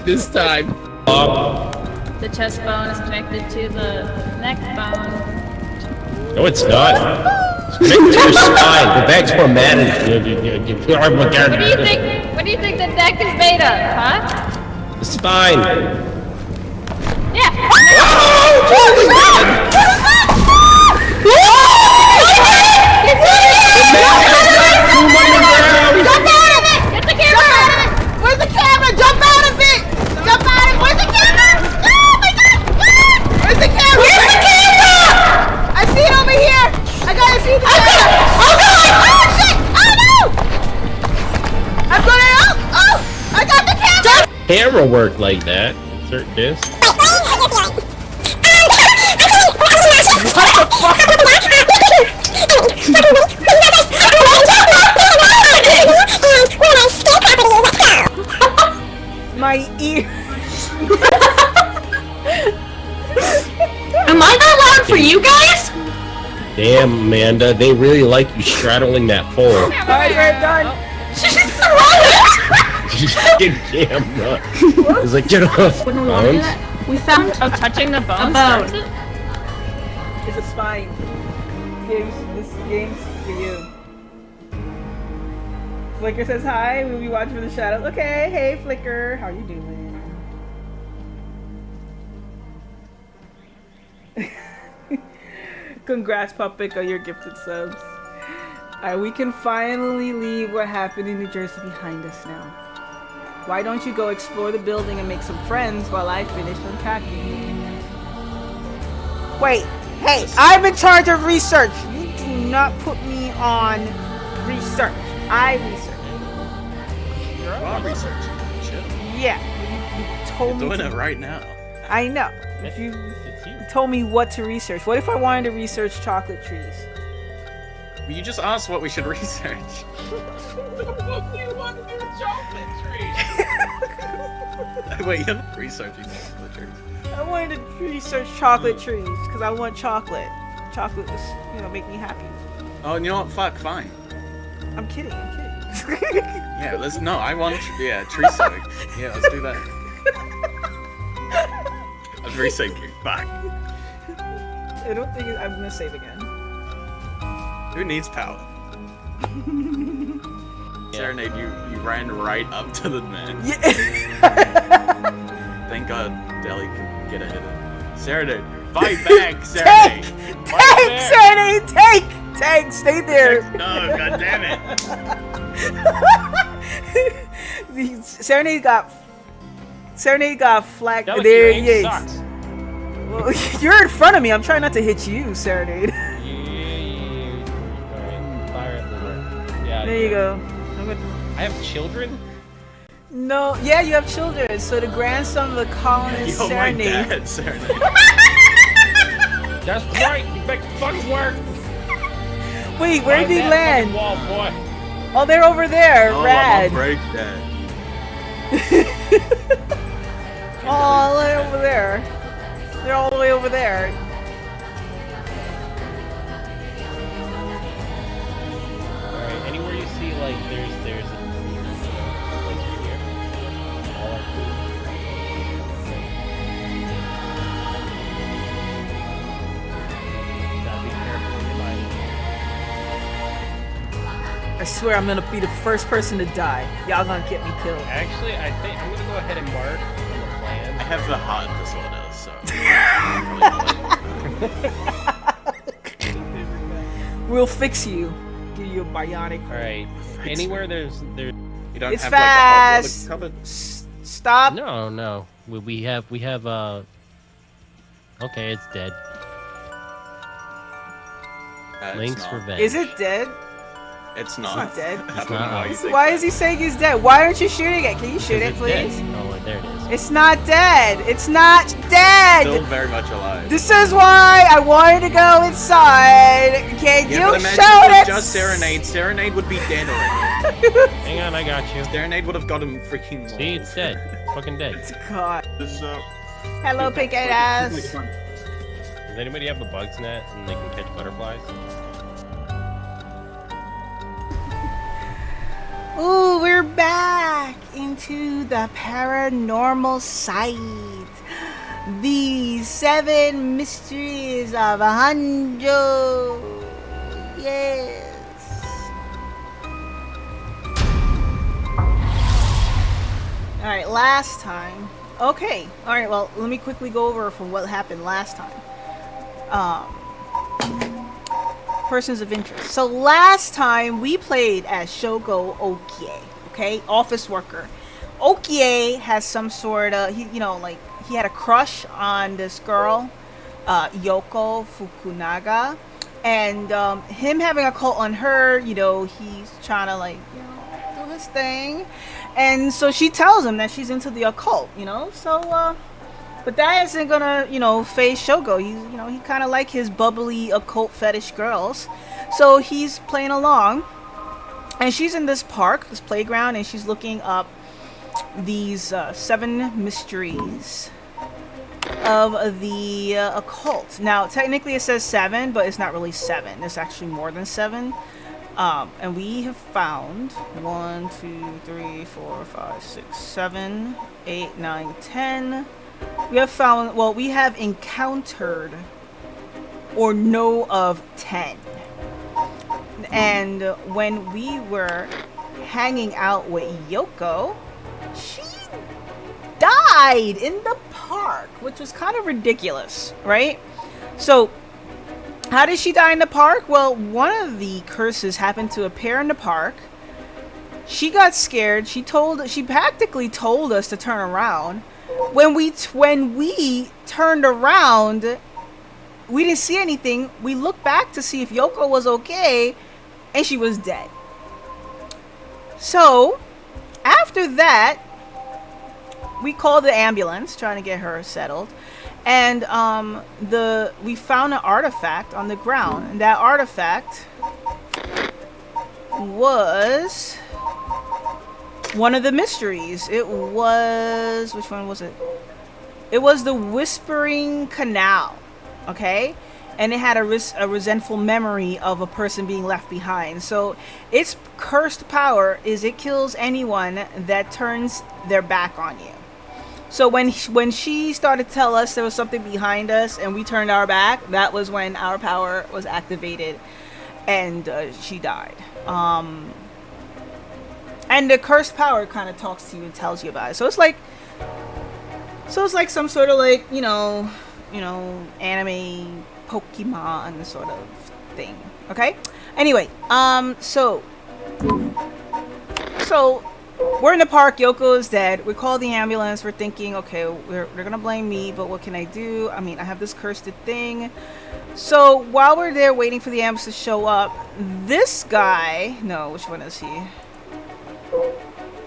this time. The chest bone is connected to the neck bone. No, it's not. It's connected to your spine. The back's more mad. What do you think the neck is made of, huh? The spine. Yeah. Jump out of it! Get the camera! Where's the camera? Jump out of it! Jump out of it! Where's the camera? Oh my god! Where's the camera? Where's the camera? I see it over here! I gotta see the camera! Oh god! Oh shit! Oh no! I'm gonna... Oh! I got the camera! Camera work like that. Insert this. What the fuck? My ear. Am I that loud for you guys? Damn, Amanda, they really like you straddling that pole. Alright, we're done. Fucking camera. It's like, get off. Bones? We found touching the bone. bone. It's a spine. This game's for you. Flicker says hi. We'll be watching for the shadows. Okay, hey Flicker, how you doing? Congrats, Puppet, on your gifted subs. Alright, we can finally leave what happened in New Jersey behind us now. Why don't you go explore the building and make some friends while I finish unpacking? Wait, hey, I'm in charge of research. You do not put me on research. I research. You're on research. Chill. Yeah, you told me. You're doing to. it right now. I know. If you told me what to research. What if I wanted to research chocolate trees? Well, you just asked what we should research. Wait, you're not researching chocolate trees. I wanted to research chocolate trees because I want chocolate. Chocolate was, make me happy. Oh, and you know what? Fuck, fine. I'm kidding. Yeah, I want, tree sowing. Yeah, let's do that. I was researching. Fuck. I don't think I'm gonna save again. Who needs power? Serenade, you ran right up to the man. Yeah. Thank God Deli could get ahead of him. Serenade, fight back, Serenade! Tank, Serenade, tank, stay there. No, God damn it. Serenade got flagged. Deli, There your he aim is. sucks. Well, you're in front of me. I'm trying not to hit you, Serenade. Yeah, There you go. I have children? No, yeah, you have children. So the grandson of the colonist, Yo, my Serenade. dad, Serenade. That's right, you make the fucking work! Wait, where did he land? Wall, boy. Oh, they're over there. Oh, Rad. I'm on break, Dad. Oh, they're over there. They're all the way over there. Alright, anywhere you see, like, there's a place right here. All our food. Gotta be careful with your life. I swear I'm gonna be the first person to die. Y'all gonna get me killed. Actually, I think I'm gonna go ahead and mark on the I plan. have the heart disorder, so. We'll fix you. Give you a bionic. Alright, anywhere there's You don't It's have fast. like a hot water cupboard? Stop. No. We have okay, it's dead. It's Link's not. Revenge. Is it dead? It's not. not dead. I It's don't know not. why you think Why that. is he saying he's dead? Why aren't you shooting it? Can you shoot it, It's dead. please? Oh, there it is. It's not dead. It's not dead. Still very much alive. This is why I wanted to go inside. Can Yeah, you but imagine show if it it? was just Serenade. Serenade would be dead already. Hang on, I got you. Serenade would have got him freaking See, it's dead. Fucking dead. God. This, Hello, pink ass. Does anybody have the bugs net and they can catch butterflies? Ooh, we're back into the paranormal site. The 7 mysteries of Hanjo. Yes. Alright, last time. Okay, alright, well, let me quickly go over from what happened last time. Persons of interest. So last time we played as Shogo Okie, okay? Office worker. Okie has some sort of, he had a crush on this girl, Yoko Fukunaga. And him having a cult on her, he's trying to do his thing. And so she tells him that she's into the occult, so but that isn't gonna, phase Shogo. He kind of like his bubbly occult fetish girls. So he's playing along. And she's in this park, this playground, and she's looking up these 7 mysteries of the occult. Now, technically it says 7, but it's not really 7. It's actually more than 7. And we have found 1, 2, 3, 4, 5, 6, 7, 8, 9, 10. We have found, well, we have encountered or know of 10. And when we were hanging out with Yoko, she died in the park, which was kind of ridiculous, right? So, how did she die in the park? Well, one of the curses happened to appear in the park. She got scared. She practically told us to turn around. When we turned around, we didn't see anything. We looked back to see if Yoko was okay, and she was dead. So, after that, we called the ambulance, trying to get her settled. And we found an artifact on the ground. And that artifact was one of the mysteries. It was, which one was it? It was the Whispering Canal, okay? And it had a resentful memory of a person being left behind. So its cursed power is it kills anyone that turns their back on you. So when she started to tell us there was something behind us and we turned our back, that was when our power was activated and she died. And the cursed power kind of talks to you and tells you about it. So it's like some sort of anime Pokemon sort of thing. Okay? Anyway, so we're in the park. Yoko is dead. We call the ambulance. We're thinking, okay, they're gonna blame me, but what can I do? I mean, I have this cursed thing. So while we're there waiting for the ambulance to show up, this guy, no, which one is he?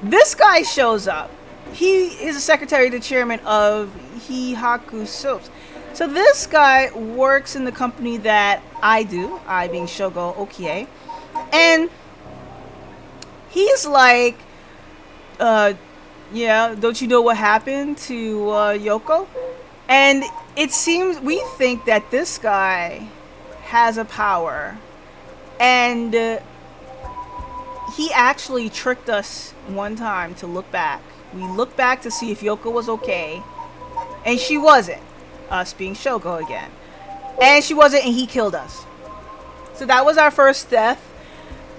This guy shows up. He is the secretary to chairman of Hihaku Soaps. So this guy works in the company that I do, I being Shogo Okie, and he's like, yeah, don't you know what happened to Yoko? And it seems, we think that this guy has a power, and he actually tricked us one time to look back. We looked back to see if Yoko was okay, and she wasn't. Us being Shogo again. And she wasn't, and he killed us. So that was our first death.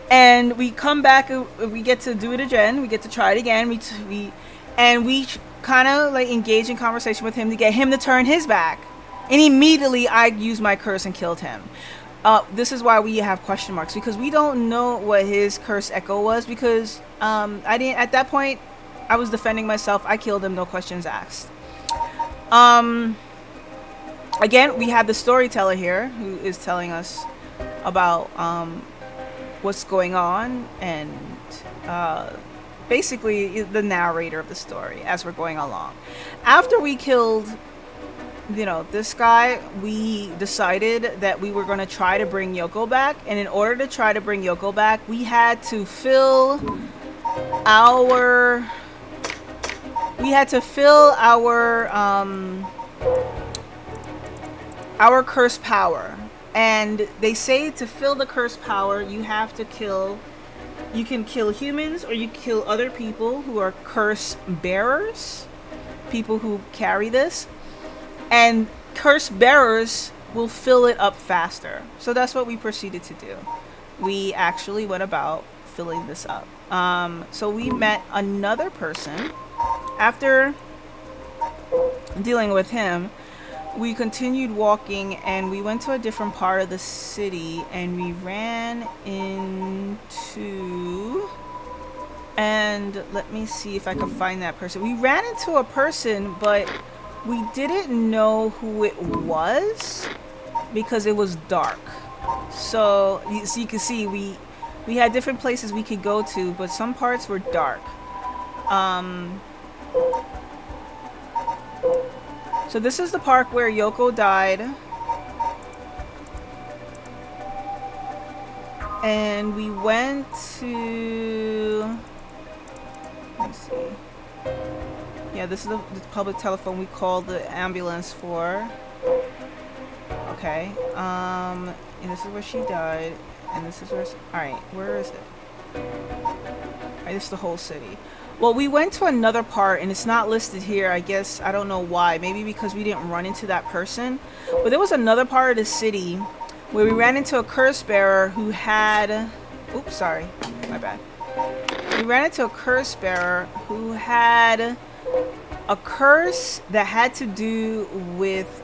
And we come back, we get to do it again. We get to try it again. We kind of engage in conversation with him to get him to turn his back. And immediately I used my curse and killed him. This is why we have question marks, because we don't know what his curse echo was, because I didn't, at that point, I was defending myself. I killed him, no questions asked. Again, we have the storyteller here who is telling us about what's going on, and basically the narrator of the story as we're going along. After we killed, this guy, we decided that we were going to try to bring Yoko back, and in order to try to bring Yoko back, we had to fill our cursed power. And they say to fill the cursed power, you have to kill You can kill humans or you can kill other people who are curse bearers, people who carry this, and curse bearers will fill it up faster. So that's what we proceeded to do. We actually went about filling this up. So we met another person. After dealing with him, we continued walking and we went to a different part of the city and we ran into, and let me see if I can find that person. We ran into a person, but we didn't know who it was because it was dark. So you can see we had different places we could go to, but some parts were dark. So this is the park where Yoko died. And we went to... Let me see. Yeah, this is the public telephone we called the ambulance for. Okay. And this is where she died. And this is where... Alright, where is it? Alright, this is the whole city. Well, we went to another part, and it's not listed here. I guess, I don't know why. Maybe because we didn't run into that person. But there was another part of the city where we ran into a curse bearer who had... Oops, sorry. My bad. We ran into a curse bearer who had a curse that had to do with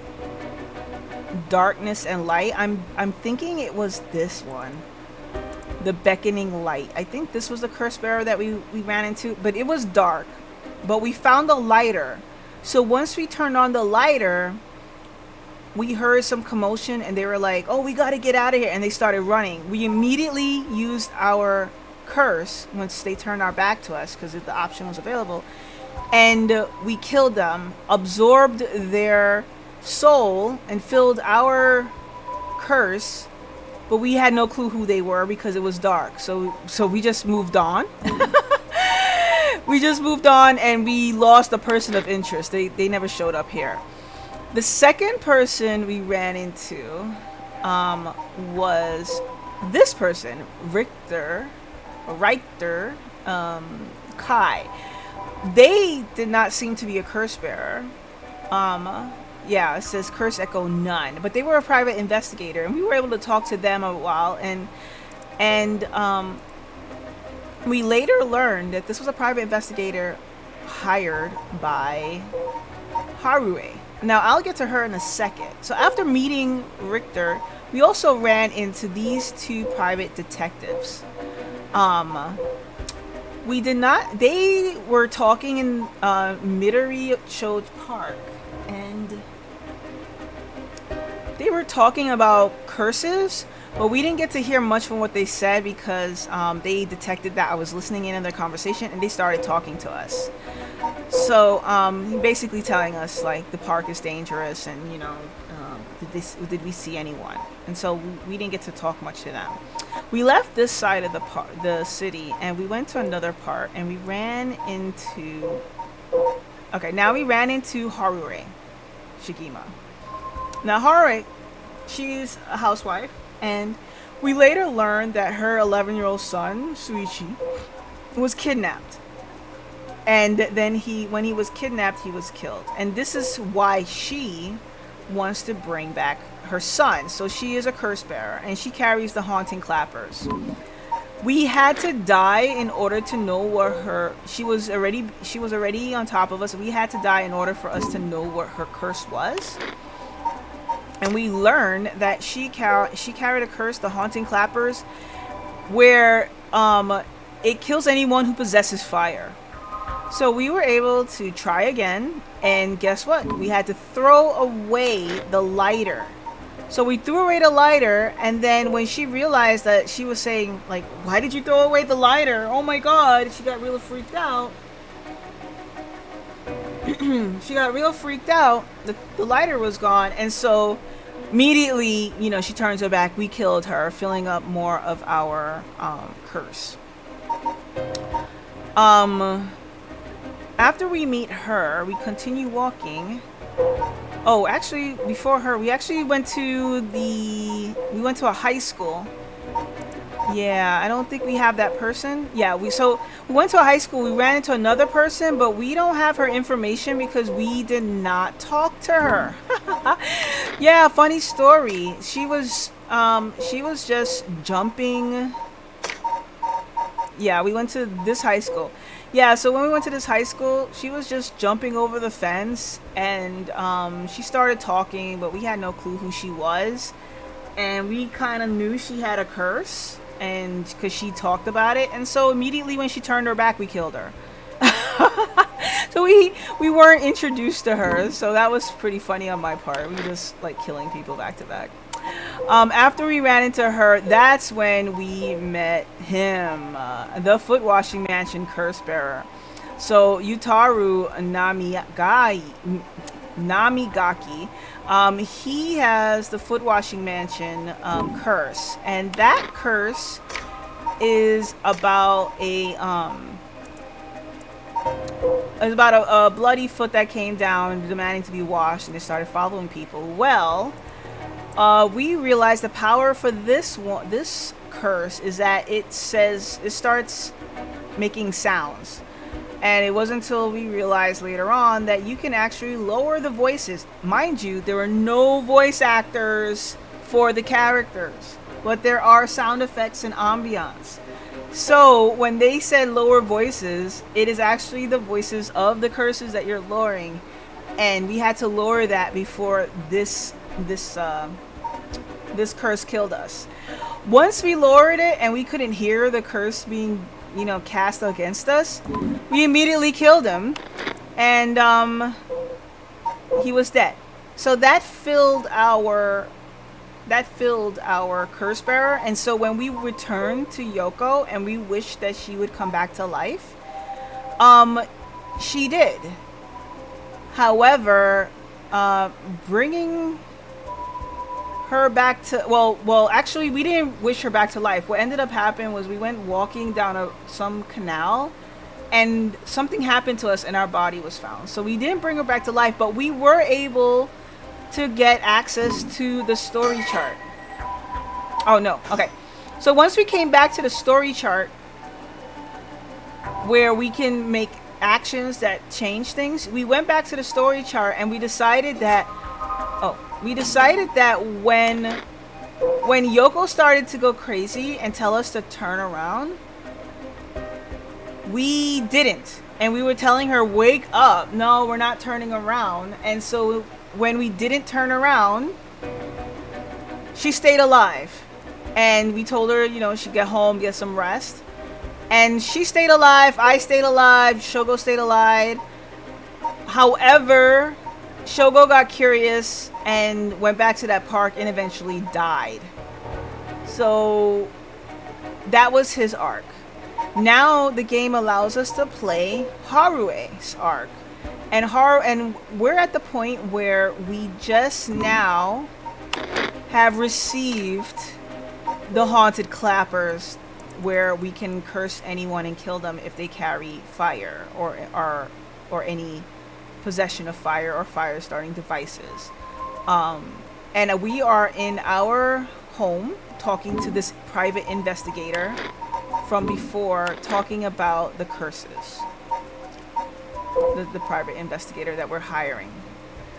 darkness and light. I'm thinking it was this one. The beckoning light. I think this was the curse bearer that we ran into, but it was dark. But we found a lighter. So once we turned on the lighter, we heard some commotion and they were like, oh, we got to get out of here. And they started running. We immediately used our curse once they turned our back to us because the option was available. And we killed them, absorbed their soul, and filled our curse. But we had no clue who they were because it was dark. So we just moved on. We just moved on and we lost a person of interest. They never showed up here. The second person we ran into was this person, Richter, Kai. They did not seem to be a curse bearer. Yeah, it says Curse Echo none. But they were a private investigator, and we were able to talk to them a while. And we later learned that this was a private investigator hired by Harue. Now, I'll get to her in a second. So after meeting Richter, we also ran into these two private detectives. We did not... They were talking in Midori Chode Park, and they were talking about curses, but we didn't get to hear much from what they said because they detected that I was listening in on their conversation and they started talking to us. So basically telling us like the park is dangerous and, you know, did we see anyone? And so we didn't get to talk much to them. We left this side of the city and we went to another part and we ran into... Okay, now we ran into Harure Shigima. Now Harure, she's a housewife, and we later learned that her 11-year-old son, Suichi, was kidnapped. And then when he was kidnapped, he was killed. And this is why she wants to bring back her son. So she is a curse bearer, and she carries the haunting clappers. We had to die in order to know where her... She was already on top of us. We had to die in order for us to know what her curse was. And we learned that she carried a curse, the haunting clappers, where it kills anyone who possesses fire. So we were able to try again, and guess what? We had to throw away the lighter. So we threw away the lighter, and then when she realized that she was saying, like, why did you throw away the lighter? Oh my god, she got real freaked out. She got real freaked out. The lighter was gone, and so immediately, you know, she turns her back. We killed her, filling up more of our curse. After we meet her, we continue walking. Oh, actually, before her, we actually went to a high school. Yeah, I don't think we have that person. Yeah, we went to a high school. We ran into another person, but we don't have her information because we did not talk to her. Yeah, funny story. She was just jumping. Yeah, we went to this high school. Yeah, so when we went to this high school, she was just jumping over the fence, and she started talking, but we had no clue who she was, and we kind of knew she had a curse, and because she talked about it, and so immediately when she turned her back, we killed her. So we weren't introduced to her, so that was pretty funny on my part. We were just like killing people back to back. After we ran into her, that's when we met him, the foot washing mansion curse bearer. So Yutaru Namigaki, he has the foot washing mansion curse, and that curse is about a bloody foot that came down demanding to be washed, and they started following people. Well, we realized the power for this curse is that it starts making sounds. And it wasn't until we realized later on that you can actually lower the voices. Mind you, there are no voice actors for the characters, but there are sound effects and ambiance. So when they said lower voices, it is actually the voices of the curses that you're lowering. And we had to lower that before this curse killed us. Once we lowered it and we couldn't hear the curse being, cast against us, we immediately killed him, and he was dead. So that filled our curse bearer, and so when we returned to Yoko and we wished that she would come back to life, she did. However, bringing her back to actually we didn't wish her back to life. What ended up happening was we went walking down some canal, and something happened to us and our body was found. So we didn't bring her back to life, but we were able to get access to the story chart. Oh no, okay. So once we came back to the story chart where we can make actions that change things, we went back to the story chart and we decided that when Yoko started to go crazy and tell us to turn around, we didn't. And we were telling her, wake up. No, we're not turning around. And so when we didn't turn around, she stayed alive. And we told her, she'd get home, get some rest. And she stayed alive. I stayed alive. Shogo stayed alive. However, Shogo got curious and went back to that park and eventually died. So that was his arc. Now the game allows us to play Harue's arc. And we're at the point where we just now have received the haunted clappers, where we can curse anyone and kill them if they carry fire or any possession of fire or fire starting devices. And we are in our home talking to this private investigator from before, talking about the curses. The private investigator that we're hiring.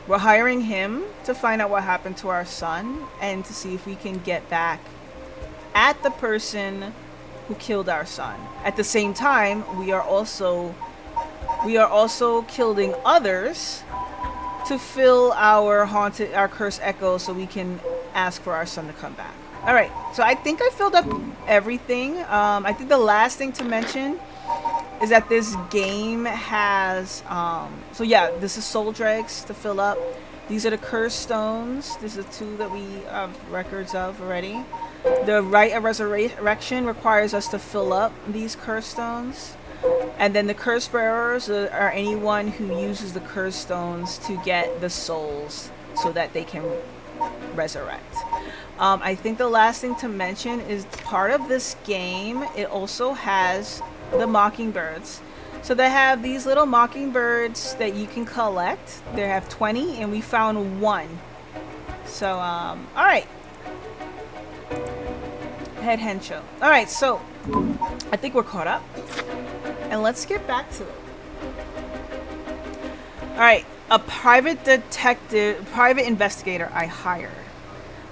We're hiring him to find out what happened to our son and to see if we can get back at the person who killed our son. At the same time, we are also killing others to fill our curse echo so we can ask for our son to come back. All right, so I think I filled up everything. I think the last thing to mention is that this game has this is soul dregs to fill up. These are the curse stones. These are 2 that we have records of already. The rite of resurrection requires us to fill up these curse stones. And then the curse bearers are anyone who uses the curse stones to get the souls so that they can resurrect. I think the last thing to mention is part of this game, it also has the mockingbirds. So they have these little mockingbirds that you can collect. They have 20 and we found 1. So, alright. ahead, Hencho. All right, so I think we're caught up, and let's get back to it. All right, a private private investigator I hired.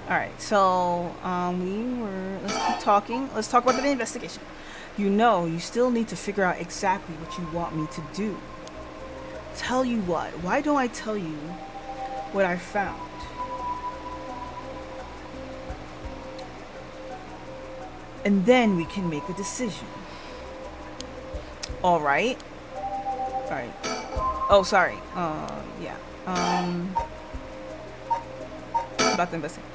All right, so let's keep talking. Let's talk about the investigation. You still need to figure out exactly what you want me to do. Tell you what, why don't I tell you what I found? And then we can make a decision. All right. All right. Oh, sorry. Yeah. About the investigation.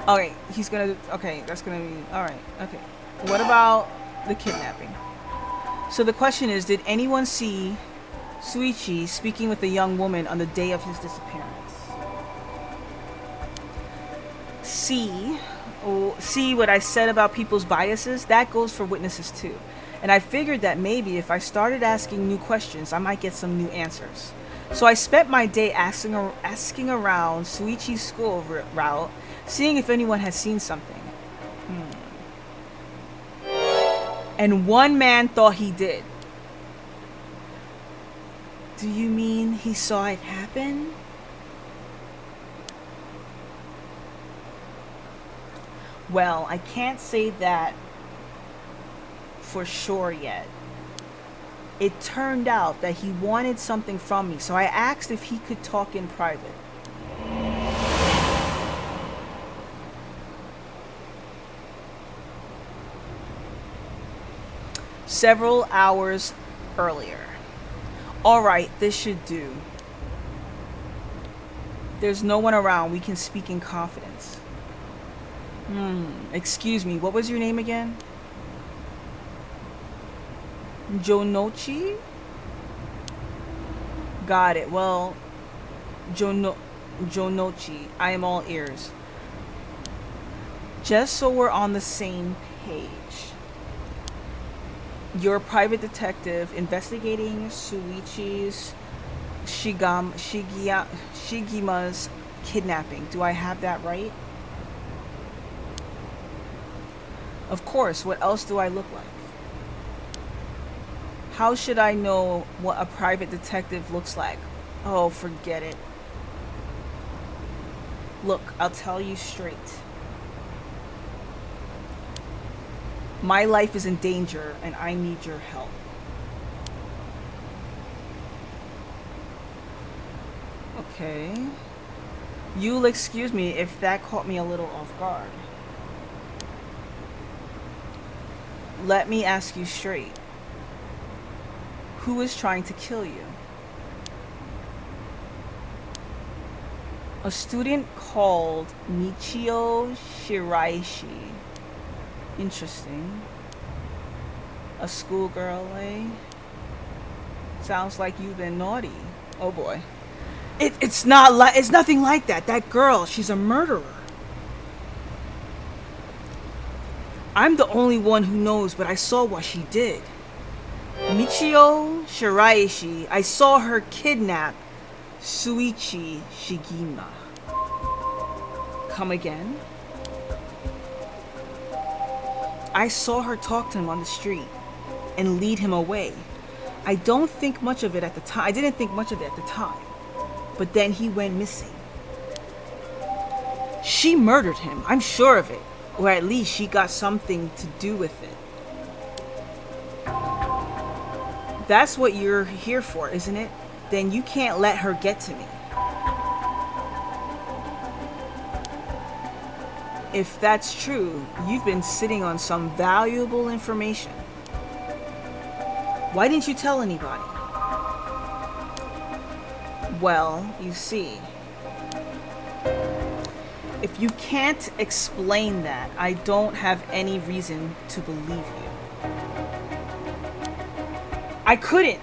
Okay, he's gonna. Okay, that's gonna be. All right. Okay. What about the kidnapping? So the question is, did anyone see Suichi speaking with a young woman on the day of his disappearance? See what I said about people's biases? That goes for witnesses too. And I figured that maybe if I started asking new questions, I might get some new answers. So I spent my day asking around Suichi's school route, seeing if anyone had seen something. And one man thought he did. Do you mean he saw it happen? Well, I can't say that for sure yet. It turned out that he wanted something from me, so I asked if he could talk in private. Several hours earlier. Alright, this should do. There's no one around. We can speak in confidence. Excuse me, what was your name again? Jonochi? Got it. Well, Jonochi, I am all ears. Just so we're on the same page. You're a private detective investigating Suichi's Shigima's kidnapping. Do I have that right? Of course, what else do I look like? How should I know what a private detective looks like? Oh, forget it. Look, I'll tell you straight. My life is in danger and I need your help. Okay. You'll excuse me if that caught me a little off guard. Let me ask you straight. Who is trying to kill you? A student called Michio Shiraishi. Interesting. A schoolgirl, eh? Sounds like you've been naughty. Oh boy. It's nothing like that. That girl, she's a murderer. I'm the only one who knows, but I saw what she did. Michio Shiraishi, I saw her kidnap Suichi Shigima. Come again? I saw her talk to him on the street and lead him away. I didn't think much of it at the time. But then he went missing. She murdered him, I'm sure of it. Or at least she got something to do with it. That's what you're here for, isn't it? Then you can't let her get to me. If that's true, you've been sitting on some valuable information. Why didn't you tell anybody? Well, you see, if you can't explain that, I don't have any reason to believe you. I couldn't.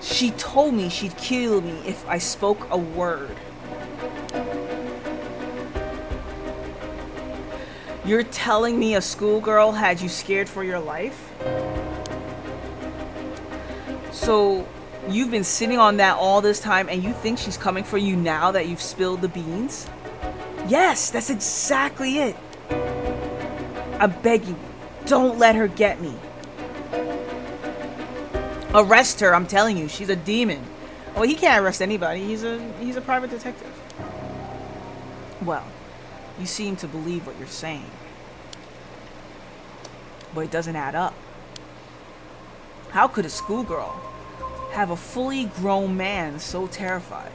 She told me she'd kill me if I spoke a word. You're telling me a schoolgirl had you scared for your life? So you've been sitting on that all this time and you think she's coming for you now that you've spilled the beans? Yes, that's exactly it. I'm begging. Don't let her get me. Arrest her, I'm telling you. She's a demon. Well, he can't arrest anybody. He's a private detective. Well, you seem to believe what you're saying. But it doesn't add up. How could a schoolgirl have a fully grown man so terrified?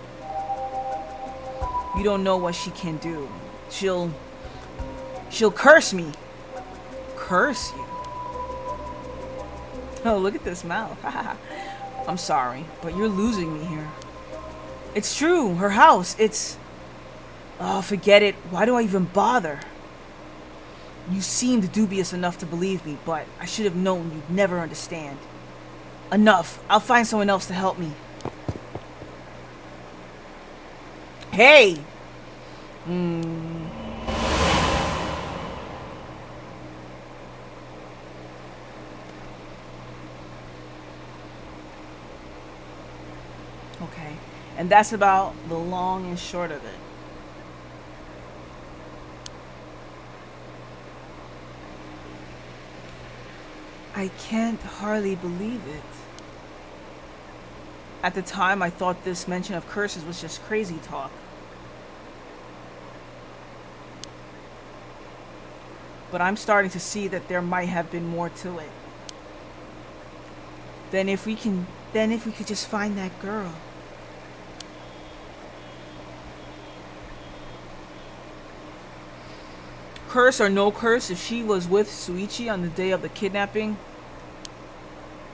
You don't know what she can do. She'll curse me. Curse you? Oh, look at this mouth. I'm sorry, but you're losing me here. It's true, her house, it's... Oh, forget it. Why do I even bother? You seemed dubious enough to believe me, but I should have known you'd never understand. Enough. I'll find someone else to help me. Hey! Okay. And that's about the long and short of it. I can't hardly believe it. At the time, I thought this mention of curses was just crazy talk. But I'm starting to see that there might have been more to it. Then if we could just find that girl. Curse or no curse, if she was with Suichi on the day of the kidnapping,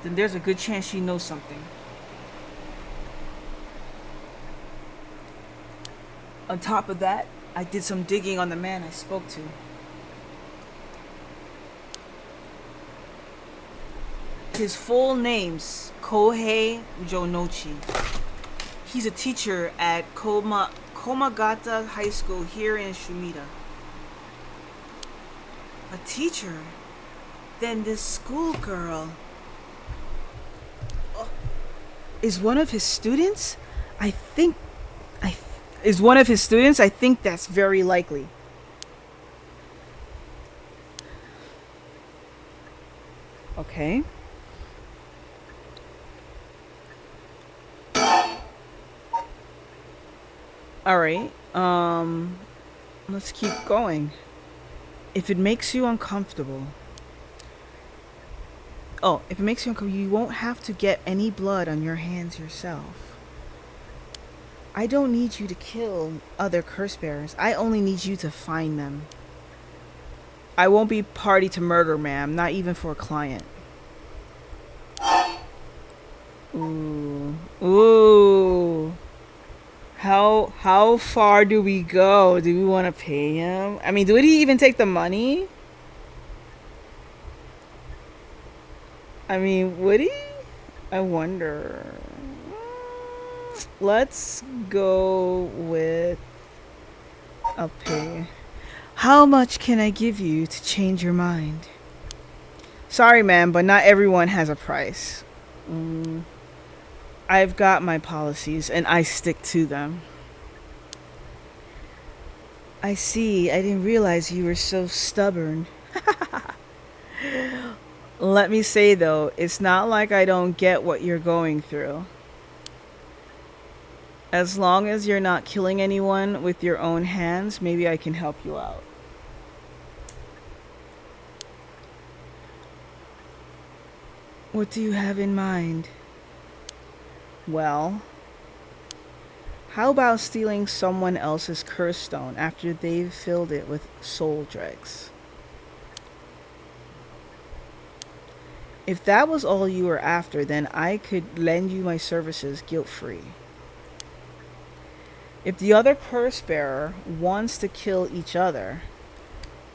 then there's a good chance she knows something. On top of that, I did some digging on the man I spoke to. His full name's Kohei Jonochi. He's a teacher at Komagata High School here in Shumida. A teacher? Then this schoolgirl is one of his students? I think that's very likely. Okay. All right. Let's keep going. If it makes you uncomfortable. Oh, if it makes you uncomfortable, you won't have to get any blood on your hands yourself. I don't need you to kill other curse bearers. I only need you to find them. I won't be party to murder, ma'am. Not even for a client. Ooh. Ooh. How far do we go? Do we want to pay him? I mean, would he even take the money? I mean, would he? I wonder. Let's go with a pay. How much can I give you to change your mind? Sorry, ma'am, but not everyone has a price. I've got my policies, and I stick to them. I see. I didn't realize you were so stubborn. Let me say, though, it's not like I don't get what you're going through. As long as you're not killing anyone with your own hands, maybe I can help you out. What do you have in mind? Well, how about stealing someone else's curse stone after they've filled it with soul dregs? If that was all you were after, then I could lend you my services guilt-free. If the other curse bearer wants to kill each other,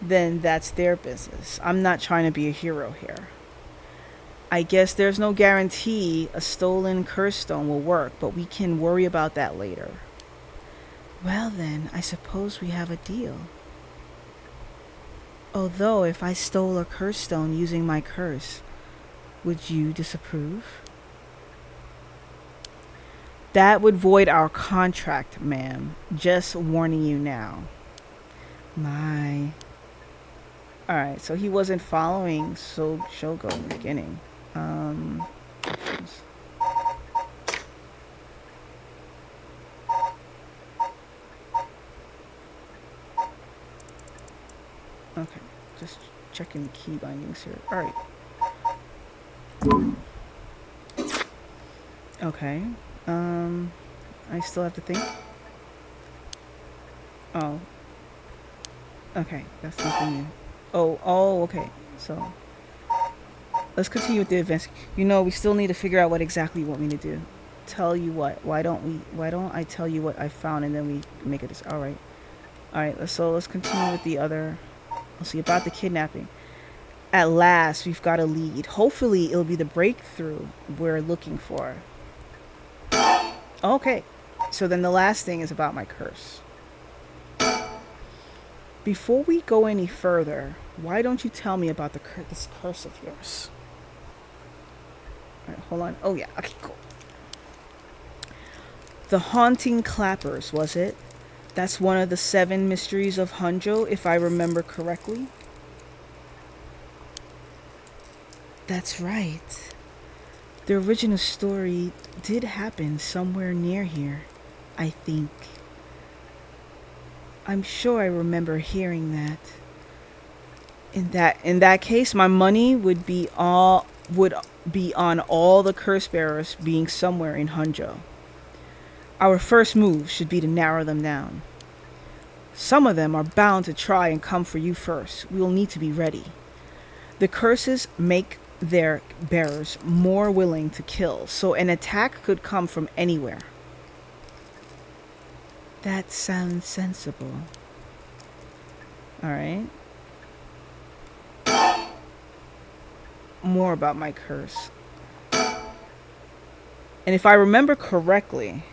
then that's their business. I'm not trying to be a hero here. I guess there's no guarantee a stolen curse stone will work, but we can worry about that later. Well then, I suppose we have a deal. Although, if I stole a curse stone using my curse, would you disapprove? That would void our contract, ma'am. Just warning you now. My. Alright, so he wasn't following Shogo in the beginning. Options. Okay, just checking the key bindings here. Alright. Okay. I still have to think. Oh. Okay, that's nothing new. Oh, okay. So, let's continue with the events. You know, we still need to figure out what exactly you want me to do. Tell you what. Why don't I tell you what I found and then we make it? Alright. Alright, let's continue with the other. Let's see about the kidnapping. At last, we've got a lead. Hopefully, it'll be the breakthrough we're looking for. Okay. So then the last thing is about my curse. Before we go any further, why don't you tell me about this curse of yours? Alright, hold on. Oh yeah, okay, cool. The haunting clappers, was it? That's one of the 7 mysteries of Honjo, if I remember correctly. That's right. The original story did happen somewhere near here, I think. I'm sure I remember hearing that. In that case, my money would be on all the curse bearers being somewhere in Honjo. Our first move should be to narrow them down. Some of them are bound to try and come for you first. We will need to be ready. The curses make their bearers more willing to kill, so an attack could come from anywhere. That sounds sensible. Alright. More about my curse. And if I remember correctly,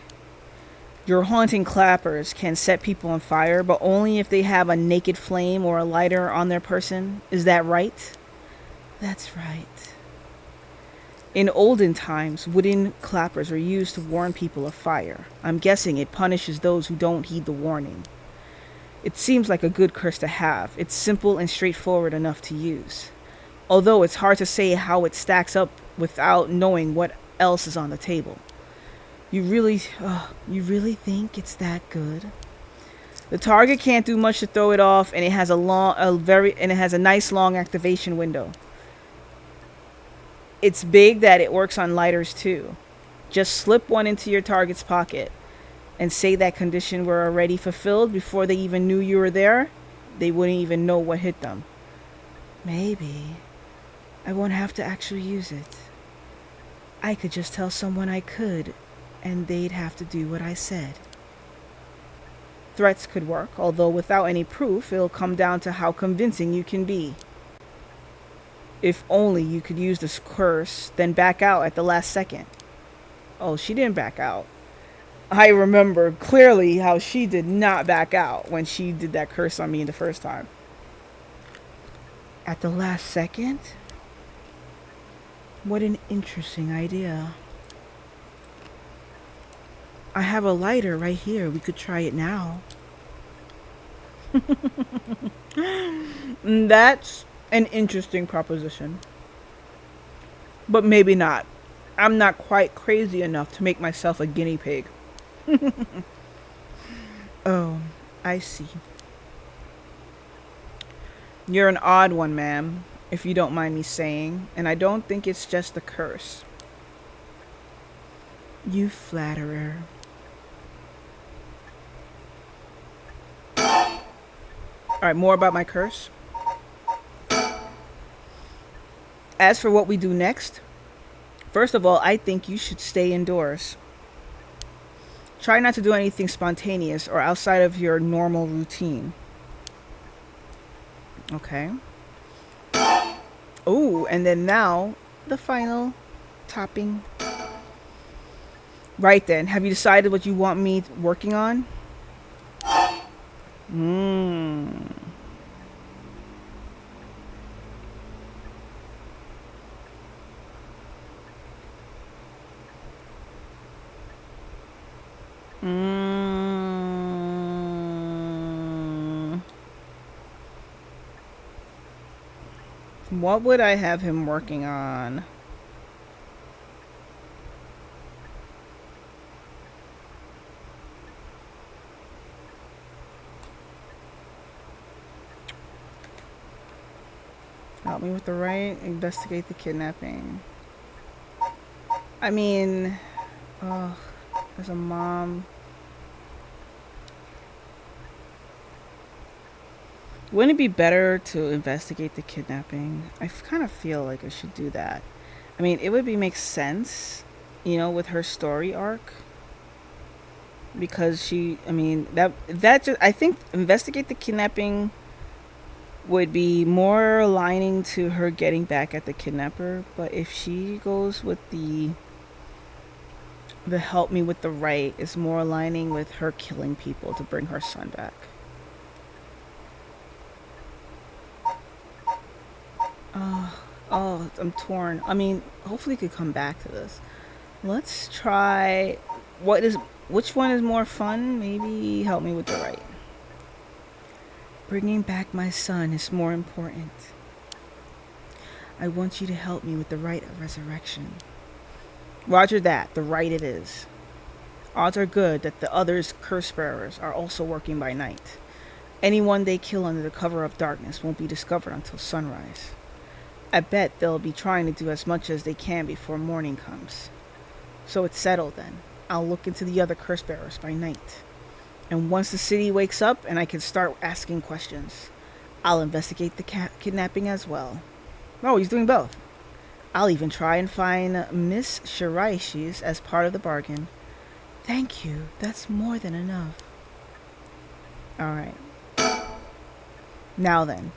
your haunting clappers can set people on fire, but only if they have a naked flame or a lighter on their person. Is that right? That's right. In olden times, wooden clappers were used to warn people of fire. I'm guessing it punishes those who don't heed the warning. It seems like a good curse to have. It's simple and straightforward enough to use. Although it's hard to say how it stacks up without knowing what else is on the table. You really think it's that good? The target can't do much to throw it off, and it has a nice long activation window. It's big that it works on lighters too. Just slip one into your target's pocket and say that condition were already fulfilled before they even knew you were there. They wouldn't even know what hit them. Maybe I won't have to actually use it. I could just tell someone I could, and they'd have to do what I said. Threats could work, although without any proof, it'll come down to how convincing you can be. If only you could use this curse, then back out at the last second. Oh, she didn't back out. I remember clearly how she did not back out when she did that curse on me the first time. At the last second? What an interesting idea. I have a lighter right here. We could try it now. That's an interesting proposition. But maybe not. I'm not quite crazy enough to make myself a guinea pig. Oh, I see. You're an odd one, ma'am, if you don't mind me saying, and I don't think it's just a curse. You flatterer. Alright, more about my curse. As for what we do next, first of all, I think you should stay indoors. Try not to do anything spontaneous or outside of your normal routine. Okay. Oh, and then now, the final topping. Right then, have you decided what you want me working on? What would I have him working on? Help me with the right. Investigate the kidnapping. I mean, as a mom. Wouldn't it be better to investigate the kidnapping? I kind of feel like I should do that. I mean, it would make sense, you know, with her story arc. Because I mean, that just, I think investigate the kidnapping would be more aligning to her getting back at the kidnapper. But if she goes with the help me with the right, is more aligning with her killing people to bring her son back. Oh, I'm torn. I mean, hopefully we could come back to this. Let's try. Which one is more fun? Maybe help me with the right. Bringing back my son is more important. I want you to help me with the rite of resurrection. Roger that. The right it is. Odds are good that the others curse bearers are also working by night. Anyone they kill under the cover of darkness won't be discovered until sunrise. I bet they'll be trying to do as much as they can before morning comes. So it's settled then. I'll look into the other curse bearers by night. And once the city wakes up and I can start asking questions, I'll investigate the kidnapping as well. Oh, he's doing both. I'll even try and find Miss Shiraishi's as part of the bargain. Thank you. That's more than enough. Alright. Now then.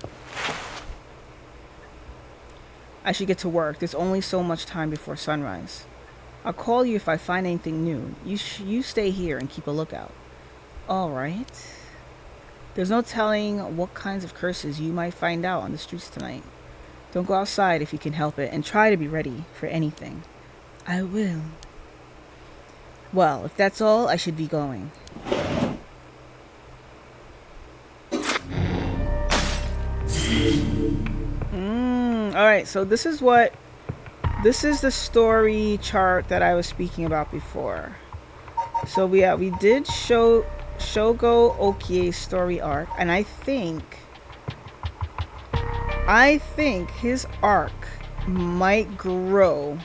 I should get to work. There's only so much time before sunrise. I'll call you if I find anything new. You stay here and keep a lookout. Alright. There's no telling what kinds of curses you might find out on the streets tonight. Don't go outside if you can help it, and try to be ready for anything. I will. Well, if that's all, I should be going. Alright, so this is the story chart that I was speaking about before. So we did Shogo Okie's story arc, and I think his arc might grow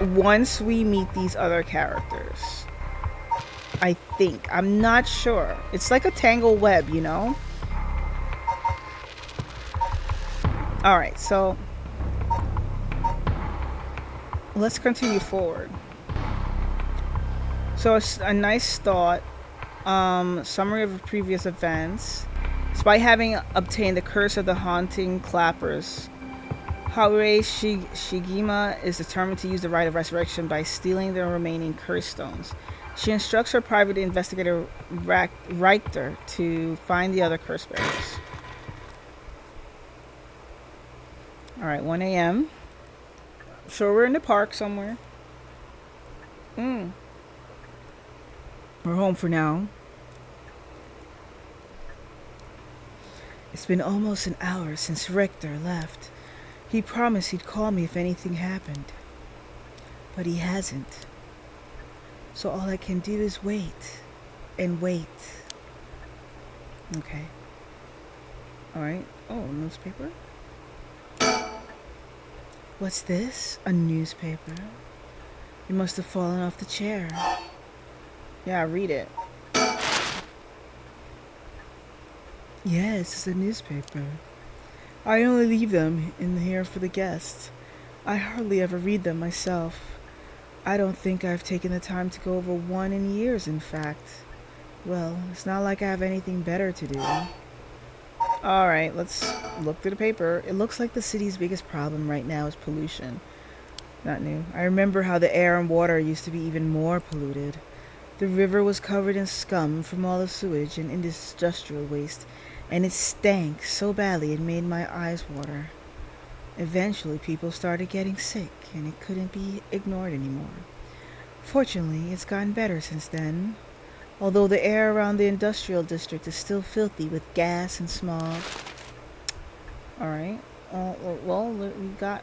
once we meet these other characters. I think. I'm not sure. It's like a tangled web, you know? Alright, so let's continue forward. So a nice thought. Summary of previous events. Despite having obtained the curse of the haunting clappers, Haruei Shigima is determined to use the rite of resurrection by stealing the remaining curse stones. She instructs her private investigator Richter to find the other curse bearers. Alright, 1 a.m. So we're in the park somewhere. We're home for now. It's been almost an hour since Richter left. He promised he'd call me if anything happened. But he hasn't. So all I can do is wait. And wait. Okay. Alright. Oh, newspaper? What's this? A newspaper? It must have fallen off the chair. Yeah, read it. Yes, it's a newspaper. I only leave them in here for the guests. I hardly ever read them myself. I don't think I've taken the time to go over one in years, in fact. Well, it's not like I have anything better to do. Alright, let's look through the paper. It looks like the city's biggest problem right now is pollution. Not new. I remember how the air and water used to be even more polluted. The river was covered in scum from all the sewage and industrial waste, and it stank so badly it made my eyes water. Eventually, people started getting sick, and it couldn't be ignored anymore. Fortunately, it's gotten better since then, although the air around the industrial district is still filthy with gas and smog. All right. Well, we got.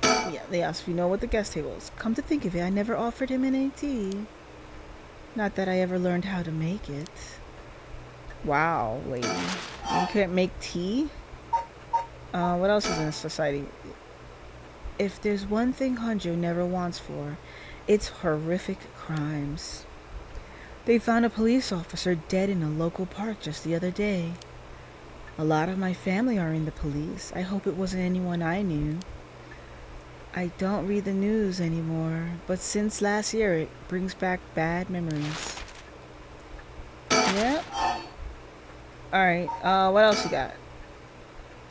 Yeah, they asked if you know what the guest table is. Come to think of it, I never offered him any tea. Not that I ever learned how to make it. Wow, lady. You couldn't make tea? What else is in society? If there's one thing Honjo never wants for, it's horrific crimes. They found a police officer dead in a local park just the other day. A lot of my family are in the police. I hope it wasn't anyone I knew. I don't read the news anymore, but since last year it brings back bad memories. Yep. Alright, what else you got?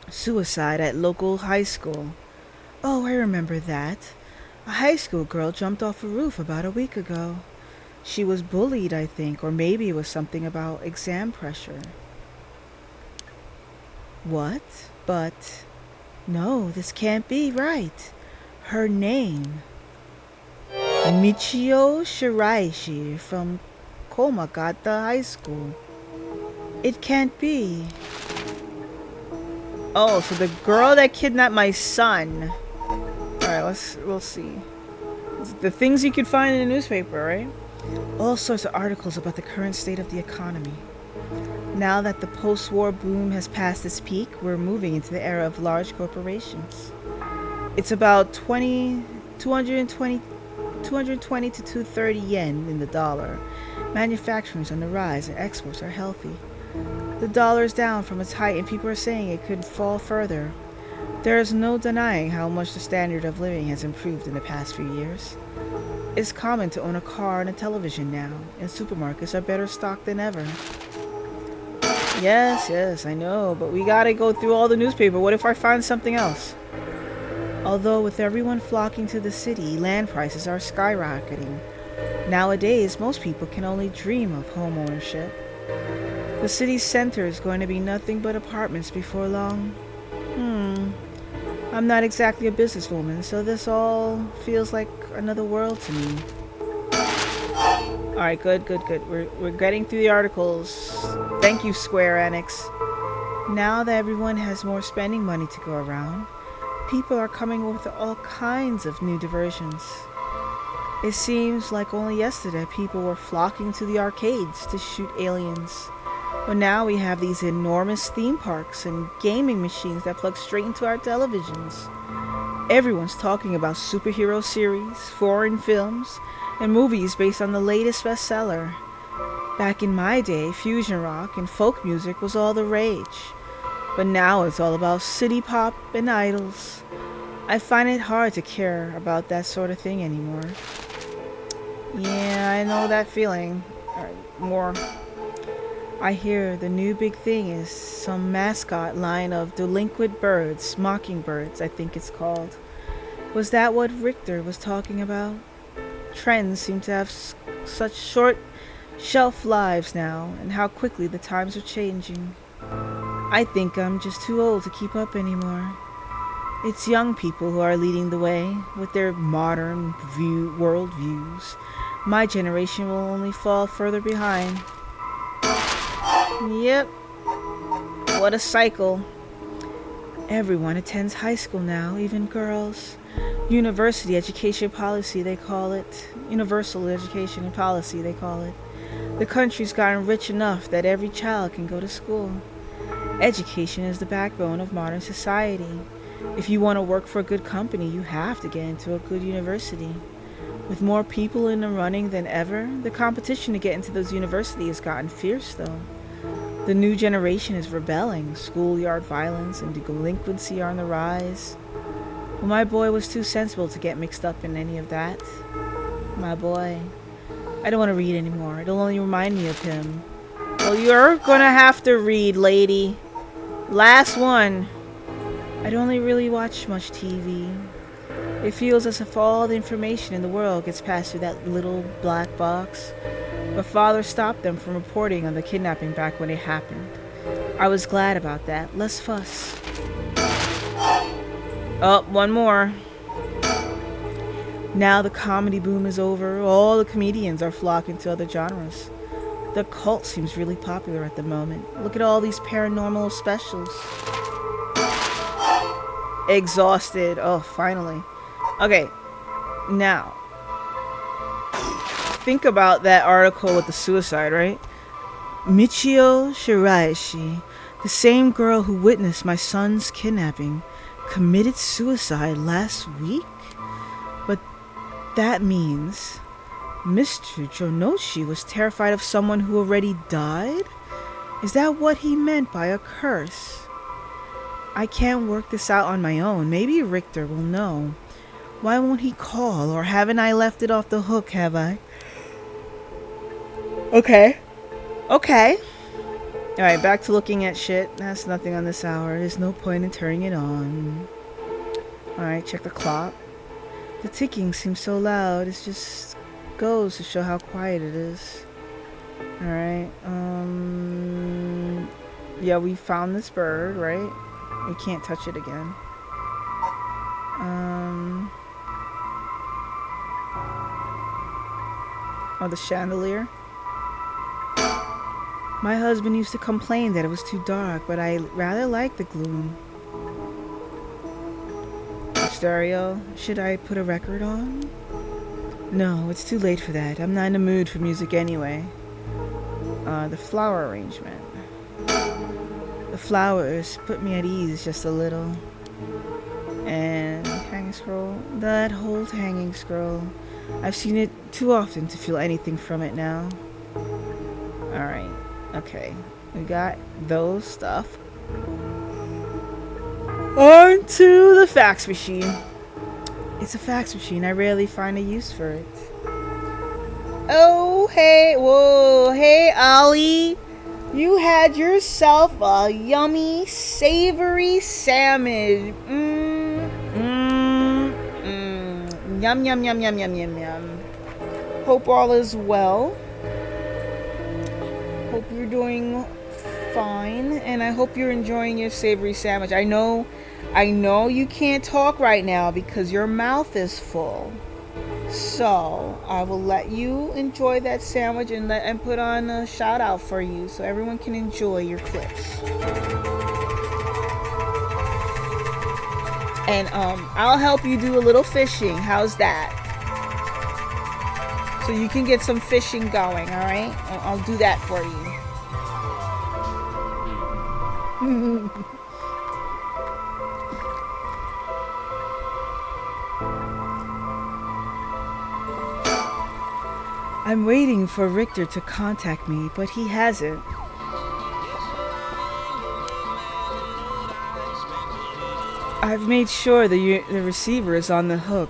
Suicide at local high school. Oh, I remember that. A high school girl jumped off a roof about a week ago. She was bullied, I think, or maybe it was something about exam pressure. What? But... no, this can't be right. Her name. Michio Shiraishi from Komagata High School. It can't be. Oh, so the girl that kidnapped my son. Alright, we'll see. It's the things you could find in the newspaper, right? All sorts of articles about the current state of the economy. Now that the post-war boom has passed its peak, we're moving into the era of large corporations. It's about 220 to 230 yen in the dollar. Manufacturing is on the rise and exports are healthy. The dollar is down from its height and people are saying it could fall further. There is no denying how much the standard of living has improved in the past few years. It's common to own a car and a television now, and supermarkets are better stocked than ever. Yes, I know, but we gotta go through all the newspaper. What if I find something else? Although with everyone flocking to the city, land prices are skyrocketing. Nowadays, most people can only dream of home ownership. The city's center is going to be nothing but apartments before long. I'm not exactly a businesswoman, so this all feels like another world to me. Alright, good. We're getting through the articles. Thank you, Square Enix. Now that everyone has more spending money to go around, people are coming up with all kinds of new diversions. It seems like only yesterday people were flocking to the arcades to shoot aliens. But now we have these enormous theme parks and gaming machines that plug straight into our televisions. Everyone's talking about superhero series, foreign films, and movies based on the latest bestseller. Back in my day, fusion rock and folk music was all the rage. But now it's all about city pop and idols. I find it hard to care about that sort of thing anymore. Yeah, I know that feeling. Alright, more. I hear the new big thing is some mascot line of delinquent birds, mockingbirds, I think it's called. Was that what Richter was talking about? Trends seem to have such short shelf lives now, and how quickly the times are changing. I think I'm just too old to keep up anymore. It's young people who are leading the way with their modern world views. My generation will only fall further behind. Yep. What a cycle. Everyone attends high school now, even girls. University education policy, they call it. Universal education and policy, they call it. The country's gotten rich enough that every child can go to school. Education is the backbone of modern society. If you want to work for a good company, you have to get into a good university. With more people in the running than ever, the competition to get into those universities has gotten fierce, though. The new generation is rebelling. Schoolyard violence and delinquency are on the rise. Well, my boy was too sensible to get mixed up in any of that. My boy. I don't want to read anymore. It'll only remind me of him. Well, you're gonna have to read, lady. Last one. I don't really watch much TV. It feels as if all the information in the world gets passed through that little black box. But father stopped them from reporting on the kidnapping back when it happened. I was glad about that. Less fuss. Oh, one more. Now the comedy boom is over. All the comedians are flocking to other genres. The cult seems really popular at the moment. Look at all these paranormal specials. Exhausted. Oh, finally. Okay, now think about that article with the suicide, right? Michio Shiraishi, the same girl who witnessed my son's kidnapping, committed suicide last week? But that means Mr. Jonoshi was terrified of someone who already died? Is that what he meant by a curse? I can't work this out on my own. Maybe Richter will know. Why won't he call? Or haven't I left it off the hook, have I? Okay. Alright, back to looking at shit. That's nothing on this hour. There's no point in turning it on. Alright, check the clock. The ticking seems so loud. It just goes to show how quiet it is. Alright, yeah, we found this bird, right? We can't touch it again. Oh, the chandelier. My husband used to complain that it was too dark, but I rather like the gloom. The stereo. Should I put a record on? No, it's too late for that. I'm not in the mood for music anyway. The flower arrangement. The flowers put me at ease just a little. And hanging scroll. That whole hanging scroll. I've seen it too often to feel anything from it now. Alright. Okay. We got those stuff. On to the fax machine. It's a fax machine. I rarely find a use for it. Oh, hey. Whoa. Hey, Ollie. You had yourself a yummy, savory salmon. Yum, yum, yum, yum, yum, yum, yum. Hope all is well. Hope you're doing fine. And I hope you're enjoying your savory sandwich. I know you can't talk right now because your mouth is full. So I will let you enjoy that sandwich and put on a shout out for you so everyone can enjoy your clips. And I'll help you do a little fishing. How's that? So you can get some fishing going, all right? I'll do that for you. I'm waiting for Richter to contact me, but he hasn't. I've made sure the receiver is on the hook.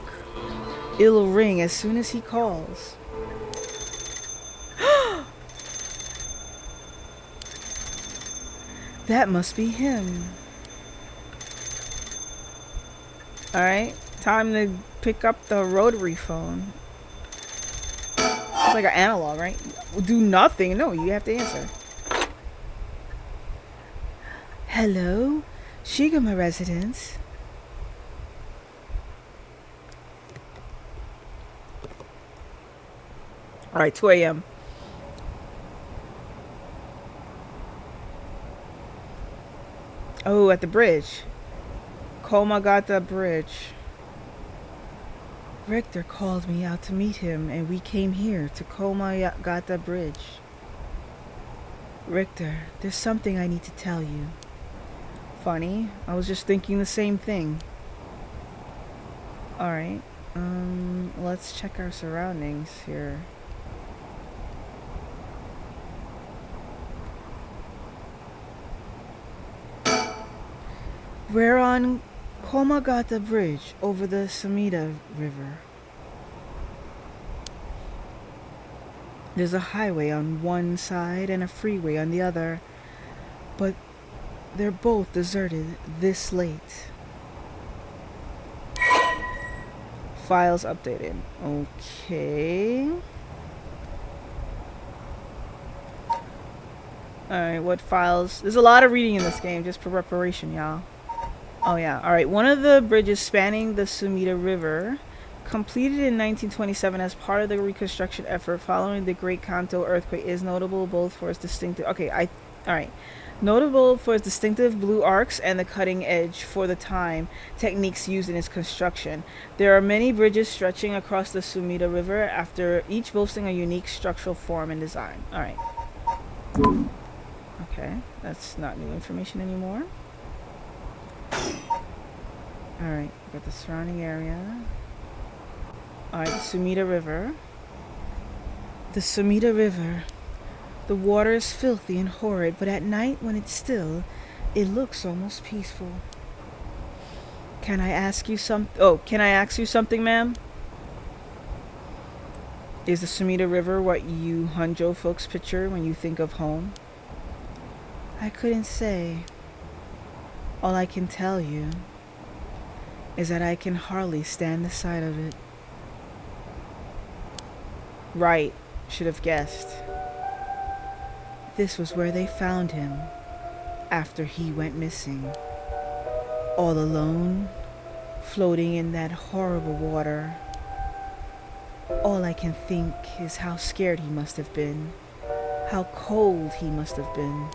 It'll ring as soon as he calls. That must be him. Alright, time to pick up the rotary phone. It's like an analog, right? Do nothing. No, you have to answer. Hello? Shigama residence. Alright, 2 a.m. Oh, at the bridge. Komagata Bridge. Richter called me out to meet him, and we came here to Komagata Bridge. Richter, there's something I need to tell you. Funny, I was just thinking the same thing. Alright, let's check our surroundings here. We're on Komagata Bridge over the Sumida River. There's a highway on one side and a freeway on the other, but they're both deserted this late. Files updated. Okay. Alright, what files? There's a lot of reading in this game, just for preparation, y'all. Oh yeah, alright. One of the bridges spanning the Sumida River, completed in 1927 as part of the reconstruction effort following the Great Kanto earthquake, is notable both for its distinctive... Okay, All right. Notable for its distinctive blue arcs and the cutting edge for the time techniques used in its construction. There are many bridges stretching across the Sumida River, after each boasting a unique structural form and design. All right. Okay, that's not new information anymore. All right, got the surrounding area. All right, the Sumida River. The Sumida River. The water is filthy and horrid, but at night when it's still, it looks almost peaceful. Can I ask you something, ma'am? Is the Sumida River what you Honjo folks picture when you think of home? I couldn't say. All I can tell you is that I can hardly stand the sight of it. Right, should have guessed. This was where they found him after he went missing. All alone, floating in that horrible water. All I can think is how scared he must have been, how cold he must have been.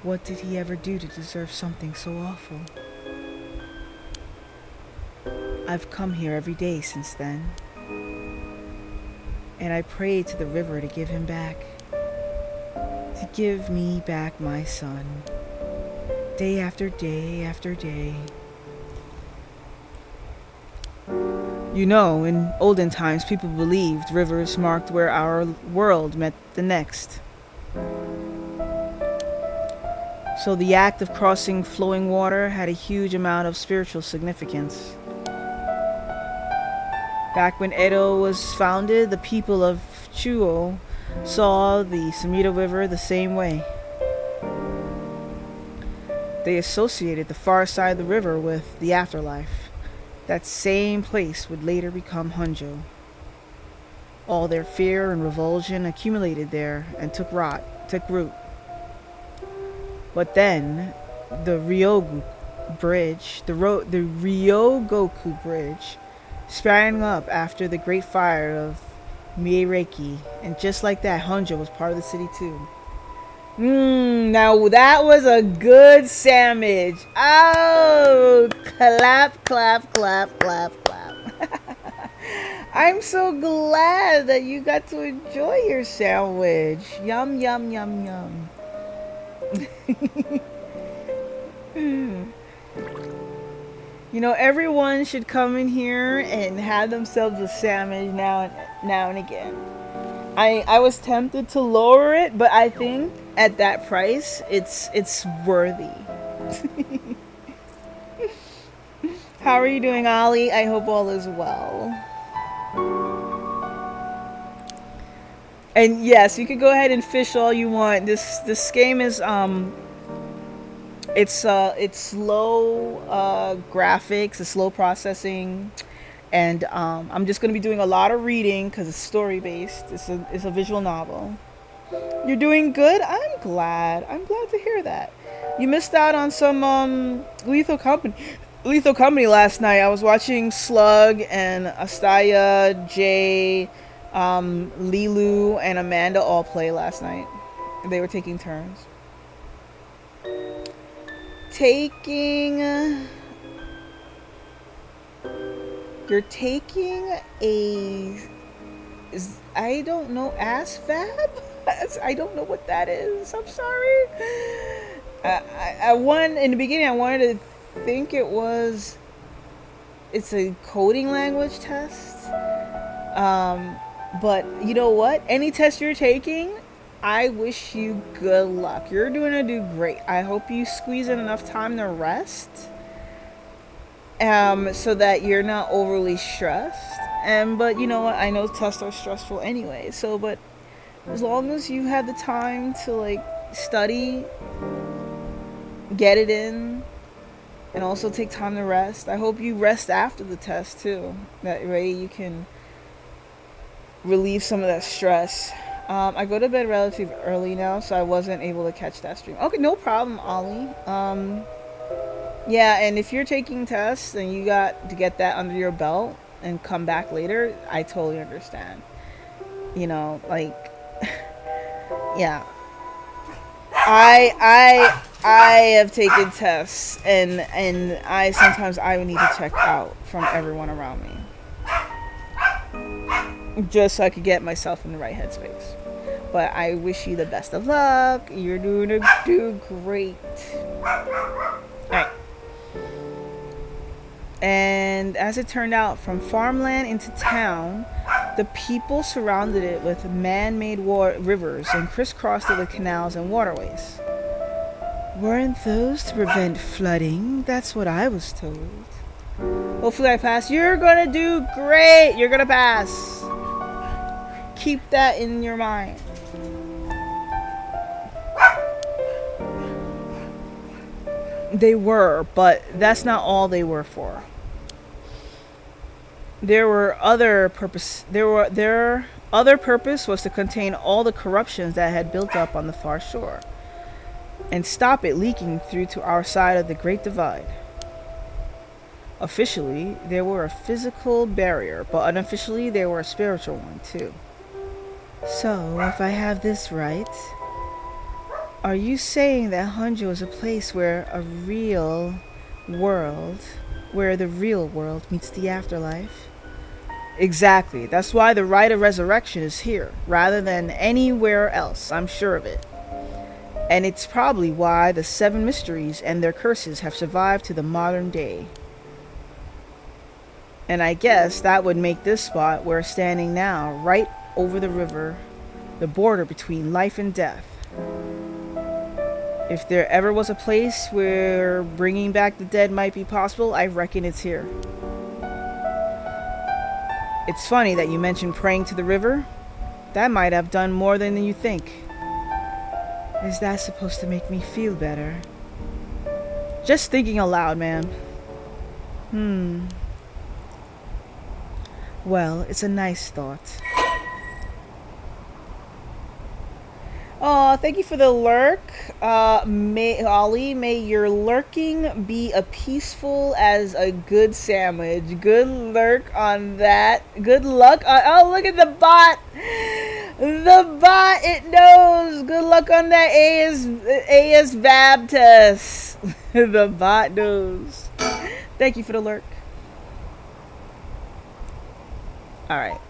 What did he ever do to deserve something so awful? I've come here every day since then. And I prayed to the river to give him back. To give me back my son. Day after day after day. You know, in olden times, people believed rivers marked where our world met the next. So the act of crossing flowing water had a huge amount of spiritual significance. Back when Edo was founded, the people of Chuo saw the Sumida River the same way. They associated the far side of the river with the afterlife. That same place would later become Honjo. All their fear and revulsion accumulated there and took root. But then, the Ryogoku Bridge sprang up after the Great Fire of Miereki, and just like that, Honjo was part of the city too. Now that was a good sandwich. Oh, clap, clap, clap, clap, clap. I'm so glad that you got to enjoy your sandwich. Yum, yum, yum, yum. You know, everyone should come in here and have themselves a sandwich now and again. I was tempted to lower it, but I think at that price, it's worthy. How are you doing, Ollie? I hope all is well. And yes, you can go ahead and fish all you want. This game is it's slow graphics, it's slow processing, and I'm just gonna be doing a lot of reading because it's story based. It's a visual novel. You're doing good. I'm glad to hear that. You missed out on some Lethal Company last night. I was watching Slug and Astaya, Jay, Lilu, and Amanda all play last night. They were taking turns. You're taking I don't know, ASVAB? I don't know what that is. I'm sorry. In the beginning, I wanted to think it's a coding language test. But you know what? Any test you're taking, I wish you good luck. You're gonna do great. I hope you squeeze in enough time to rest. So that you're not overly stressed. But you know what? I know tests are stressful anyway. But as long as you have the time to study, get it in, and also take time to rest. I hope you rest after the test too. That way you can relieve some of that stress. I go to bed relatively early now, so I wasn't able to catch that stream. Okay, no problem, Ollie. Yeah, and if you're taking tests and you got to get that under your belt and come back later, I totally understand. You know, yeah. I have taken tests, and I sometimes I would need to check out from everyone around me, just so I could get myself in the right headspace. But I wish you the best of luck. You're doing great. Alright. And as it turned out, from farmland into town, the people surrounded it with man-made rivers and crisscrossed it with canals and waterways. Weren't those to prevent flooding? That's what I was told. Hopefully I pass. You're gonna do great. You're gonna pass. Keep that in your mind. They were, but that's not all they were for. Their other purpose was to contain all the corruptions that had built up on the far shore and stop it leaking through to our side of the Great Divide. Officially, they were a physical barrier, but unofficially they were a spiritual one too. So, if I have this right, are you saying that Honjo is a place where the real world meets the afterlife? Exactly. That's why the rite of resurrection is here, rather than anywhere else. I'm sure of it. And it's probably why the 7 mysteries and their curses have survived to the modern day. And I guess that would make this spot we're standing now, right over the river, the border between life and death. If there ever was a place where bringing back the dead might be possible, I reckon it's here. It's funny that you mentioned praying to the river. That might have done more than you think. Is that supposed to make me feel better? Just thinking aloud, man. Well, it's a nice thought. Oh, thank you for the lurk. Ollie, may your lurking be as peaceful as a good sandwich. Good lurk on that. Good luck on... Oh, look at the bot. The bot, it knows. Good luck on that AS Vab test. The bot knows. Thank you for the lurk. Alright.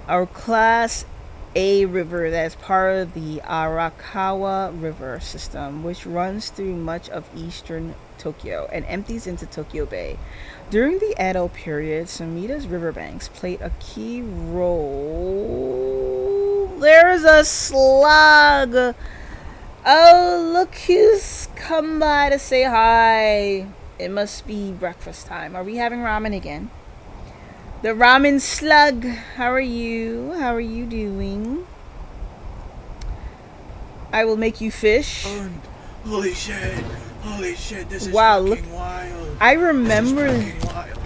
Our class A river that is part of the Arakawa River system, which runs through much of eastern Tokyo and empties into Tokyo Bay. During the Edo period, Sumida's riverbanks played a key role. There's a slug! Oh, look who's come by to say hi. It must be breakfast time. Are we having ramen again? The ramen slug. How are you? How are you doing? I will make you fish. Holy shit! Holy shit! This is wow, fucking look, wild. I remember. This is fucking wild.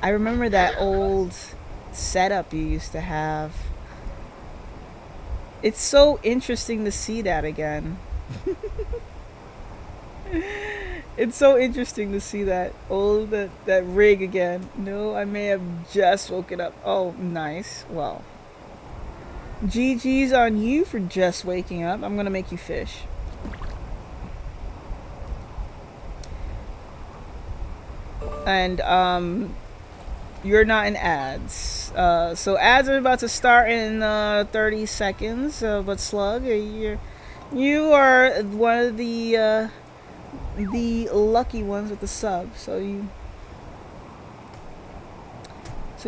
I remember that old setup you used to have. It's so interesting to see that again. It's so interesting to see that that rig again. No, I may have just woken up. Oh, nice. Well, GG's on you for just waking up. I'm gonna make you fish. And you're not in ads. So ads are about to start in 30 seconds. But Slug, you are one of the lucky ones with the sub, so you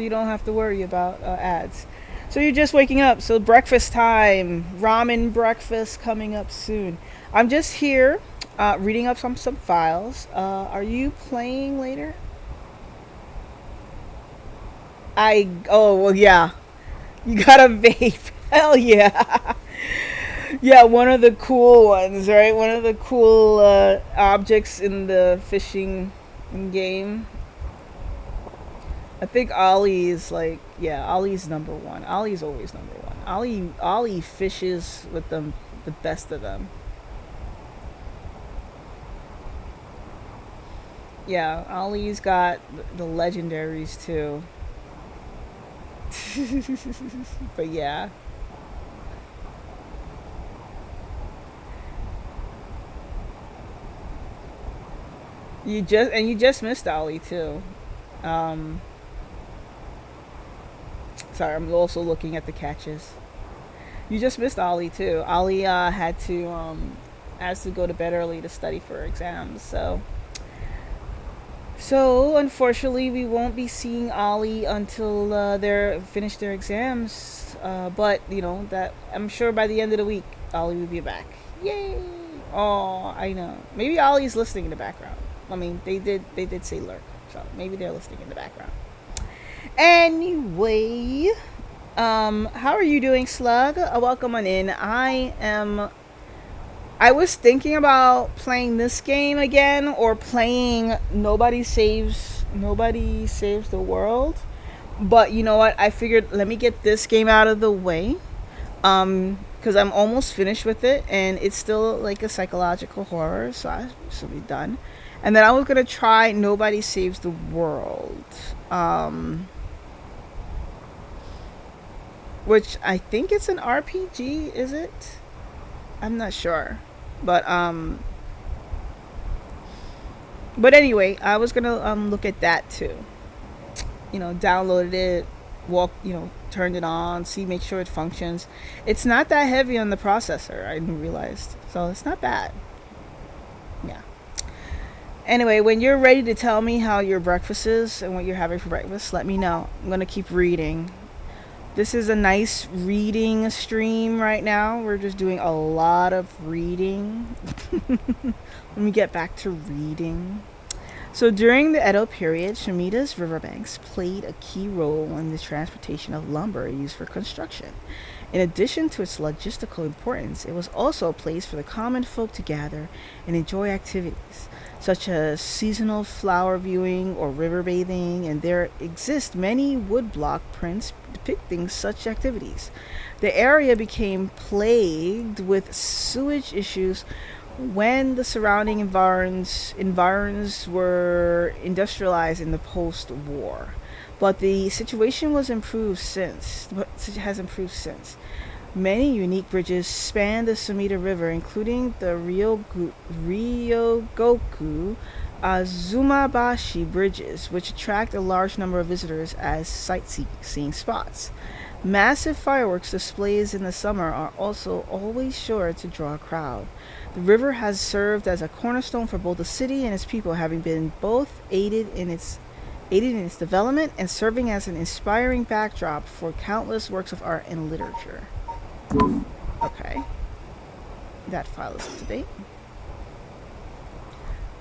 don't have to worry about ads. So you're just waking up, so breakfast time, ramen breakfast coming up soon. I'm just here reading up some files. Are you playing later? Oh well, yeah, you got a vape. Hell yeah. Yeah, one of the cool ones, right? One of the cool objects in the fishing game. I think Ollie is like, yeah, Ollie's number one. Ollie's always number one. Ollie fishes with the best of them. Yeah, Ollie's got the legendaries too. But yeah. You just missed Ollie too. Um, Sorry, I'm also looking at the catches. You just missed Ollie too. Ollie has to go to bed early to study for exams. So unfortunately, we won't be seeing Ollie until they're finished their exams. But you know that I'm sure by the end of the week, Ollie will be back. Yay! Oh, I know. Maybe Ollie's listening in the background. I mean, they did say lurk, so maybe they're listening in the background. Anyway, how are you doing, Slug? Welcome on in. I was thinking about playing this game again or playing Nobody Saves the World. But you know what? I figured let me get this game out of the way. Because I'm almost finished with it and it's still like a psychological horror, so I should be done. And then I was gonna try Nobody Saves the World. Which I think it's an RPG, is it? I'm not sure. But anyway, I was gonna look at that too. You know, downloaded it, turned it on, make sure it functions. It's not that heavy on the processor, I realized. So it's not bad. Yeah. Anyway, when you're ready to tell me how your breakfast is and what you're having for breakfast, let me know. I'm gonna keep reading. This is a nice reading stream right now. We're just doing a lot of reading. Let me get back to reading. So during the Edo period, Shimida's riverbanks played a key role in the transportation of lumber used for construction. In addition to its logistical importance, it was also a place for the common folk to gather and enjoy activities, such as seasonal flower viewing or river bathing, and there exist many woodblock prints depicting such activities. The area became plagued with sewage issues when the surrounding environs were industrialized in the post-war. But the situation has improved since. Many unique bridges span the Sumida River, including the Ryogoku Azumabashi bridges, which attract a large number of visitors as sightseeing spots. Massive fireworks displays in the summer are also always sure to draw a crowd. The river has served as a cornerstone for both the city and its people, having been both aided in its development and serving as an inspiring backdrop for countless works of art and literature. Okay. That file is up to date.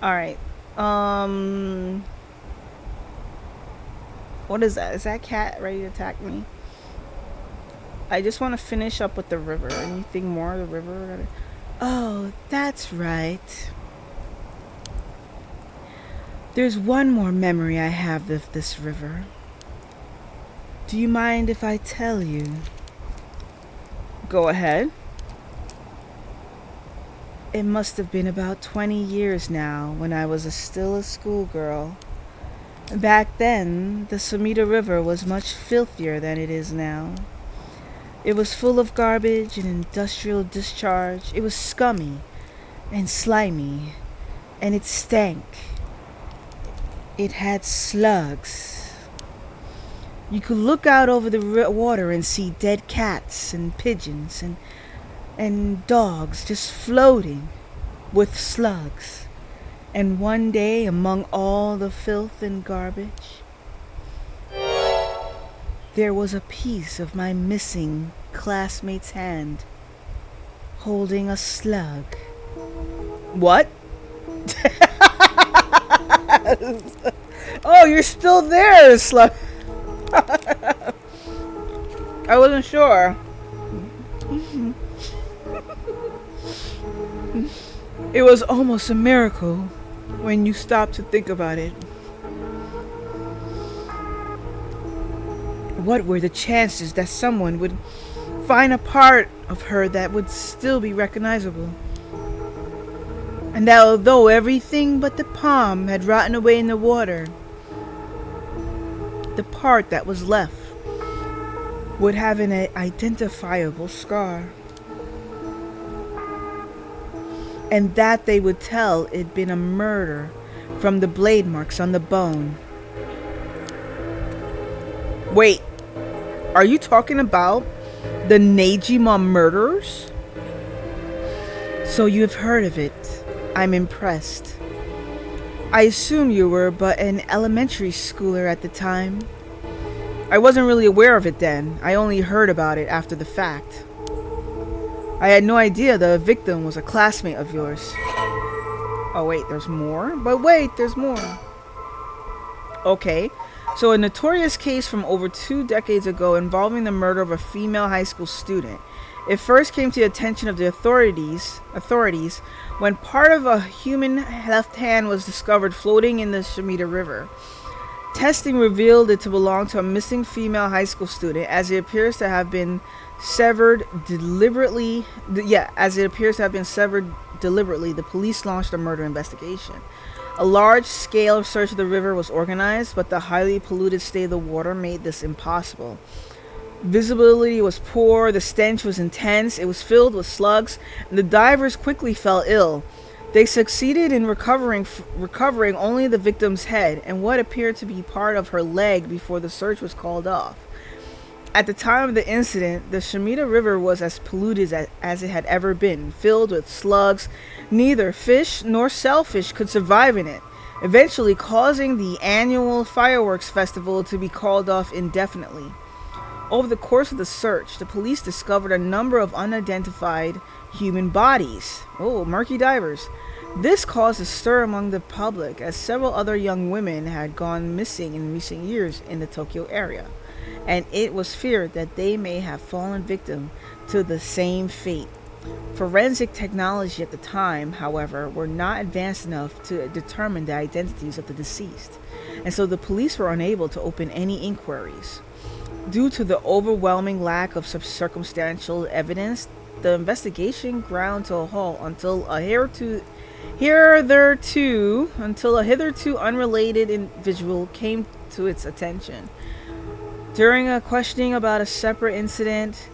Alright. What is that? Is that cat ready to attack me? I just want to finish up with the river. Anything more? The river? Oh, that's right. There's one more memory I have of this river. Do you mind if I tell you? Go ahead. It must have been about 20 years now when I was still a schoolgirl. Back then, the Sumida River was much filthier than it is now. It was full of garbage and industrial discharge. It was scummy and slimy, and it stank. It had slugs. You could look out over the water and see dead cats and pigeons and dogs just floating with slugs. And one day, among all the filth and garbage, there was a piece of my missing classmate's hand holding a slug. What? Oh, you're still there, slug. I wasn't sure. It was almost a miracle when you stopped to think about it. What were the chances that someone would find a part of her that would still be recognizable? And that although everything but the palm had rotten away in the water, the part that was left would have an identifiable scar. And that they would tell it'd been a murder from the blade marks on the bone. Wait, are you talking about the Nejima murders? So you've heard of it. I'm impressed. I assume you were but an elementary schooler at the time. I wasn't really aware of it then. I only heard about it after the fact. I had no idea the victim was a classmate of yours. Oh wait, there's more? But wait, there's more. Okay, so a notorious case from over 2 decades ago involving the murder of a female high school student. It first came to the attention of the authorities when part of a human left hand was discovered floating in the Shimida River. Testing revealed it to belong to a missing female high school student, as it appears to have been severed deliberately. The police launched a murder investigation. A large-scale search of the river was organized, but the highly polluted state of the water made this impossible. Visibility was poor, the stench was intense, it was filled with slugs, and the divers quickly fell ill. They succeeded in recovering only the victim's head and what appeared to be part of her leg before the search was called off. At the time of the incident, the Shimida River was as polluted as it had ever been, filled with slugs. Neither fish nor shellfish could survive in it, eventually causing the annual fireworks festival to be called off indefinitely. Over the course of the search, the police discovered a number of unidentified human bodies. Oh, murky divers. This caused a stir among the public, as several other young women had gone missing in recent years in the Tokyo area, and it was feared that they may have fallen victim to the same fate. Forensic technology at the time, however, were not advanced enough to determine the identities of the deceased, and so the police were unable to open any inquiries. Due to the overwhelming lack of circumstantial evidence, the investigation ground to a halt until a hitherto unrelated individual came to its attention. During a questioning about a separate incident,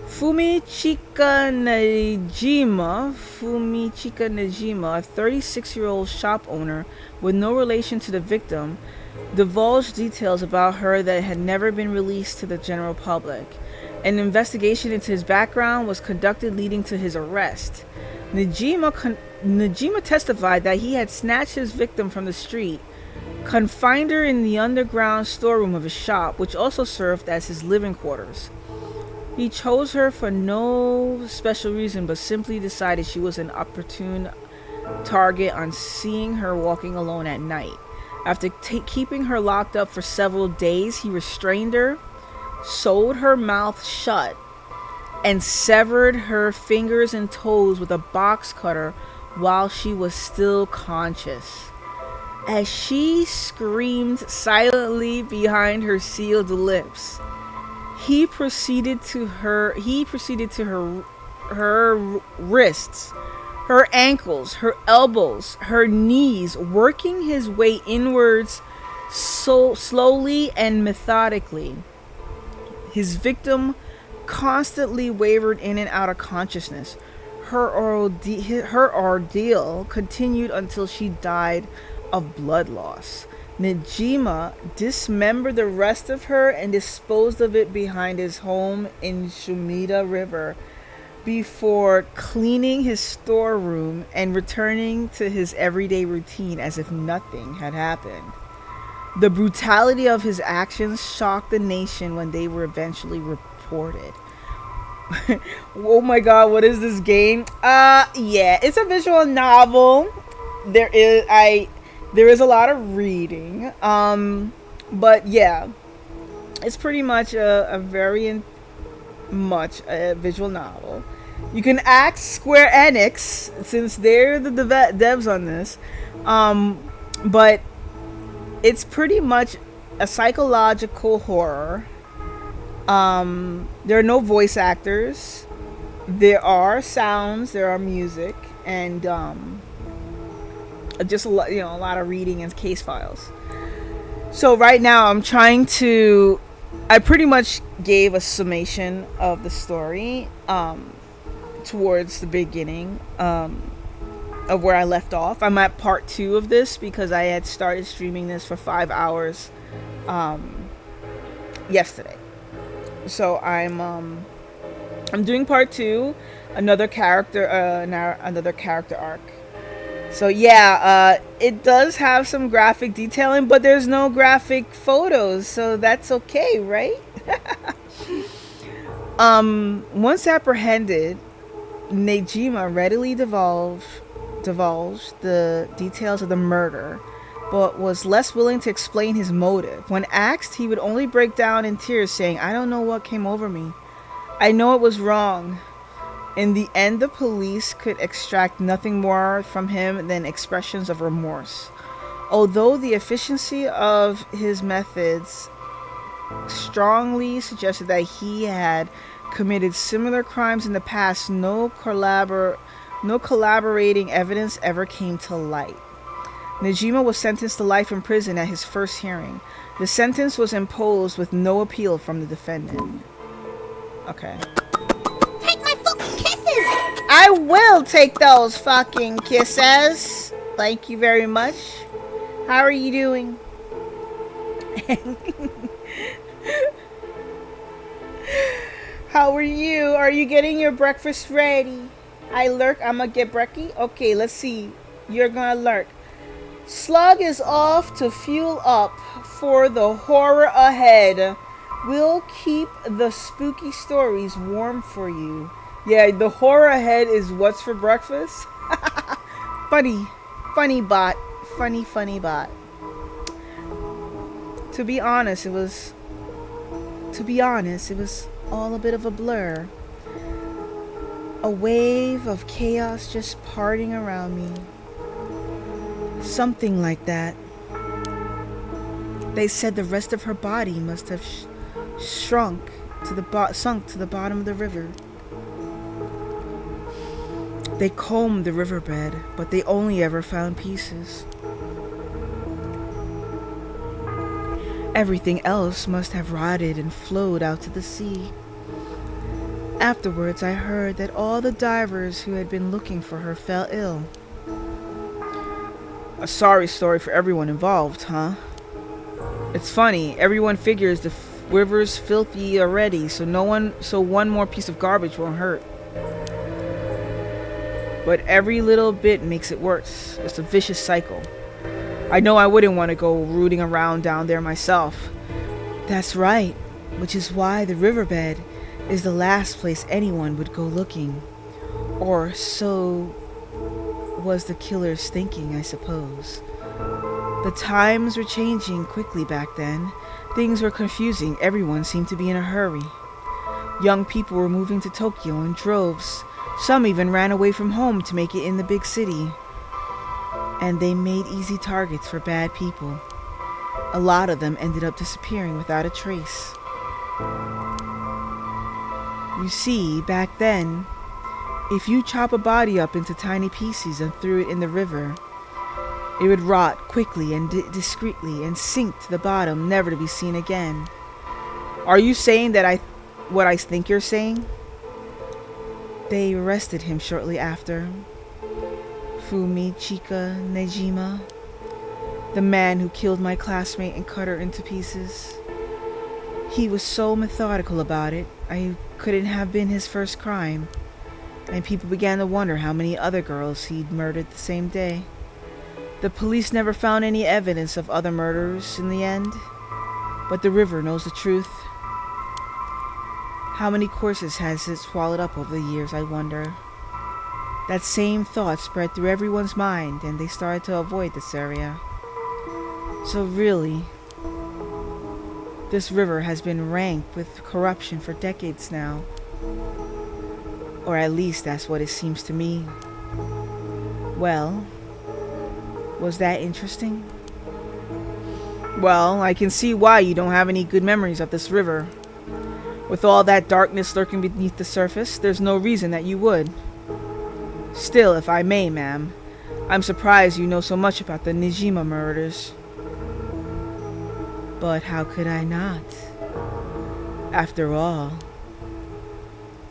Fumichika Nejima, a 36-year-old shop owner with no relation to the victim, divulged details about her that had never been released to the general public. An investigation into his background was conducted, leading to his arrest. Najima testified that he had snatched his victim from the street, confined her in the underground storeroom of his shop, which also served as his living quarters. He chose her for no special reason, but simply decided she was an opportune target on seeing her walking alone at night. After keeping her locked up for several days, he restrained her, sewed her mouth shut, and severed her fingers and toes with a box cutter while she was still conscious. As she screamed silently behind her sealed lips, he proceeded to her wrists, her ankles, her elbows, her knees, working his way inwards so slowly and methodically. His victim constantly wavered in and out of consciousness. Her ordeal continued until she died of blood loss. Najima dismembered the rest of her and disposed of it behind his home in Shimida River before cleaning his storeroom and returning to his everyday routine as if nothing had happened. The brutality of his actions shocked the nation when they were eventually reported. Oh my god, what is this game? Yeah, it's a visual novel. There is a lot of reading. But yeah, it's pretty much a very much a visual novel. You can ask Square Enix, since they're the devs on this, but it's pretty much a psychological horror. There are no voice actors. There are sounds, there are music, and just a lot of reading and case files. So right now I pretty much gave a summation of the story towards the beginning. of where I left off. I'm at part 2 of this because I had started streaming this for 5 hours yesterday. So I'm doing part 2, another character arc. So yeah, it does have some graphic detailing, but there's no graphic photos, so that's okay, right? Once apprehended, Nejima readily divulged the details of the murder, but was less willing to explain his motive. When asked, he would only break down in tears, saying, "I don't know what came over me. I know it was wrong." In the end, the police could extract nothing more from him than expressions of remorse. Although the efficiency of his methods strongly suggested that he had committed similar crimes in the past, no collaborating evidence ever came to light. Nejima was sentenced to life in prison at his first hearing. The sentence was imposed with no appeal from the defendant. Okay. Take my fucking kisses! I will take those fucking kisses. Thank you very much. How are you doing? How are you? Are you getting your breakfast ready? I lurk. I'm gonna get brekkie. Okay, let's see. You're gonna lurk. Slug is off to fuel up for the horror ahead. We'll keep the spooky stories warm for you. Yeah, the horror ahead is what's for breakfast. Funny bot. Funny bot. To be honest, it was all a bit of a blur. A wave of chaos just parting around me. Something like that. They said the rest of her body must have sunk to the bottom of the river. They combed the riverbed, but they only ever found pieces. Everything else must have rotted and flowed out to the sea. Afterwards, I heard that all the divers who had been looking for her fell ill. A sorry story for everyone involved, huh? It's funny, everyone figures the river's filthy already, so one more piece of garbage won't hurt. But every little bit makes it worse. It's a vicious cycle. I know I wouldn't want to go rooting around down there myself. That's right, which is why the riverbed is the last place anyone would go looking. Or so was the killer's thinking, I suppose. The times were changing quickly back then. Things were confusing. Everyone seemed to be in a hurry. Young people were moving to Tokyo in droves. Some even ran away from home to make it in the big city. And they made easy targets for bad people. A lot of them ended up disappearing without a trace. You see, back then, if you chop a body up into tiny pieces and threw it in the river, it would rot quickly and discreetly and sink to the bottom, never to be seen again. Are you saying that what I think you're saying? They arrested him shortly after. Fumichika Nejima, the man who killed my classmate and cut her into pieces. He was so methodical about it, I couldn't have been his first crime, and people began to wonder how many other girls he'd murdered the same day. The police never found any evidence of other murders in the end, but the river knows the truth. How many corpses has it swallowed up over the years, I wonder? That same thought spread through everyone's mind, and they started to avoid this area. So really, this river has been rank with corruption for decades now. Or at least that's what it seems to me. Well, was that interesting? Well, I can see why you don't have any good memories of this river. With all that darkness lurking beneath the surface, there's no reason that you would. Still, if I may, ma'am, I'm surprised you know so much about the Nejima murders. But how could I not? After all,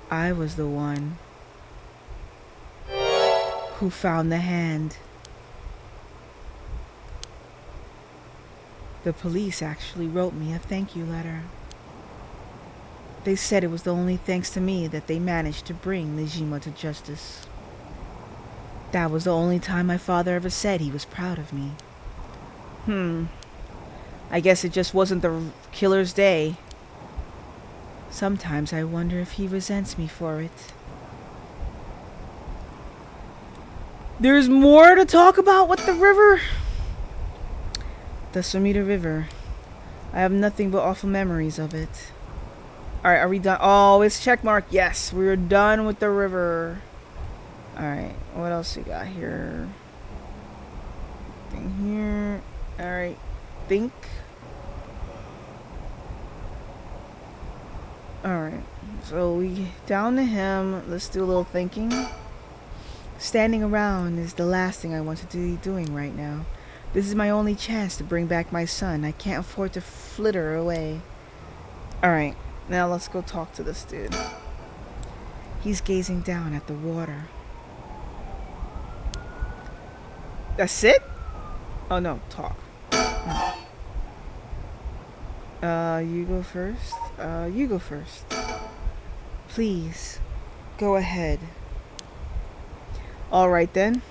I was the one who found the hand. The police actually wrote me a thank you letter. They said it was the only thanks to me that they managed to bring Nejima to justice. That was the only time my father ever said he was proud of me. I guess it just wasn't the killer's day. Sometimes I wonder if he resents me for it. There's more to talk about with the river. The Sumida River. I have nothing but awful memories of it. Alright, are we done? Oh, it's check mark. Yes, we're done with the river. Alright, what else we got here? Thing here. Alright, think. Alright, so we down to him. Let's do a little thinking. Standing around is the last thing I want to be doing right now. This is my only chance to bring back my son. I can't afford to flitter away. Alright, now let's go talk to this dude. He's gazing down at the water. That's it? Oh no, talk. You go first. You go first. Please, go ahead. Alright then.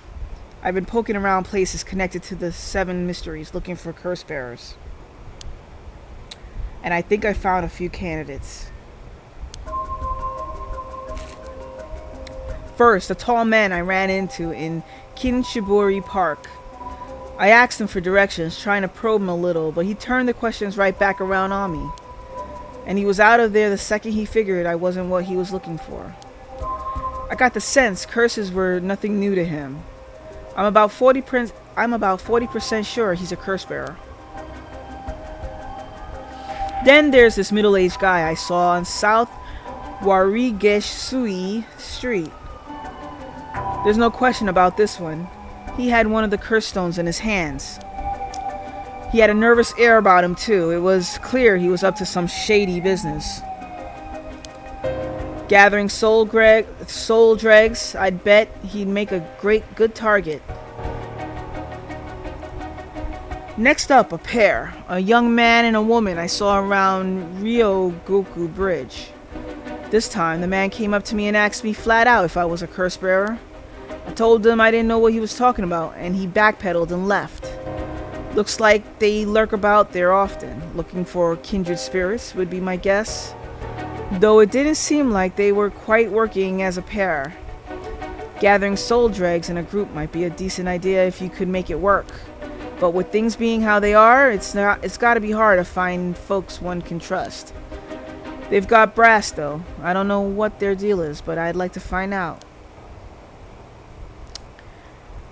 I've been poking around places connected to the 7 mysteries looking for curse bearers. And I think I found a few candidates. First, a tall man I ran into in Kinshiburi Park. I asked him for directions, trying to probe him a little, but he turned the questions right back around on me. And he was out of there the second he figured I wasn't what he was looking for. I got the sense curses were nothing new to him. I'm about 40% sure he's a curse bearer. Then there's this middle-aged guy I saw on South Warigesui Street. There's no question about this one. He had one of the curse stones in his hands. He had a nervous air about him too. It was clear he was up to some shady business. Gathering soul dregs, I'd bet he'd make a good target. Next up, a pair. A young man and a woman I saw around Ryogoku Bridge. This time, the man came up to me and asked me flat out if I was a curse bearer. I told him I didn't know what he was talking about, and he backpedaled and left. Looks like they lurk about there often. Looking for kindred spirits would be my guess. Though it didn't seem like they were quite working as a pair. Gathering soul dregs in a group might be a decent idea if you could make it work. But with things being how they are, it's gotta be hard to find folks one can trust. They've got brass though. I don't know what their deal is, but I'd like to find out.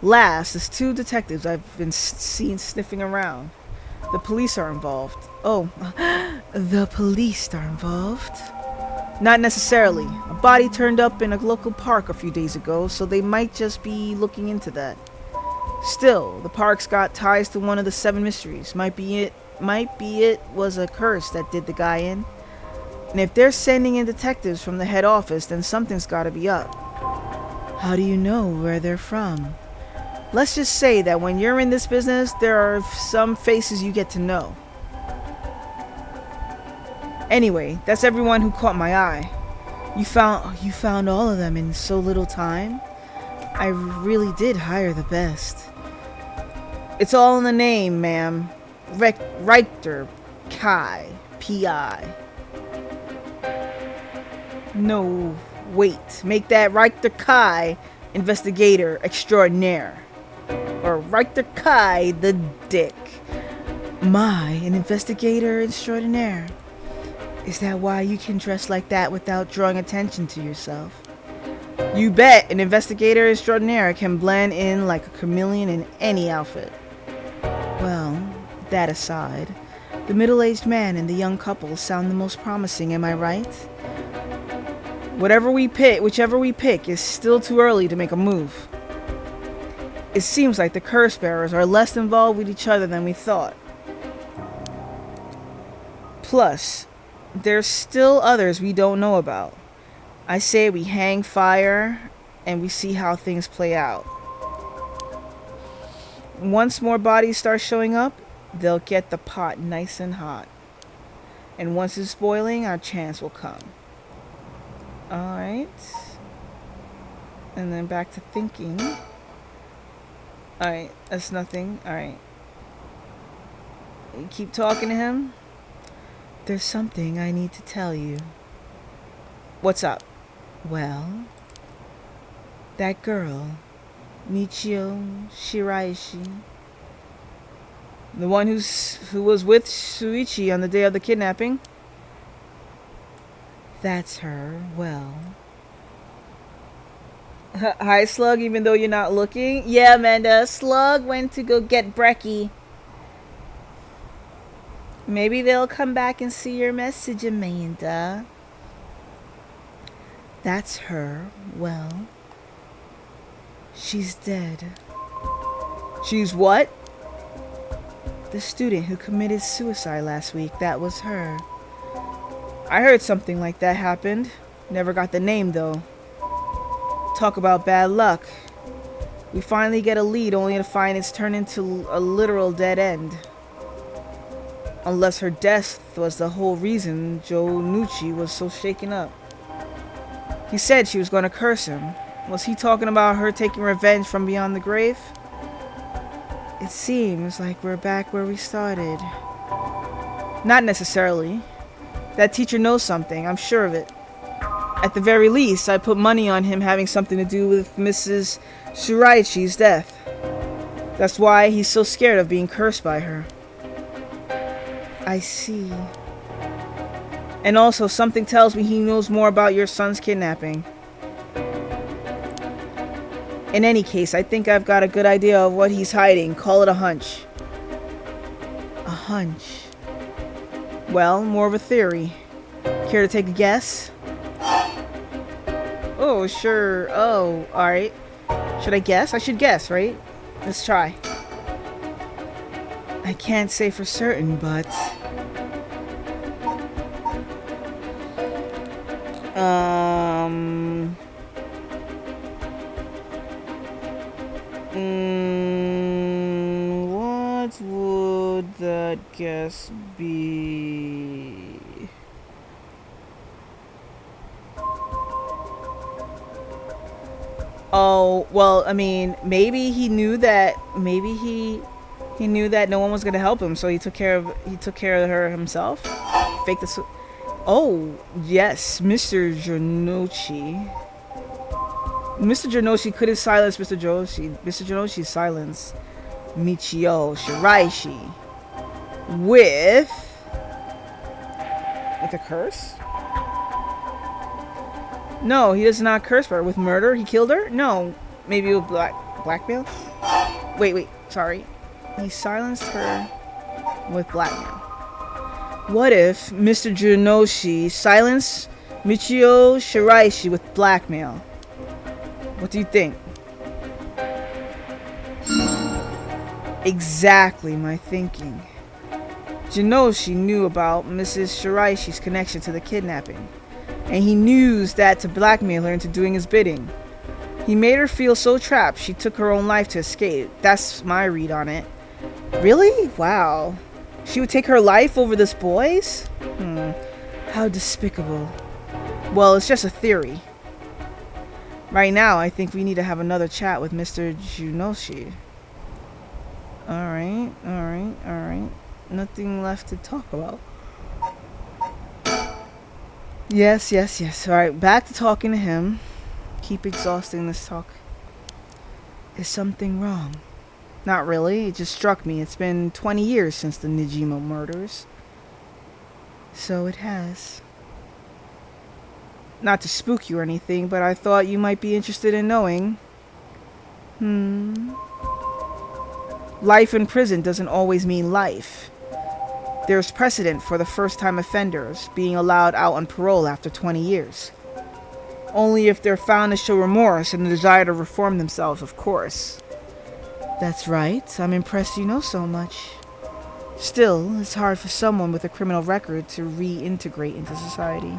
Last is 2 detectives I've been seen sniffing around. The police are involved. Oh, the police are involved? Not necessarily. A body turned up in a local park a few days ago, so they might just be looking into that. Still, the park's got ties to one of the 7 mysteries. Might be it was a curse that did the guy in. And if they're sending in detectives from the head office, then something's gotta be up. How do you know where they're from? Let's just say that when you're in this business, there are some faces you get to know. Anyway, that's everyone who caught my eye. You found all of them in so little time? I really did hire the best. It's all in the name, ma'am. Richter Kai, P.I. No, wait. Make that Richter Kai, investigator extraordinaire. Or Richter Kai, the dick. My, an investigator extraordinaire. Is that why you can dress like that without drawing attention to yourself? You bet an investigator extraordinaire can blend in like a chameleon in any outfit. Well, that aside, the middle-aged man and the young couple sound the most promising, am I right? Whichever we pick is still too early to make a move. It seems like the curse bearers are less involved with each other than we thought. Plus, there's still others we don't know about. I say we hang fire and we see how things play out. Once more bodies start showing up, they'll get the pot nice and hot. And once it's boiling, our chance will come. Alright. And then back to thinking. Alright, that's nothing. Alright. You keep talking to him. There's something I need to tell you. What's up? Well, that girl, Michio Shiraishi, the one who was with Shuichi on the day of the kidnapping, that's her. Well, hi Slug, even though you're not looking. Yeah, Amanda, Slug went to go get Brecky. Maybe they'll come back and see your message, Amanda. That's her. Well, she's dead. She's what? The student who committed suicide last week. That was her. I heard something like that happened. Never got the name though. Talk about bad luck. We finally get a lead only to find it's turned into a literal dead end. Unless her death was the whole reason Joe Nucci was so shaken up. He said she was going to curse him. Was he talking about her taking revenge from beyond the grave? It seems like we're back where we started. Not necessarily. That teacher knows something, I'm sure of it. At the very least, I put money on him having something to do with Mrs. Shiraichi's death. That's why he's so scared of being cursed by her. I see. And also, something tells me he knows more about your son's kidnapping. In any case, I think I've got a good idea of what he's hiding. Call it a hunch. A hunch. Well, more of a theory. Care to take a guess? Oh, sure. Oh, alright. Should I guess? I should guess, right? Let's try. I can't say for certain, but... What would that guess be? Oh, well, I mean, maybe he knew that, he knew that no one was going to help him, so he took care of her himself. Fake this. Oh, yes, Mr. Janochi. Mr. Janochi couldn't silence Mr. Joshi. Mr. Janochi silenced Michio Shiraishi with a curse? No, he does not curse her. With murder? He killed her? No. Maybe with blackmail? Wait, sorry. He silenced her with blackmail. What if Mr. Janoshi silenced Michio Shiraishi with blackmail? What do you think? Exactly my thinking. Janoshi knew about Mrs. Shiraishi's connection to the kidnapping, and he used that to blackmail her into doing his bidding. He made her feel so trapped she took her own life to escape. That's my read on it. Really? Wow. She would take her life over this boy's? How despicable. Well, it's just a theory. Right now, I think we need to have another chat with Mr. Janoshi. Alright. Nothing left to talk about. Yes. Alright, back to talking to him. Keep exhausting this talk. Is something wrong? Not really, it just struck me. It's been 20 years since the Nijima murders. So it has. Not to spook you or anything, but I thought you might be interested in knowing. Life in prison doesn't always mean life. There's precedent for the first-time offenders being allowed out on parole after 20 years. Only if they're found to show remorse and the desire to reform themselves, of course. That's right. I'm impressed you know so much. Still, it's hard for someone with a criminal record to reintegrate into society.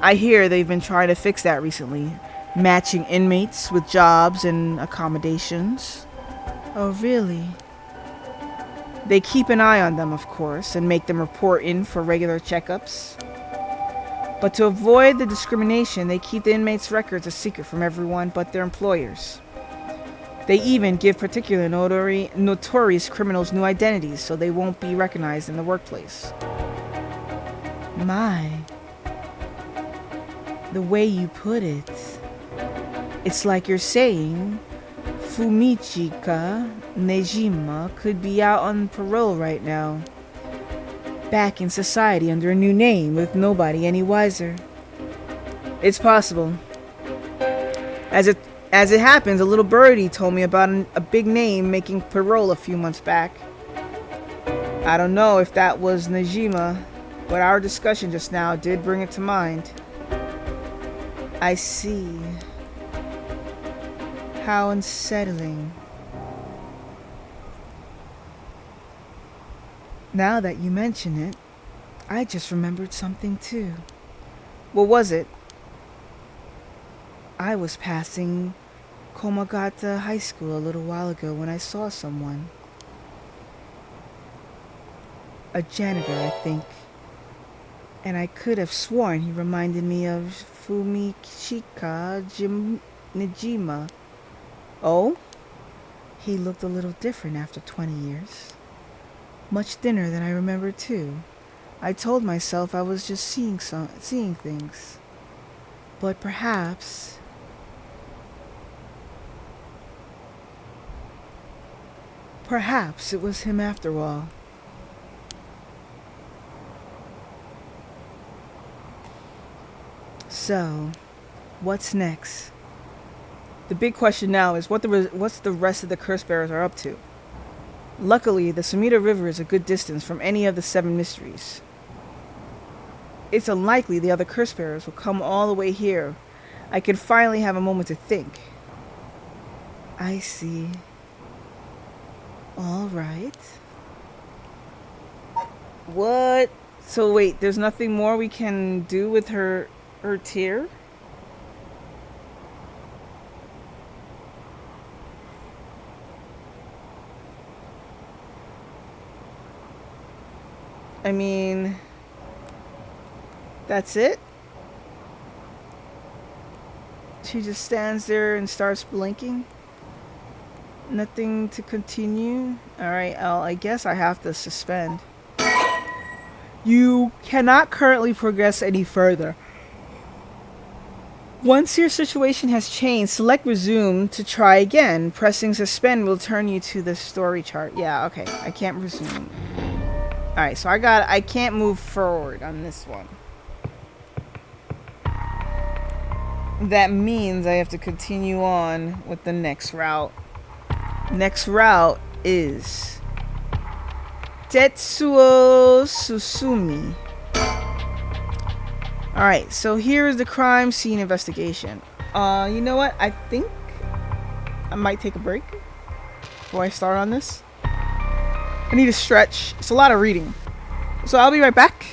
I hear they've been trying to fix that recently, matching inmates with jobs and accommodations. Oh, really? They keep an eye on them, of course, and make them report in for regular checkups. But to avoid the discrimination, they keep the inmates' records a secret from everyone but their employers. They even give particular notorious criminals new identities so they won't be recognized in the workplace. My, the way you put it, it's like you're saying Fumichika Nejima could be out on parole right now, back in society under a new name with nobody any wiser. It's possible. As it happens, a little birdie told me about a big name making parole a few months back. I don't know if that was Najima, but our discussion just now did bring it to mind. I see. How unsettling. Now that you mention it, I just remembered something too. What was it? I was passing Komagata High School a little while ago when I saw someone. A janitor, I think. And I could have sworn he reminded me of Fumichika Nijima. Oh? He looked a little different after 20 years. Much thinner than I remember too. I told myself I was just seeing things. But perhaps it was him after all. So, what's next? The big question now is what's the rest of the curse bearers are up to. Luckily, the Sumida River is a good distance from any of the 7 mysteries. It's unlikely the other curse bearers will come all the way here. I can finally have a moment to think. I see. All right. What? So wait, there's nothing more we can do with her tear? I mean, that's it? She just stands there and starts blinking? Nothing to continue? Alright, I guess I have to suspend. You cannot currently progress any further. Once your situation has changed, select resume to try again. Pressing suspend will turn you to the story chart. Yeah, okay. I can't resume. Alright, so I can't move forward on this one. That means I have to continue on with the next route. Next route is Tetsuo Susumi. Alright, so here is the crime scene investigation. You know what? I think I might take a break before I start on this. I need to stretch. It's a lot of reading. So I'll be right back.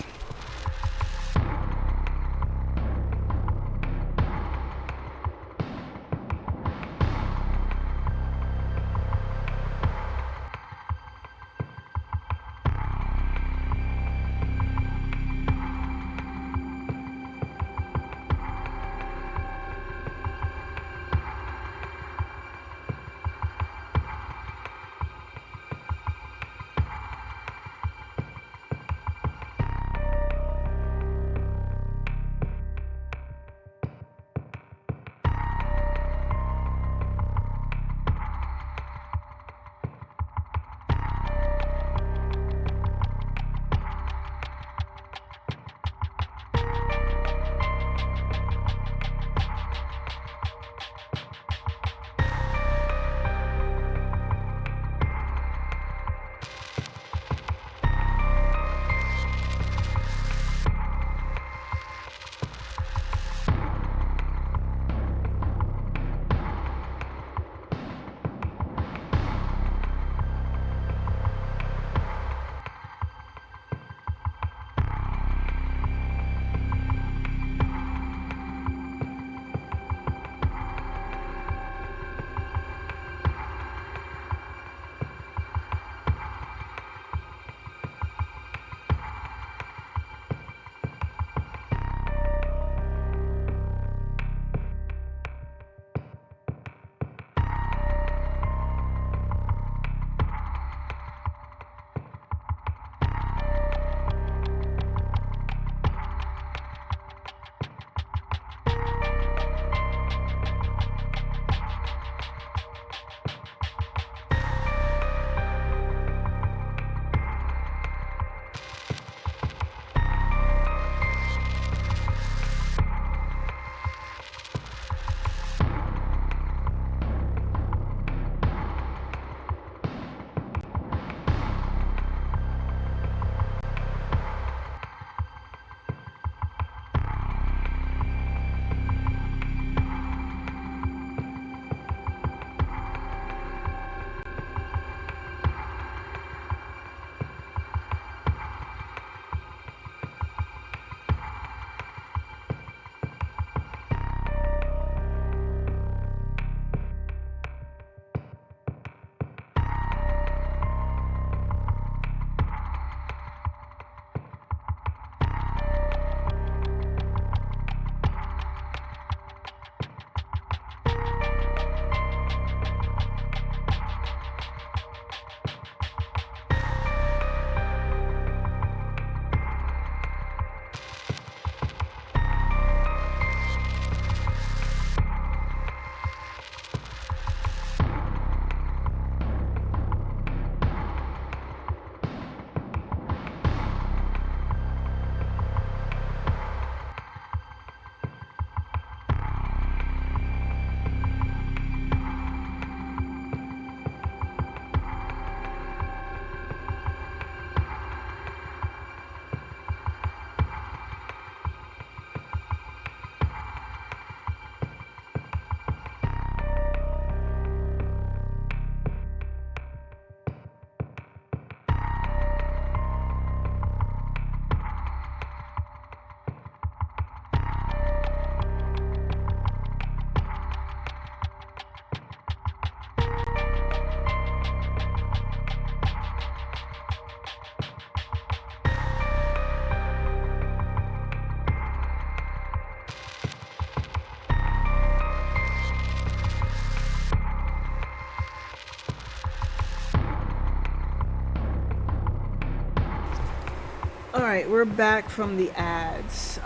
Alright, we're back from the ads.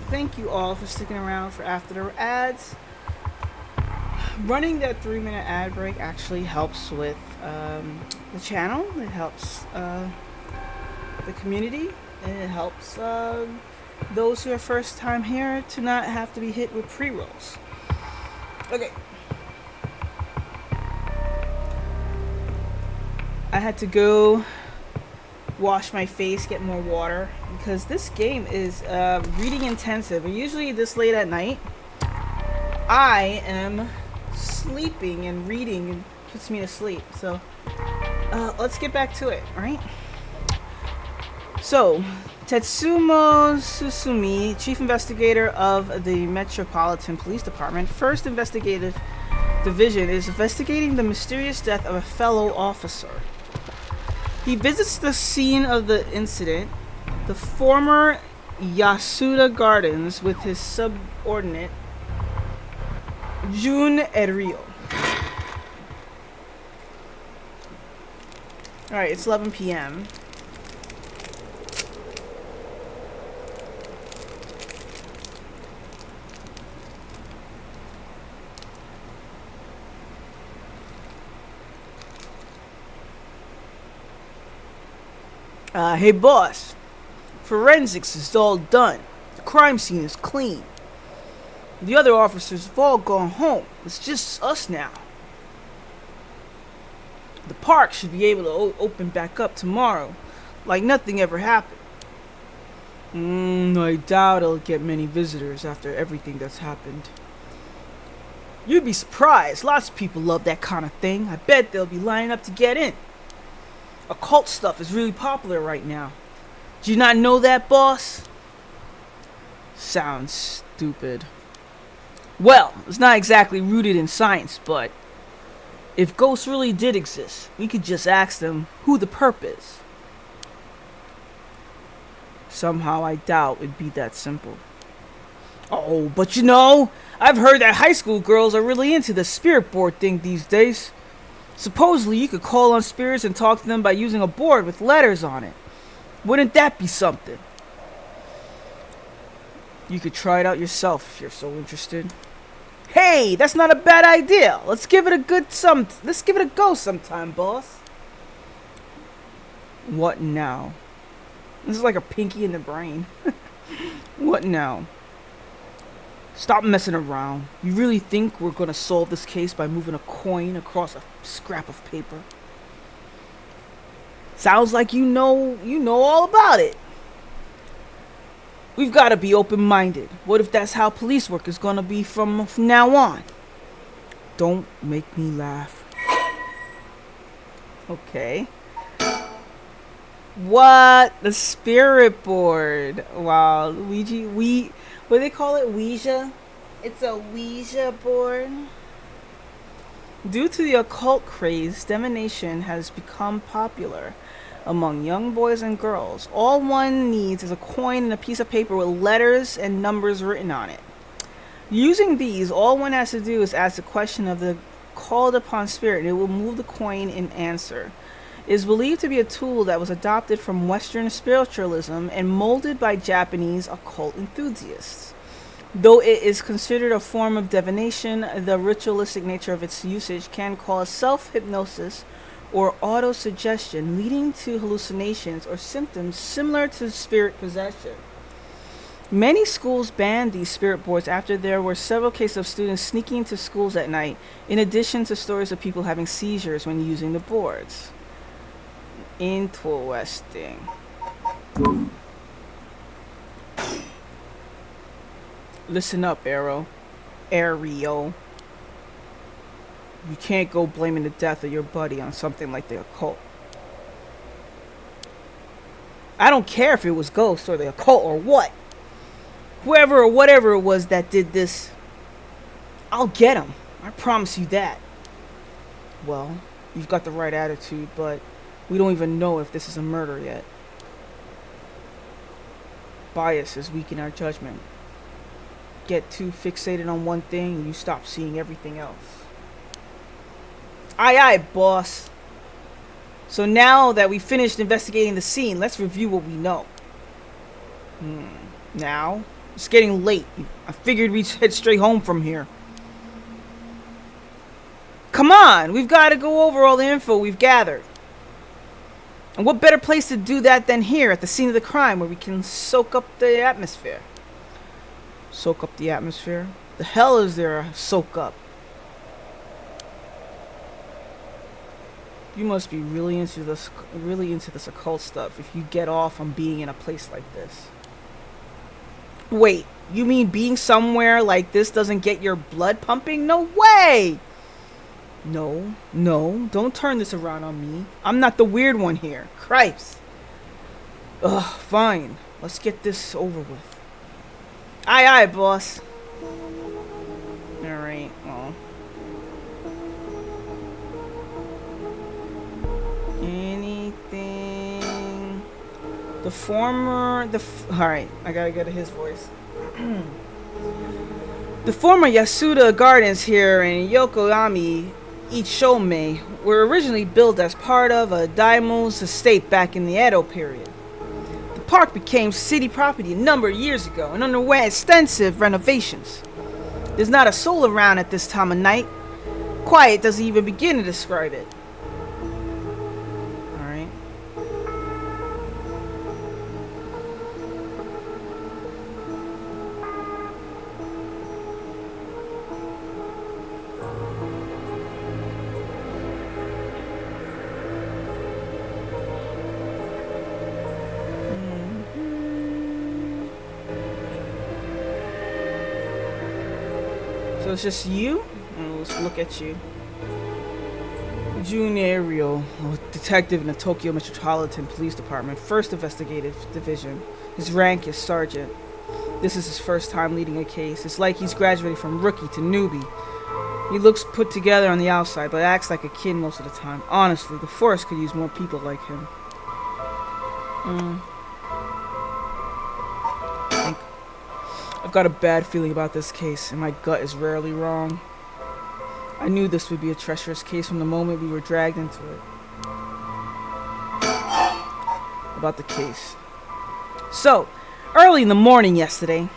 Thank you all for sticking around for after the ads. Running that 3-minute ad break actually helps with the channel. It helps the community, and it helps those who are first time here to not have to be hit with pre-rolls. Okay. I had to go wash my face, get more water, because this game is reading intensive. And usually this late at night, I am sleeping, and reading puts me to sleep. So let's get back to it, right? So, Tetsumo Susumi, Chief Investigator of the Metropolitan Police Department, First Investigative Division, is investigating the mysterious death of a fellow officer. He visits the scene of the incident, the former Yasuda Gardens, with his subordinate, Jun Erio. Alright, it's 11 p.m. Hey boss, forensics is all done. The crime scene is clean. The other officers have all gone home. It's just us now. The park should be able to open back up tomorrow, like nothing ever happened. I doubt it'll get many visitors after everything that's happened. You'd be surprised. Lots of people love that kind of thing. I bet they'll be lining up to get in. Occult stuff is really popular right now. Do you not know that, boss? Sounds stupid. Well, it's not exactly rooted in science, but if ghosts really did exist, we could just ask them who the perp is. Somehow I doubt it'd be that simple. Oh, but you know, I've heard that high school girls are really into the spirit board thing these days. Supposedly, you could call on spirits and talk to them by using a board with letters on it. Wouldn't that be something? You could try it out yourself if you're so interested. Hey, that's not a bad idea. Let's give it a go sometime, boss. What now? This is like a pinky in the brain. What now? Stop messing around. You really think we're gonna solve this case by moving a coin across a scrap of paper? Sounds like you know all about it. We've got to be open-minded. What if that's how police work is gonna be from now on? Don't make me laugh. Okay. What? The spirit board. Wow. What do they call it? Ouija? It's a Ouija board. Due to the occult craze, divination has become popular among young boys and girls. All one needs is a coin and a piece of paper with letters and numbers written on it. Using these, all one has to do is ask the question of the called upon spirit, and it will move the coin in answer. It is believed to be a tool that was adopted from Western spiritualism and molded by Japanese occult enthusiasts. Though it is considered a form of divination, the ritualistic nature of its usage can cause self-hypnosis or auto-suggestion, leading to hallucinations or symptoms similar to spirit possession. Many schools banned these spirit boards after there were several cases of students sneaking into schools at night, in addition to stories of people having seizures when using the boards. Interesting. Listen up, Ario. You can't go blaming the death of your buddy on something like the occult. I don't care if it was ghosts or the occult or what. Whoever or whatever it was that did this, I'll get him. I promise you that. Well, you've got the right attitude, but we don't even know if this is a murder yet. Bias is weak in our judgment. Get too fixated on one thing and you stop seeing everything else. Aye, aye, boss. So now that we finished investigating the scene, let's review what we know. Now? It's getting late. I figured we'd head straight home from here. Come on! We've got to go over all the info we've gathered. And what better place to do that than here at the scene of the crime where we can soak up the atmosphere? Soak up the atmosphere? The hell is there a soak up? You must be really into this occult stuff if you get off on being in a place like this. Wait, you mean being somewhere like this doesn't get your blood pumping? No way! No, don't turn this around on me. I'm not the weird one here. Christ. Ugh, fine. Let's get this over with. Aye, boss. Alright, well. Anything... Alright, I gotta get his voice. The former Yasuda Gardens here in Yokoyama Ichome were originally built as part of a daimyo's estate back in the Edo period. The park became city property a number of years ago and underwent extensive renovations. There's not a soul around at this time of night. Quiet doesn't even begin to describe it. Alright. So it's just you? Let's look at you. Jun Ariel, a detective in the Tokyo Metropolitan Police Department, 1st Investigative Division. His rank is sergeant. This is his first time leading a case. It's like he's graduating from rookie to newbie. He looks put together on the outside, but acts like a kid most of the time. Honestly, the force could use more people like him. I've got a bad feeling about this case, and my gut is rarely wrong. I knew this would be a treacherous case from the moment we were dragged into it. About the case. So, early in the morning yesterday,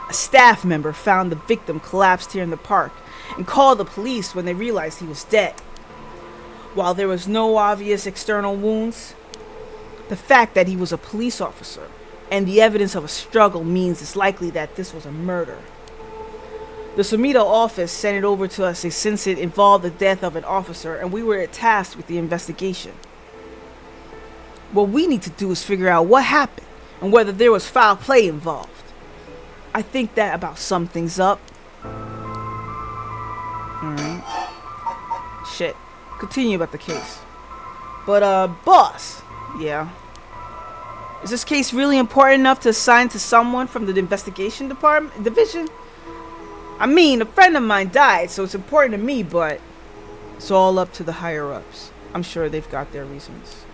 a staff member found the victim collapsed here in the park and called the police when they realized he was dead. While there was no obvious external wounds, the fact that he was a police officer and the evidence of a struggle means it's likely that this was a murder. The Sumida office sent it over to us since it involved the death of an officer and we were tasked with the investigation. What we need to do is figure out what happened and whether there was foul play involved. I think that about sums things up. Alright. Shit. Continue about the case. But, boss. Yeah. Is this case really important enough to assign to someone from the investigation division? I mean, a friend of mine died, so it's important to me, but it's all up to the higher-ups. I'm sure they've got their reasons.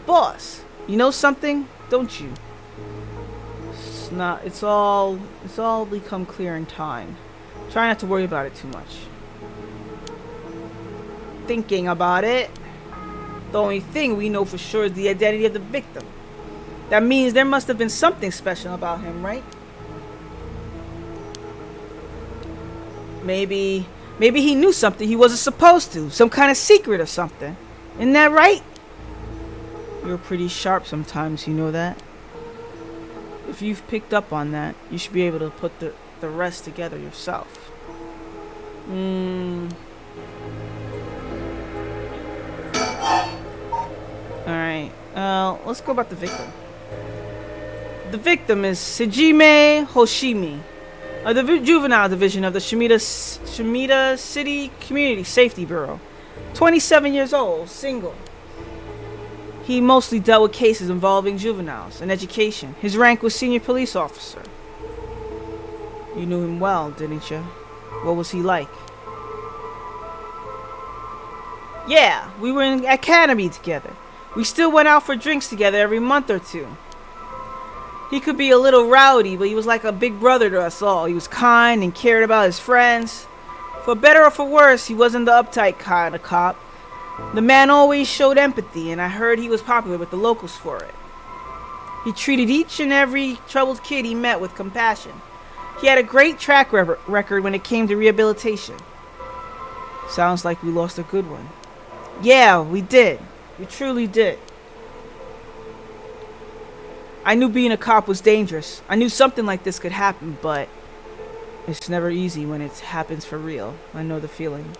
Boss, you know something, don't you? It's all become clear in time. Try not to worry about it too much. Thinking about it, the only thing we know for sure is the identity of the victim. That means there must have been something special about him, right? Maybe he knew something he wasn't supposed to. Some kind of secret or something. Isn't that right? You're pretty sharp sometimes, you know that? If you've picked up on that, you should be able to put the rest together yourself. Alright, let's go about the victim. The victim is Sejime Hoshimi, of the Juvenile Division of the Shimida City Community Safety Bureau. 27 years old, single. He mostly dealt with cases involving juveniles and education. His rank was senior police officer. You knew him well, didn't you? What was he like? Yeah, we were in academy together. We still went out for drinks together every month or two. He could be a little rowdy, but he was like a big brother to us all. He was kind and cared about his friends. For better or for worse, he wasn't the uptight kind of cop. The man always showed empathy, and I heard he was popular with the locals for it. He treated each and every troubled kid he met with compassion. He had a great track record when it came to rehabilitation. Sounds like we lost a good one. Yeah, we did. We truly did. I knew being a cop was dangerous. I knew something like this could happen, but it's never easy when it happens for real. I know the feeling.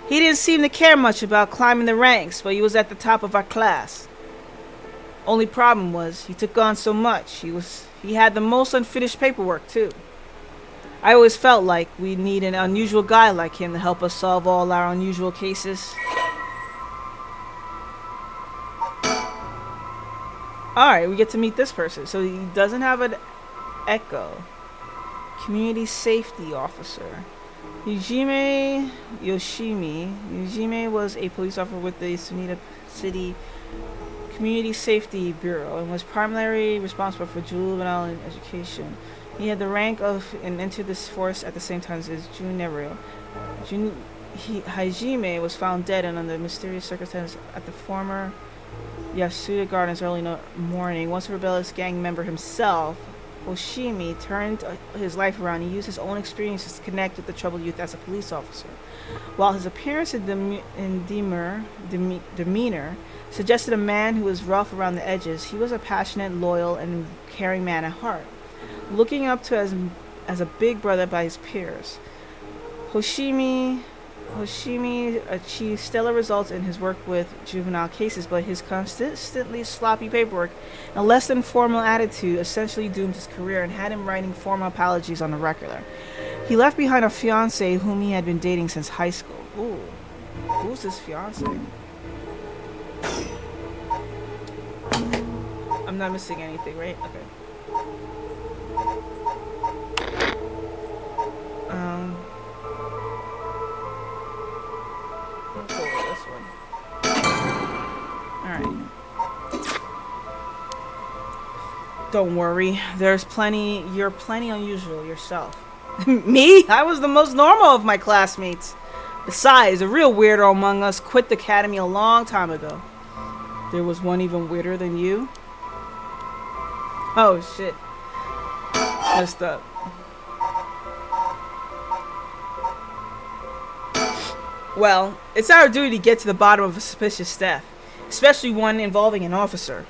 He didn't seem to care much about climbing the ranks, but he was at the top of our class. Only problem was, he took on so much. He had the most unfinished paperwork, too. I always felt like we need an unusual guy like him to help us solve all our unusual cases. Alright, we get to meet this person. So he doesn't have an echo. Community safety officer. Yujime Yoshimi. Yujime was a police officer with the Sunita City Community Safety Bureau and was primarily responsible for juvenile education. He had the rank of and entered this force at the same time as Junero. Hajime was found dead and under mysterious circumstances at the former Yasuda Gardens early morning. Once a rebellious gang member himself, Oshimi turned his life around. He used his own experiences to connect with the troubled youth as a police officer. While his appearance and demeanor suggested a man who was rough around the edges, he was a passionate, loyal, and caring man at heart, looking up to as a big brother by his peers. Hoshimi achieved stellar results in his work with juvenile cases, but his consistently sloppy paperwork and a less than formal attitude essentially doomed his career and had him writing formal apologies on the regular. He left behind a fiancée whom he had been dating since high school. Ooh, who's this fiancée? I'm not missing anything, right? Okay. Let's go over this one. Alright. Don't worry, you're plenty unusual yourself. Me? I was the most normal of my classmates. Besides, a real weirdo among us quit the academy a long time ago. There was one even weirder than you? Oh shit. Messed up. Well, it's our duty to get to the bottom of a suspicious theft, especially one involving an officer.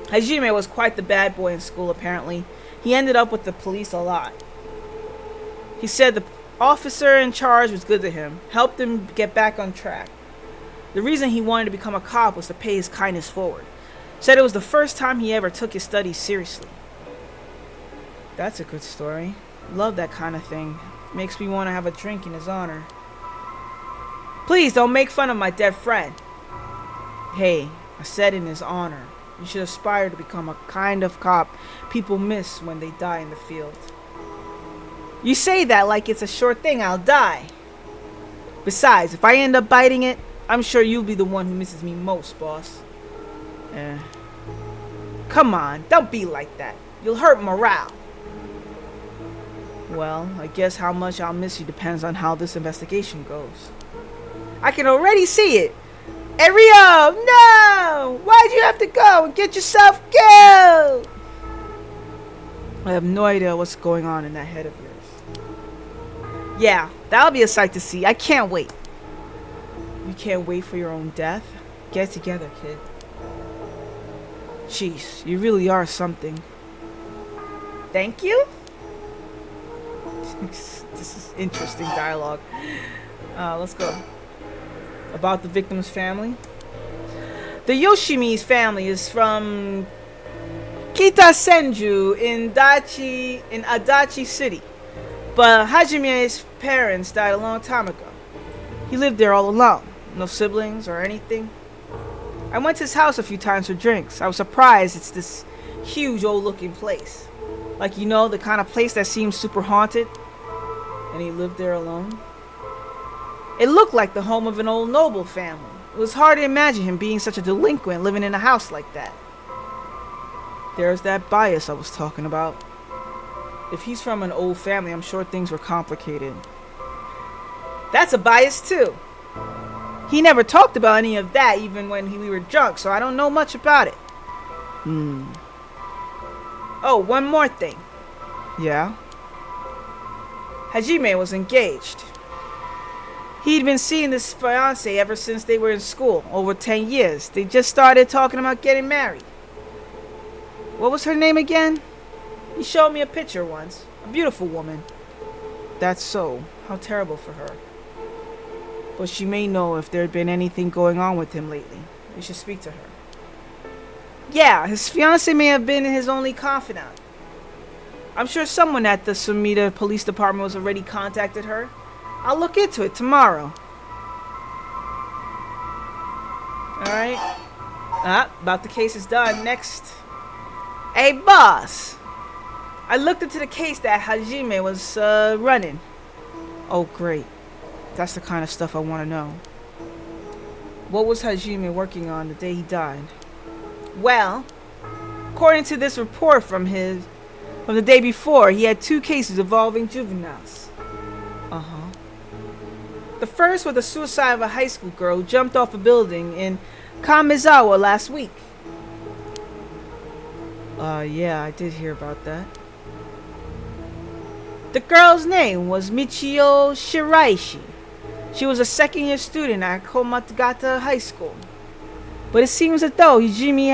Hajime was quite the bad boy in school, apparently. He ended up with the police a lot. He said the officer in charge was good to him, helped him get back on track. The reason he wanted to become a cop was to pay his kindness forward. Said it was the first time he ever took his studies seriously. That's a good story. Love that kind of thing. Makes me want to have a drink in his honor. Please don't make fun of my dead friend. Hey, I said in his honor. You should aspire to become a kind of cop people miss when they die in the field. You say that like it's a sure thing I'll die. Besides, if I end up biting it, I'm sure you'll be the one who misses me most, boss. Come on, don't be like that. You'll hurt morale. Well, I guess how much I'll miss you depends on how this investigation goes. I can already see it. Rio, no! Why'd you have to go and get yourself killed? I have no idea what's going on in that head of yours. Yeah, that'll be a sight to see. I can't wait. You can't wait for your own death? Get together, kid. Jeez, you really are something. Thank you? This is interesting dialogue. Let's go. About the victim's family. The Yoshimi's family is from Kitasenju in Adachi City. But Hajime's parents died a long time ago. He lived there all alone. No siblings or anything. I went to his house a few times for drinks. I was surprised it's this huge old looking place. Like, you know, the kind of place that seems super haunted. And he lived there alone. It looked like the home of an old noble family. It was hard to imagine him being such a delinquent living in a house like that. There's that bias I was talking about. If he's from an old family, I'm sure things were complicated. That's a bias too. He never talked about any of that even when we were drunk, so I don't know much about it. Oh, one more thing. Yeah? Hajime was engaged. He'd been seeing this fiance ever since they were in school, over 10 years. They just started talking about getting married. What was her name again? He showed me a picture once. A beautiful woman. That's so. How terrible for her. But she may know if there had been anything going on with him lately. We should speak to her. Yeah, his fiance may have been his only confidant. I'm sure someone at the Sumida Police Department has already contacted her. I'll look into it tomorrow. Alright. About the case is done. Next. Hey, boss. I looked into the case that Hajime was running. Oh, great. That's the kind of stuff I want to know. What was Hajime working on the day he died? Well, according to this report from the day before, he had 2 cases involving juveniles. Uh-huh. The first was the suicide of a high school girl who jumped off a building in Kamizawa last week. Yeah, I did hear about that. The girl's name was Michio Shiraishi. She was a second-year student at Komatagata High School. But it seems as though Hajime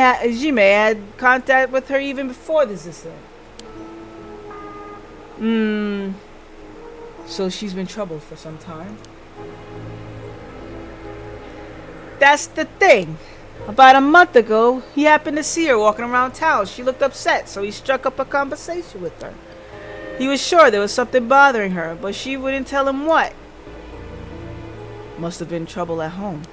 had contact with her even before this incident. So she's been troubled for some time. That's the thing. About a month ago, he happened to see her walking around town. She looked upset, so he struck up a conversation with her. He was sure there was something bothering her, but she wouldn't tell him what. Must have been trouble at home.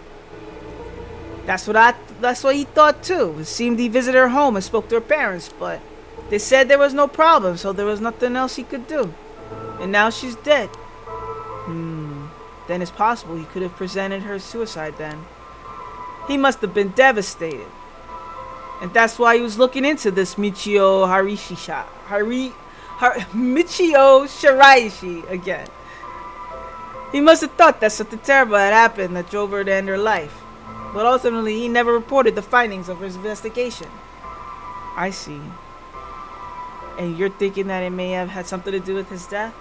That's what he thought too. It seemed he visited her home and spoke to her parents, but they said there was no problem, so there was nothing else he could do. And now she's dead. Then it's possible he could have presented her suicide then. He must have been devastated. And that's why he was looking into this Michio Shiraishi again. He must have thought that something terrible had happened that drove her to end her life. But ultimately, he never reported the findings of his investigation. I see. And you're thinking that it may have had something to do with his death?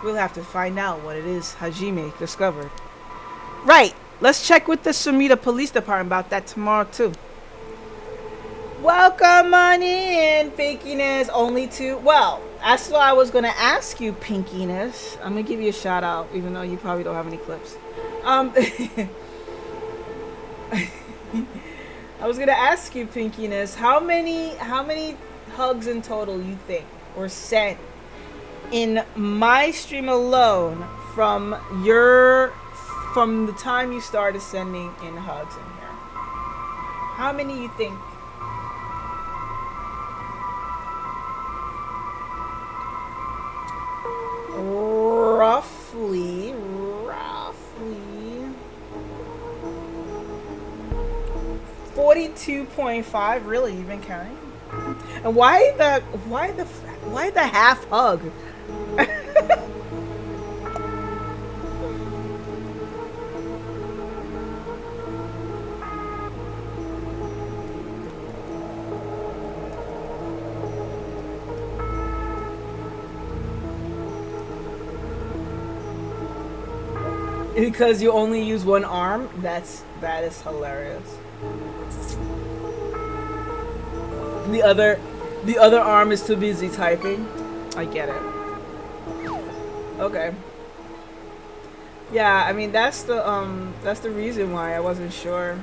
We'll have to find out what it is Hajime discovered. Right! Let's check with the Sumida Police Department about that tomorrow, too. Welcome on in, Pinkiness. Only 2. Well, that's what I was going to ask you, Pinkiness. I'm going to give you a shout out, even though you probably don't have any clips. I was going to ask you, Pinkiness, how many hugs in total you think were sent in my stream alone from the time you started sending in hugs in here? How many you think? Roughly 42.5. Really, you've been counting? And why the half hug? Because you only use one arm? That is hilarious. The other arm is too busy typing. I get it. Okay. Yeah, I mean that's the reason why I wasn't sure.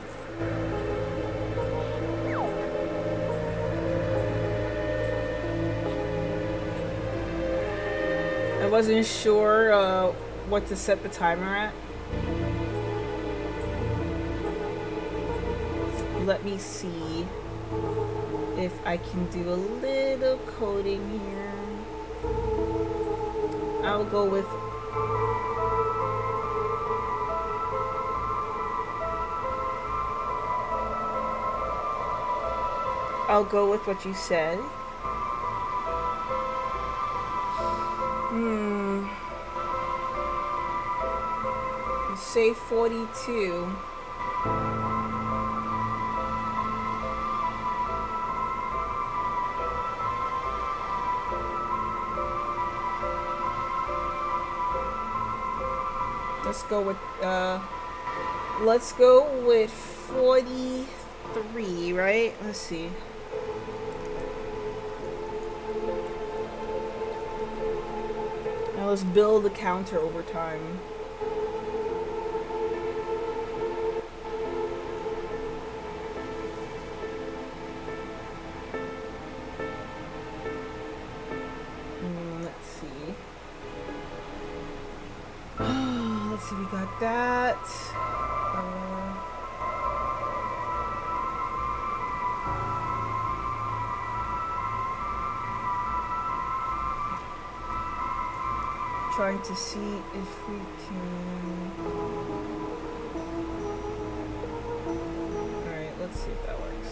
I wasn't sure what to set the timer at. Let me see if I can do a little coding here. I'll go with what you said. say 42. Let's go with 43, right? Let's see. Now let's build the counter over time. Let's see. Let's see, we got that. Trying to see if we can. Alright, let's see if that works.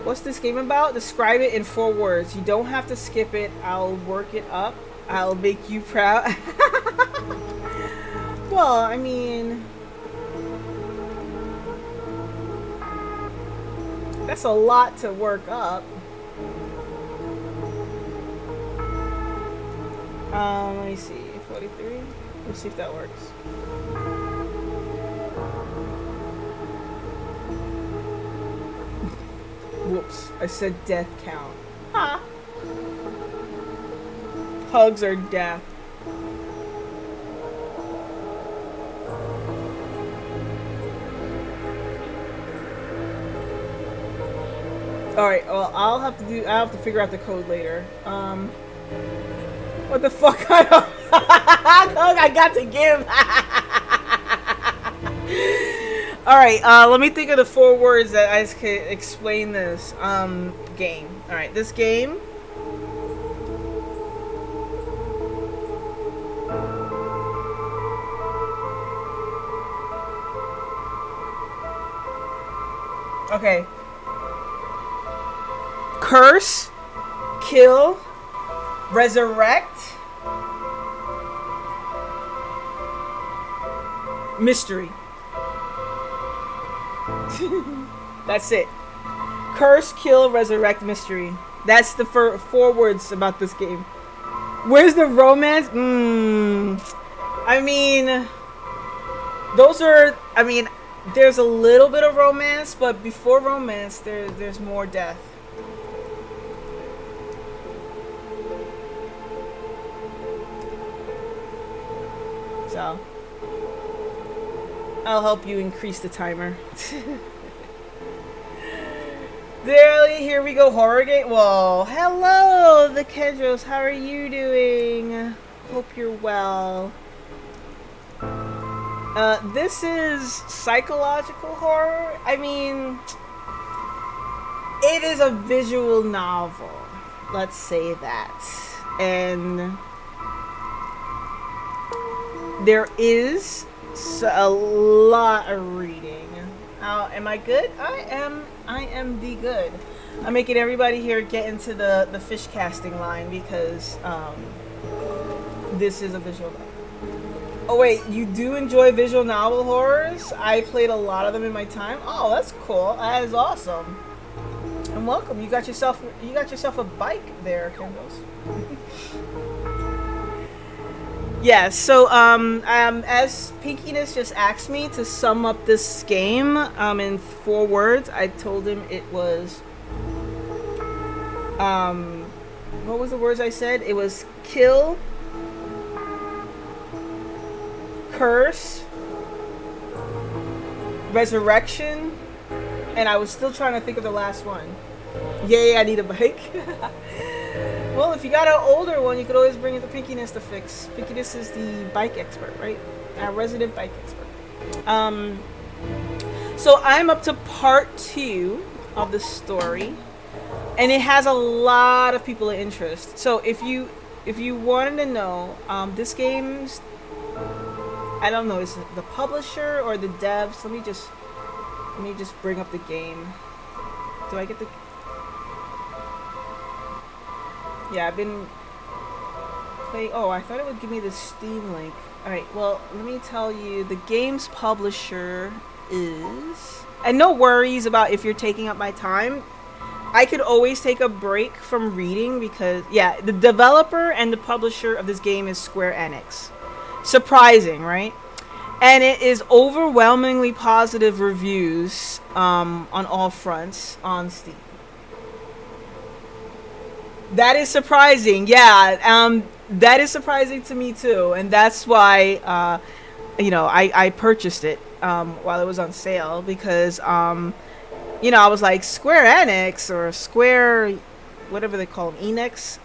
What's this game about? Describe it in 4 words. You don't have to skip it. I'll work it up. I'll make you proud. Well, I mean, that's a lot to work up. Let me see. 43. Let's see if that works. Whoops. I said death count. Ha! Hugs are death. Alright, well, I'll have to figure out the code later. What the fuck kind of hug I got to give? Alright, let me think of the 4 words that I can explain this game. Alright, this game. Okay. Curse, kill, resurrect, mystery. That's it. Curse, kill, resurrect, mystery. That's the 4 words about this game. Where's the romance? I mean, those are, I mean, there's a little bit of romance, but before romance, there's more death. So, I'll help you increase the timer. Really? Here we go, horror game? Whoa, hello, the Kendros. How are you doing? Hope you're well. This is psychological horror. I mean, it is a visual novel. Let's say that. And there is a lot of reading. Am I good? I am the good. I'm making everybody here get into the fish casting line because this is a visual novel. Oh wait, you do enjoy visual novel horrors? I played a lot of them in my time. Oh, that's cool. That is awesome. And welcome. You got yourself a bike there, Kendall. Yeah, so as Pinkiness just asked me to sum up this game in 4 words, I told him it was what was the words I said? It was kill, curse, resurrection, and I was still trying to think of the last one. Yay, I need a bike. Well, if you got an older one, you could always bring it to Pinkiness to fix. Pinkiness is the bike expert, right? Our resident bike expert. So I'm up to part 2 of the story, and it has a lot of people of interest. So if you wanted to know, this game's, I don't know, is it the publisher or the devs? Let me just bring up the game. Do I get the? Yeah, I've been play. Oh, I thought it would give me the Steam link. Alright, well, let me tell you, the game's publisher is... And no worries about if you're taking up my time. I could always take a break from reading because, yeah, the developer and the publisher of this game is Square Enix. Surprising, right? And it is overwhelmingly positive reviews on all fronts on Steam. That is surprising, yeah. That is surprising to me too, and that's why I purchased it while it was on sale because I was like Square Enix or Square, whatever they call them, Enix.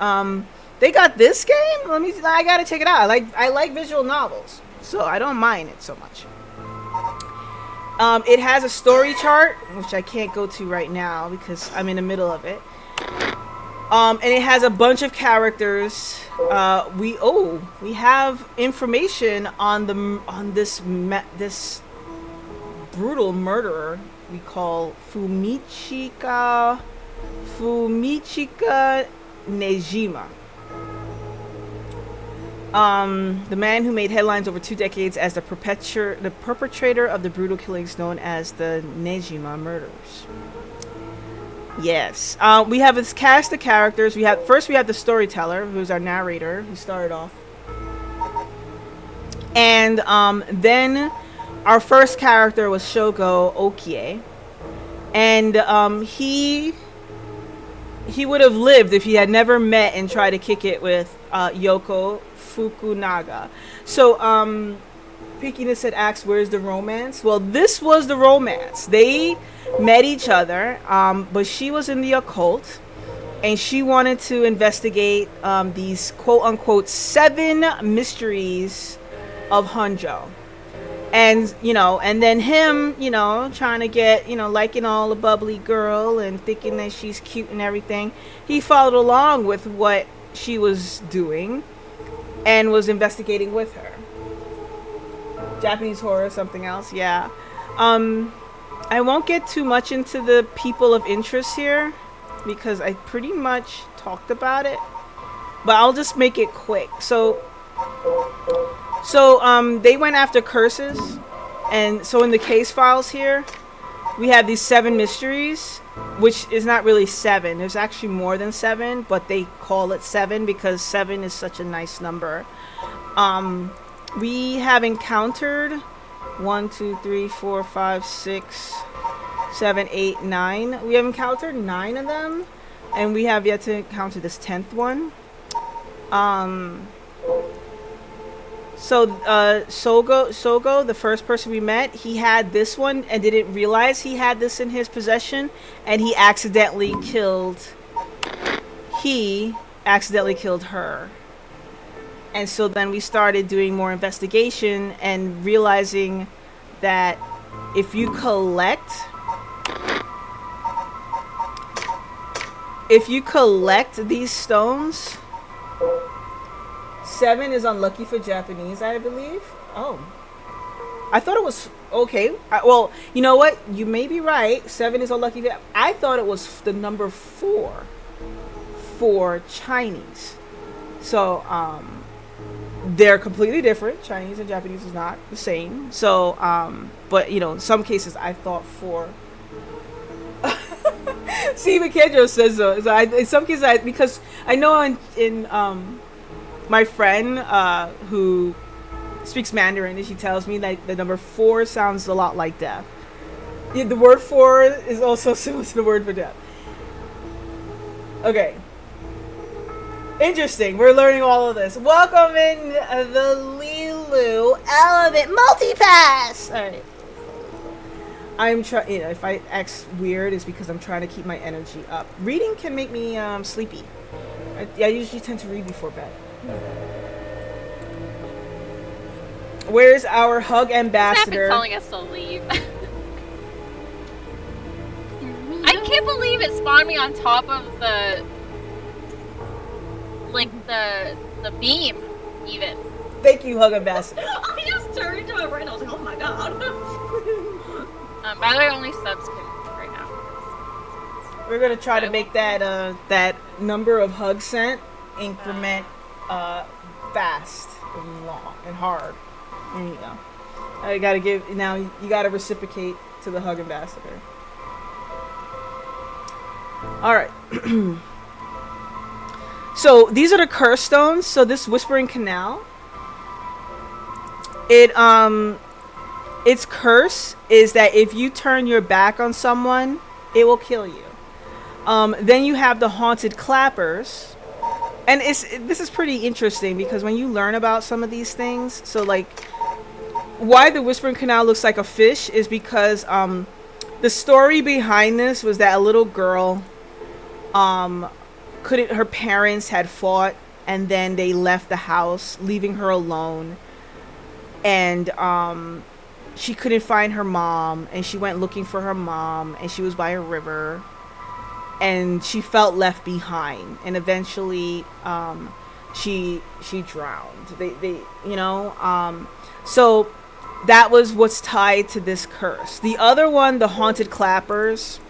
They got this game. I gotta check it out. I like visual novels, so I don't mind it so much. It has a story chart, which I can't go to right now because I'm in the middle of it. And it has a bunch of characters. We have information on this brutal murderer we call Fumichika Nejima. The man who made headlines over 2 decades as the perpetrator of the brutal killings known as the Nejima murders. Yes. We have this cast of characters. We have the storyteller, who's our narrator, who started off. And then our first character was Shogo Okie. And he would have lived if he had never met and tried to kick it with Yoko Fukunaga. So Pekiness had asked, where's the romance? Well, this was the romance. They met each other, but she was in the occult, and she wanted to investigate these quote-unquote 7 mysteries of Honjo. And, and then him, trying to get, liking all the bubbly girl and thinking that she's cute and everything, he followed along with what she was doing and was investigating with her. Japanese horror, something else, yeah. I won't get too much into the people of interest here because I pretty much talked about it, but I'll just make it quick. So they went after curses, and so in the case files here, we have these 7 mysteries, which is not really 7. There's actually more than 7, but they call it 7 because 7 is such a nice number. We have encountered 1, 2, 3, 4, 5, 6, 7, 8, 9. We have encountered 9 of them, and we have yet to encounter this 10th one. Sogo, the first person we met, he had this one and didn't realize he had this in his possession, and he accidentally killed her. And so then we started doing more investigation and realizing that if you collect these stones, 7 is unlucky for Japanese, I believe. Oh. I thought it was okay. Well, you know what? You may be right. 7 is unlucky. I thought it was the number 4 for Chinese. So, they're completely different. Chinese and Japanese is not the same. So, but in some cases I thought 4. See, Makendro says so. In some cases, because I know in my friend who speaks Mandarin, and she tells me that the number 4 sounds a lot like death. Yeah, the word 4 is also similar to the word for death. Okay. Interesting. We're learning all of this. Welcome in the Lilu Element Multipass. All right. I'm trying. If I act weird, it's because I'm trying to keep my energy up. Reading can make me sleepy. I usually tend to read before bed. Where's our hug ambassador? Snap is telling us to leave. I can't believe it spawned me on top of the beam, even. Thank you, hug ambassador. I just turned to my brain. I was like, oh my god. By the way, only subs can right now. We're gonna try to make that that number of hugs sent increment fast and long and hard. There you go. I gotta give now. You gotta reciprocate to the hug ambassador. All right. So these are the curse stones. So this whispering canal. Its curse is that if you turn your back on someone, it will kill you. Then you have the haunted clappers. And this is pretty interesting because when you learn about some of these things, so like why the Whispering Canal looks like a fish is because the story behind this was that a little girl her parents had fought and then they left the house, leaving her alone. And she couldn't find her mom, and she went looking for her mom, and she was by a river. And she felt left behind, and eventually she drowned. So that was what's tied to this curse. The other one, the haunted clappers,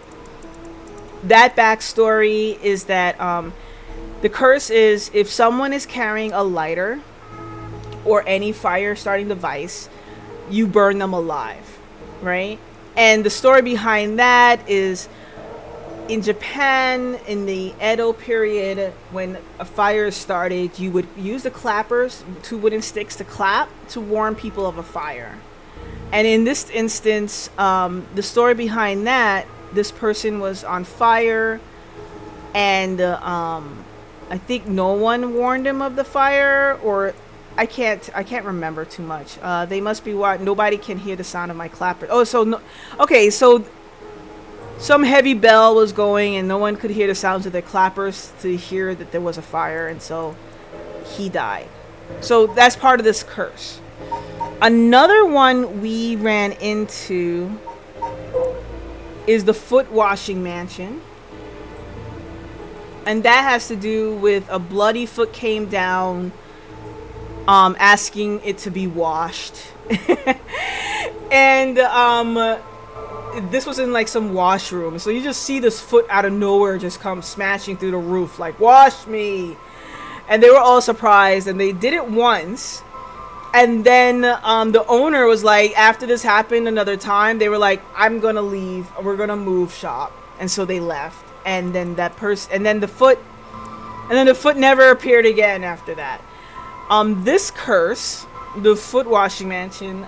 that backstory is that the curse is if someone is carrying a lighter or any fire starting device, you burn them alive, right? And the story behind that is in Japan, in the Edo period, when a fire started, you would use the clappers, 2 wooden sticks to clap to warn people of a fire. And in this instance, the story behind that, this person was on fire, and I think no one warned him of the fire, or I can't remember too much. They must be what nobody can hear the sound of my clapper. Oh, so no, okay, so some heavy bell was going and no one could hear the sounds of their clappers to hear that there was a fire, and so he died. So that's part of this curse. Another one we ran into is the foot washing mansion. And that has to do with a bloody foot came down asking it to be washed. And this was in like some washroom, so you just see this foot out of nowhere just come smashing through the roof like, wash me. And they were all surprised, and they did it once, and then the owner was like, after this happened another time, they were like, I'm gonna leave, we're gonna move shop. And so they left, and then the foot never appeared again after that. This curse, the foot washing mansion,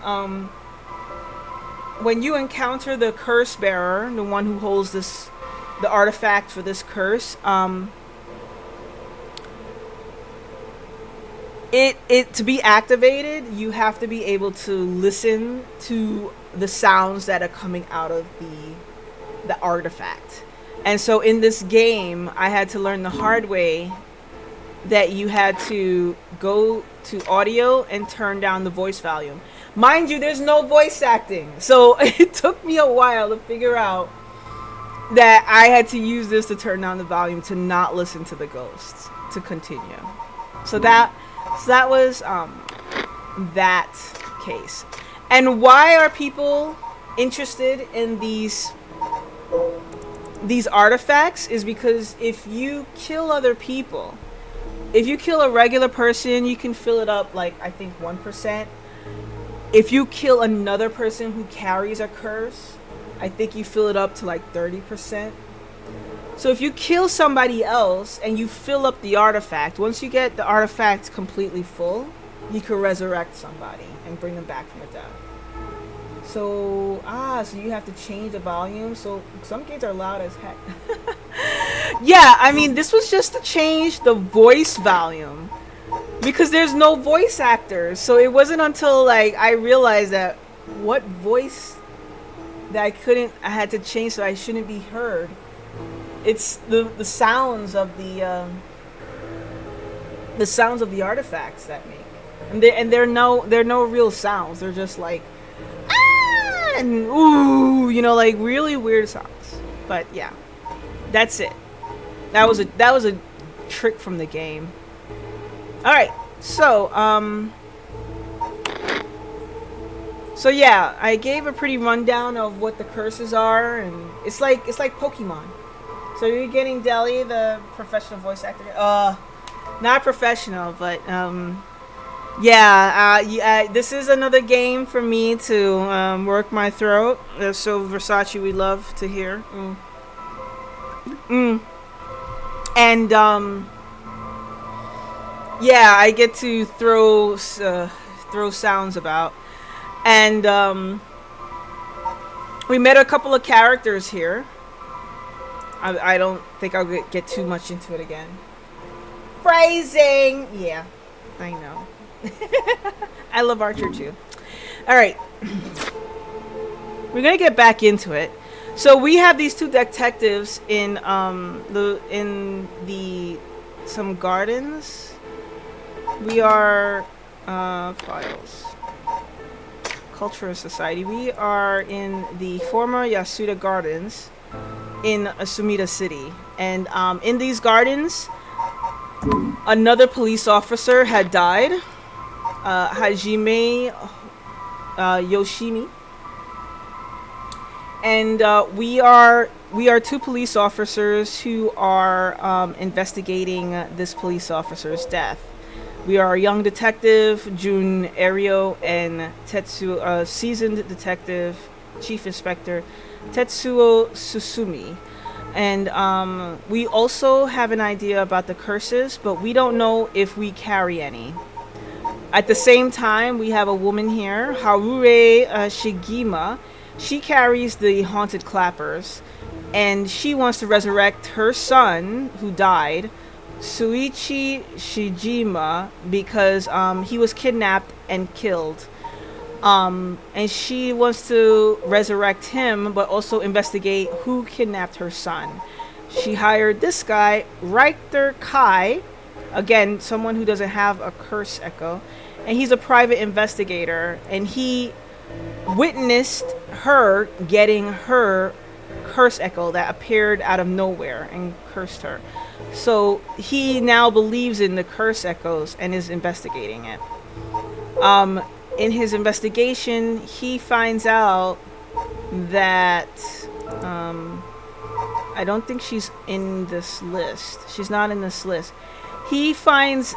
when you encounter the curse bearer, the one who holds the artifact for this curse, it to be activated, you have to be able to listen to the sounds that are coming out of the artifact. And so in this game, I had to learn the hard way that you had to go to audio and turn down the voice volume. Mind you, there's no voice acting. So it took me a while to figure out that I had to use this to turn down the volume to not listen to the ghosts to continue. So that was that case. And why are people interested in these artifacts is because if you kill other people, if you kill a regular person, you can fill it up like, I think 1%. If you kill another person who carries a curse, I think you fill it up to like 30%. So if you kill somebody else and you fill up the artifact, once you get the artifact completely full, you can resurrect somebody and bring them back from the dead. So you have to change the volume. So some games are loud as heck. Yeah, I mean, this was just to change the voice volume because there's no voice actors. So it wasn't until like I realized that what voice that I had to change so I shouldn't be heard. It's the sounds of the sounds of the artifacts that make, and they're no real sounds. They're just like and ooh, like really weird sounds. But yeah, that's it. That was a trick from the game. All right, so yeah, I gave a pretty rundown of what the curses are, and it's like Pokemon. So you're getting Deli, the professional voice actor. Not professional, but Yeah, this is another game for me to work my throat. So Versace, we love to hear. And yeah, I get to throw sounds about. And we met a couple of characters here. I don't think I'll get too much into it again. Phrasing! Yeah, I know. I love Archer too. Alright. We're gonna get back into it. So we have these two detectives in some gardens. We are files. Cultural Society. We are in the former Yasuda Gardens in Sumida City. And in these gardens, another police officer had died. Hajime Yoshimi. And we are two police officers who are investigating this police officer's death. We are a young detective, Jun Ario, and Tetsuo, seasoned detective, Chief Inspector Tetsuo Susumi. And we also have an idea about the curses, but we don't know if we carry any. At the same time, we have a woman here, Harure Shigima. She carries the haunted clappers, and she wants to resurrect her son, who died, Suichi Shijima, because he was kidnapped and killed. And she wants to resurrect him, but also investigate who kidnapped her son. She hired this guy, Richter Kai, again, someone who doesn't have a curse echo, and he's a private investigator, and he witnessed her getting her curse echo that appeared out of nowhere and cursed her. So he now believes in the curse echoes and is investigating it. In his investigation, he finds out that I don't think she's in this list. She's not in this list. He finds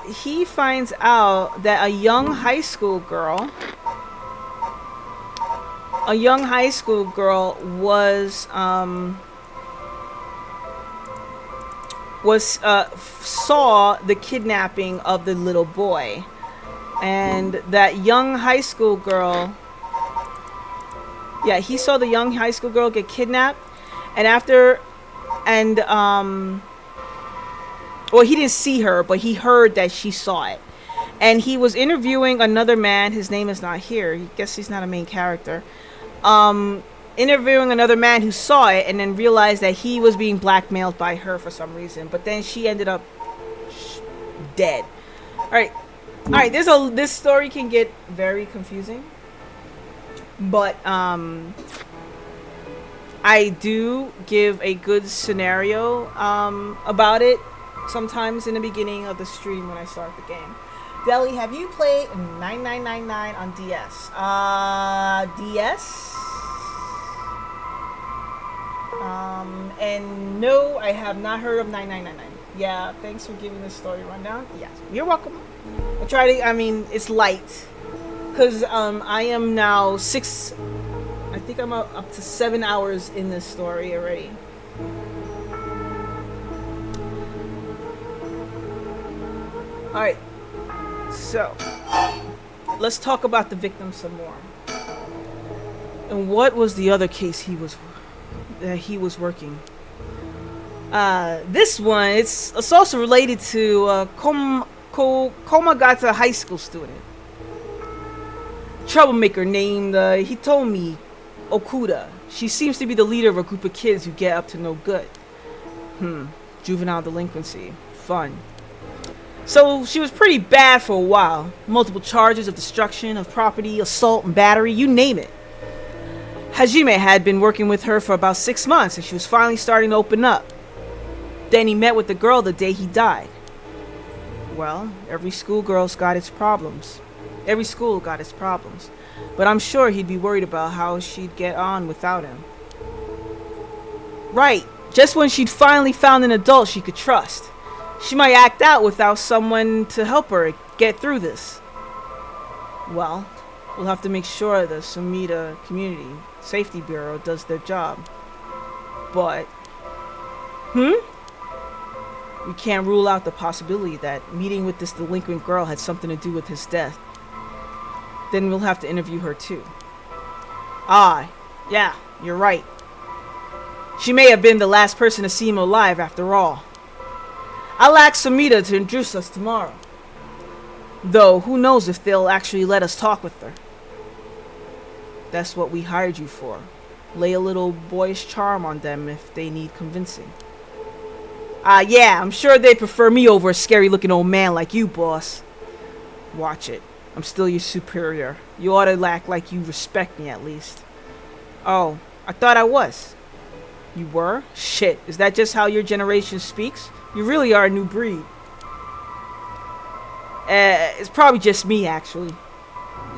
out that a young high school girl saw the kidnapping of the little boy, and that young high school girl, he saw the young high school girl get kidnapped, well, he didn't see her, but he heard that she saw it. And he was interviewing another man. His name is not here. I guess he's not a main character. Interviewing another man who saw it and then realized that he was being blackmailed by her for some reason. But then she ended up dead. Alright. This story can get very confusing. But, I do give a good scenario, about it sometimes in the beginning of the stream when I start the game. Deli, have you played 9999 on DS? DS? And no, I have not heard of 9999. Yeah, thanks for giving the story rundown. Yes, you're welcome. It's light. Because I am now I think I'm up to 7 hours in this story already. Alright, so let's talk about the victim some more. And what was the other case he was working? This one, it's also related to Komagata high school student. Troublemaker named Hitomi Okuda. She seems to be the leader of a group of kids who get up to no good. Juvenile delinquency. Fun. So she was pretty bad for a while. Multiple charges of destruction of property, assault, and battery, you name it. Hajime had been working with her for about 6 months, and she was finally starting to open up. Then he met with the girl the day he died. Well, every schoolgirl's got its problems. Every school got its problems. But I'm sure he'd be worried about how she'd get on without him. Right, just when she'd finally found an adult she could trust. She might act out without someone to help her get through this. Well, we'll have to make sure the Sumida Community Safety Bureau does their job. But, we can't rule out the possibility that meeting with this delinquent girl had something to do with his death. Then we'll have to interview her too. Ah, yeah, you're right. She may have been the last person to see him alive after all. I'll ask Sumida to introduce us tomorrow. Though, who knows if they'll actually let us talk with her. That's what we hired you for. Lay a little boyish charm on them if they need convincing. Yeah, I'm sure they'd prefer me over a scary-looking old man like you, boss. Watch it. I'm still your superior. You ought to act like you respect me, at least. Oh, I thought I was. You were? Shit, is that just how your generation speaks? You really are a new breed. It's probably just me, actually.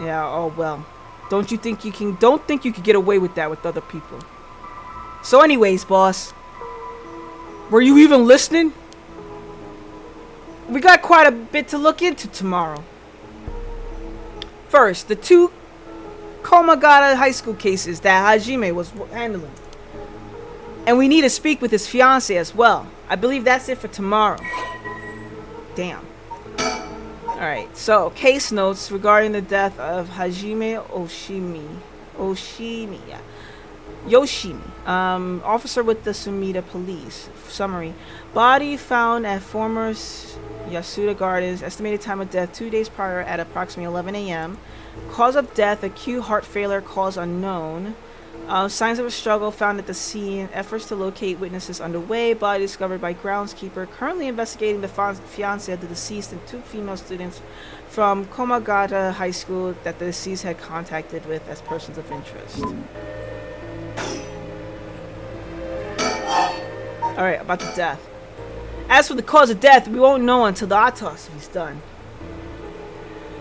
Yeah, oh well. Don't think you can get away with that with other people. So anyways, boss. Were you even listening? We got quite a bit to look into tomorrow. First, the 2 Komagata high school cases that Hajime was handling. And we need to speak with his fiancée as well. I believe that's it for tomorrow. Damn. Alright, so case notes regarding the death of Hajime Yoshimi, officer with the Sumida police. Summary: body found at former Yasuda Gardens. Estimated time of death 2 days prior at approximately 11 a.m. Cause of death: acute heart failure, cause unknown. Signs of a struggle found at the scene. Efforts to locate witnesses underway. Body discovered by groundskeeper. Currently investigating the fiancé of the deceased and 2 female students from Komagata High School that the deceased had contacted with as persons of interest. Alright, about the death. As for the cause of death, we won't know until the autopsy is done.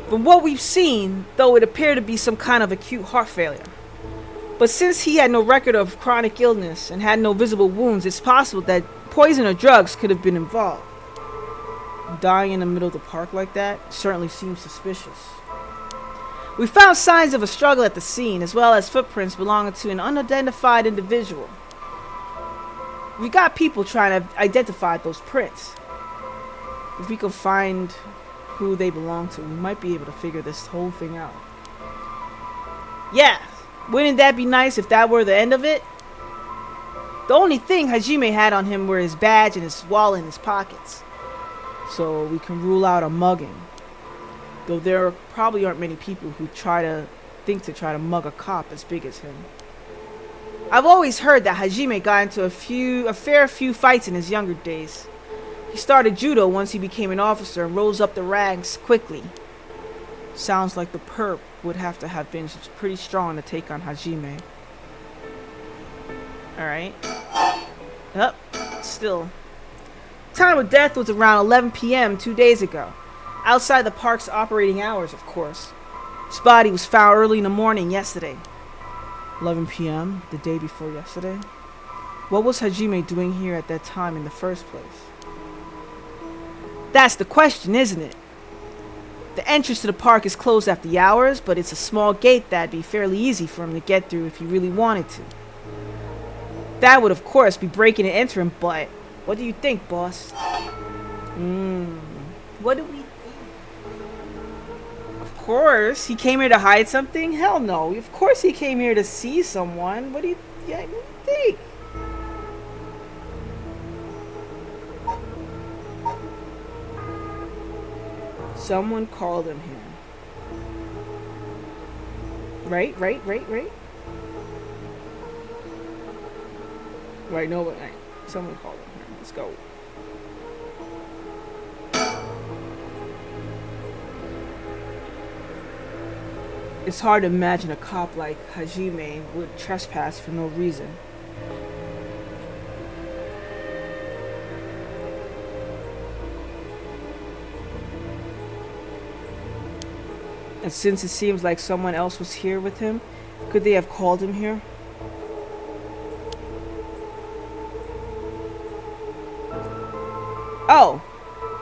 From what we've seen, though, it appeared to be some kind of acute heart failure. But since he had no record of chronic illness and had no visible wounds, it's possible that poison or drugs could have been involved. Dying in the middle of the park like that certainly seems suspicious. We found signs of a struggle at the scene, as well as footprints belonging to an unidentified individual. We got people trying to identify those prints. If we can find who they belong to, we might be able to figure this whole thing out. Yeah! Wouldn't that be nice if that were the end of it? The only thing Hajime had on him were his badge and his wallet in his pockets. So we can rule out a mugging. Though there probably aren't many people who try to mug a cop as big as him. I've always heard that Hajime got into a fair few fights in his younger days. He started judo once he became an officer and rose up the ranks quickly. Sounds like the perp would have to have been pretty strong to take on Hajime. Alright. Still. Time of death was around 11 p.m. 2 days ago. Outside the park's operating hours, of course. His body was found early in the morning yesterday. 11 p.m. the day before yesterday? What was Hajime doing here at that time in the first place? That's the question, isn't it? The entrance to the park is closed after the hours, but it's a small gate that'd be fairly easy for him to get through if he really wanted to. That would, of course, be breaking and entering, but what do you think, boss? What do we think? Of course, he came here to hide something? Hell no. Of course he came here to see someone. What do you think? Someone called him here. Right. Right, no, but right. Someone called him here. Let's go. It's hard to imagine a cop like Hajime would trespass for no reason. And since it seems like someone else was here with him, could they have called him here? Oh,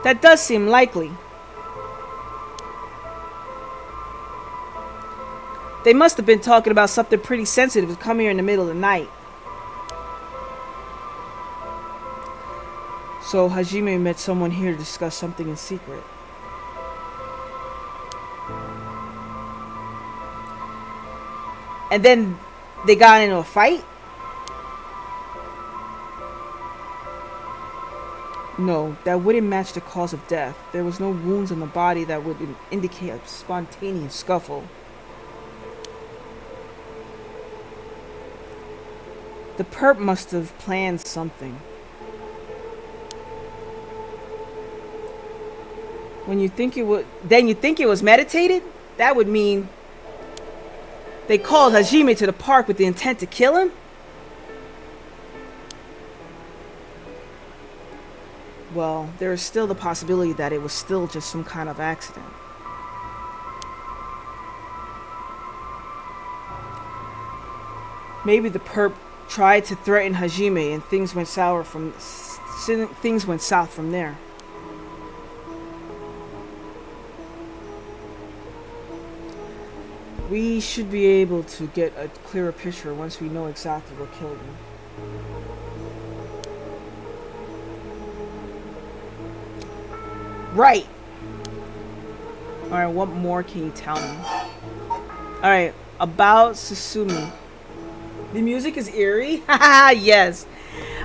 that does seem likely. They must have been talking about something pretty sensitive to come here in the middle of the night. So Hajime met someone here to discuss something in secret. And then they got into a fight? No, that wouldn't match the cause of death. There was no wounds on the body that would indicate a spontaneous scuffle. The perp must have planned something. When you think it would, then you think it was meditated? That would mean they called Hajime to the park with the intent to kill him? Well, there is still the possibility that it was still just some kind of accident. Maybe the perp tried to threaten Hajime and things went south from there. We should be able to get a clearer picture once we know exactly what killed him. Right! Alright, what more can you tell me? Alright, about Susumi. The music is eerie? Haha, yes.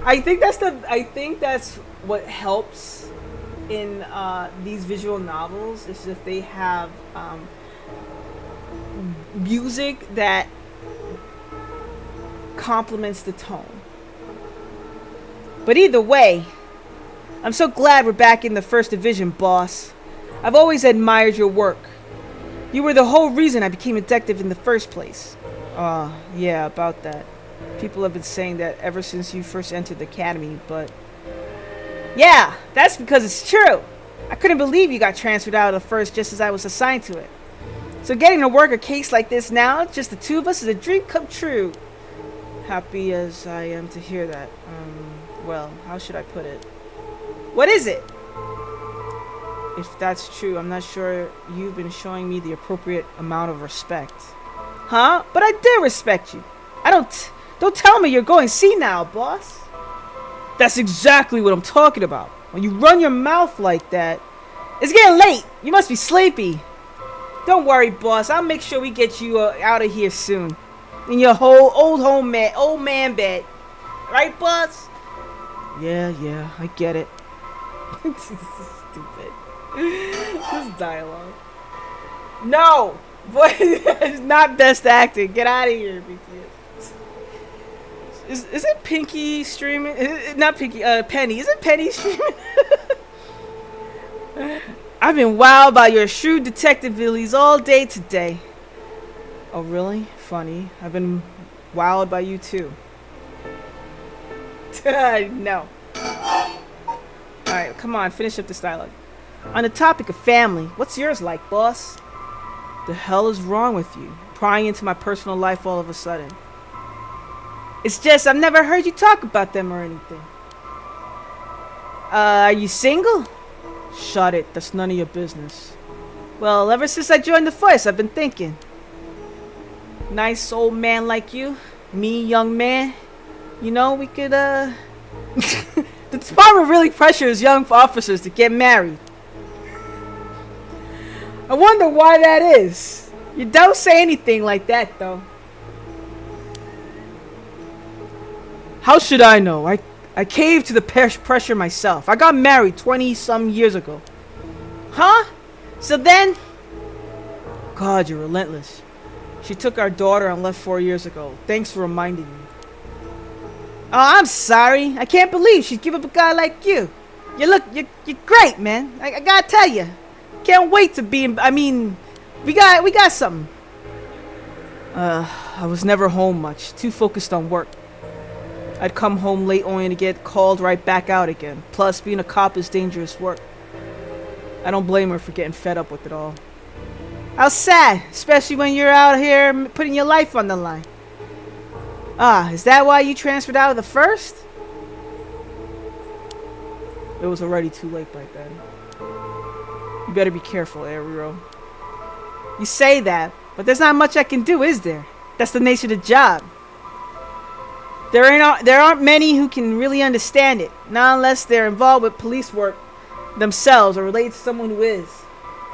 I think that's what helps in these visual novels, is if they have music that complements the tone. But either way, I'm so glad we're back in the First Division, boss. I've always admired your work. You were the whole reason I became a detective in the first place. Yeah, about that. People have been saying that ever since you first entered the academy, but... yeah, that's because it's true. I couldn't believe you got transferred out of the first just as I was assigned to it. So getting to work a case like this now, just the two of us, is a dream come true. Happy as I am to hear that. Well, how should I put it? What is it? If that's true, I'm not sure you've been showing me the appropriate amount of respect. Huh? But I do respect you. Don't tell me you're going senile, boss. That's exactly what I'm talking about. When you run your mouth like that, it's getting late. You must be sleepy. Don't worry, boss. I'll make sure we get you out of here soon. In your whole old man bed. Right, boss? Yeah, I get it. This is stupid. This dialogue. No! Boy, it's not best acting. Get out of here, BTS. Is it Pinky streaming? Not Pinky, Penny. Is it Penny streaming? I've been wowed by your shrewd detective abilities all day today. Oh, really? Funny. I've been wowed by you, too. No. Alright, come on. Finish up this dialogue. On the topic of family, what's yours like, boss? The hell is wrong with you? Prying into my personal life all of a sudden. It's just I've never heard you talk about them or anything. Are you single? Shut it. That's none of your business. Well, ever since I joined the force, I've been thinking. Nice old man like you, me, young man. You know, we could, The department really pressures young officers to get married. I wonder why that is. You don't say anything like that, though. How should I know? I caved to the pressure myself. I got married 20-some years ago. Huh? So then... God, you're relentless. She took our daughter and left 4 years ago. Thanks for reminding me. Oh, I'm sorry. I can't believe she'd give up a guy like you. You're great, man. I gotta tell you. Can't wait to be in... I mean, we got something. I was never home much. Too focused on work. I'd come home late only to get called right back out again. Plus, being a cop is dangerous work. I don't blame her for getting fed up with it all. How sad, especially when you're out here putting your life on the line. Ah, is that why you transferred out of the first? It was already too late by then. You better be careful, Ariro. You say that, But there's not much I can do, is there? That's the nature of the job. There aren't many who can really understand it, not unless they're involved with police work themselves or related to someone who is.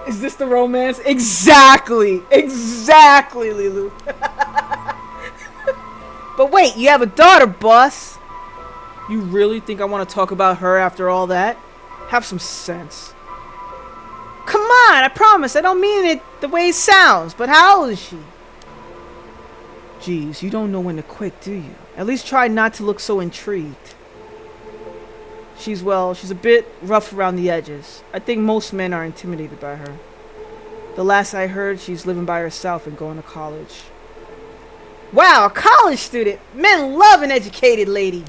Is this the romance? Exactly, Lilu. But wait, you have a daughter, boss. You really think I want to talk about her after all that? Have some sense. Come on, I promise, I don't mean it the way it sounds, but how old is she? Jeez, you don't know when to quit, do you? At least try not to look so intrigued. She's a bit rough around the edges. I think most men are intimidated by her. The last I heard, she's living by herself and going to college. Wow, a college student! Men love an educated lady!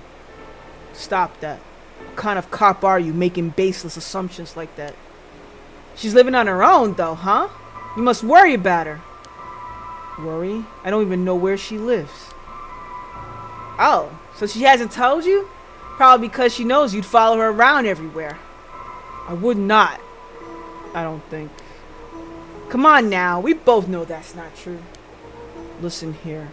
Stop that. What kind of cop are you making baseless assumptions like that? She's living on her own, though, huh? You must worry about her. Worry? I don't even know where she lives. Oh, so she hasn't told you? Probably because she knows you'd follow her around everywhere. I would not. I don't think. Come on now, we both know that's not true. Listen here.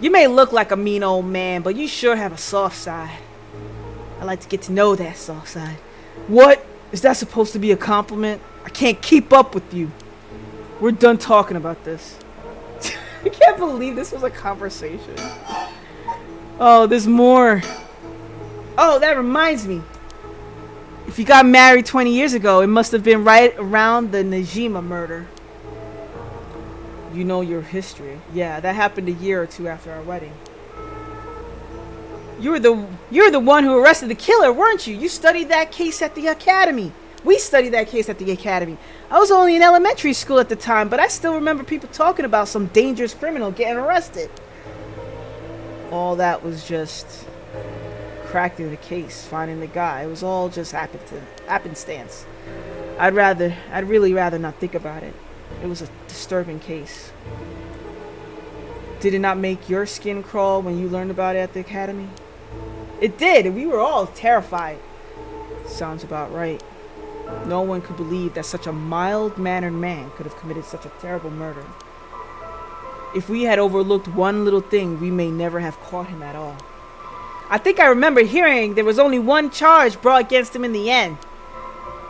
You may look like a mean old man, but you sure have a soft side. I like to get to know that soft side. What? Is that supposed to be a compliment? I can't keep up with you. We're done talking about this. I can't believe this was a conversation. Oh, there's more. Oh, that reminds me. If you got married 20 years ago, it must have been right around the Najima murder. You know your history. Yeah, that happened a year or two after our wedding. You're the one who arrested the killer, weren't you? You studied that case at the academy. We studied that case at the academy. I was only in elementary school at the time, but I still remember people talking about some dangerous criminal getting arrested. All that was just cracking the case, finding the guy. It was all just happenstance. I'd really rather not think about it. It was a disturbing case. Did it not make your skin crawl when you learned about it at the academy? It did, and we were all terrified. Sounds about right. No one could believe that such a mild-mannered man could have committed such a terrible murder. If we had overlooked one little thing, we may never have caught him at all. I think I remember hearing there was only one charge brought against him in the end.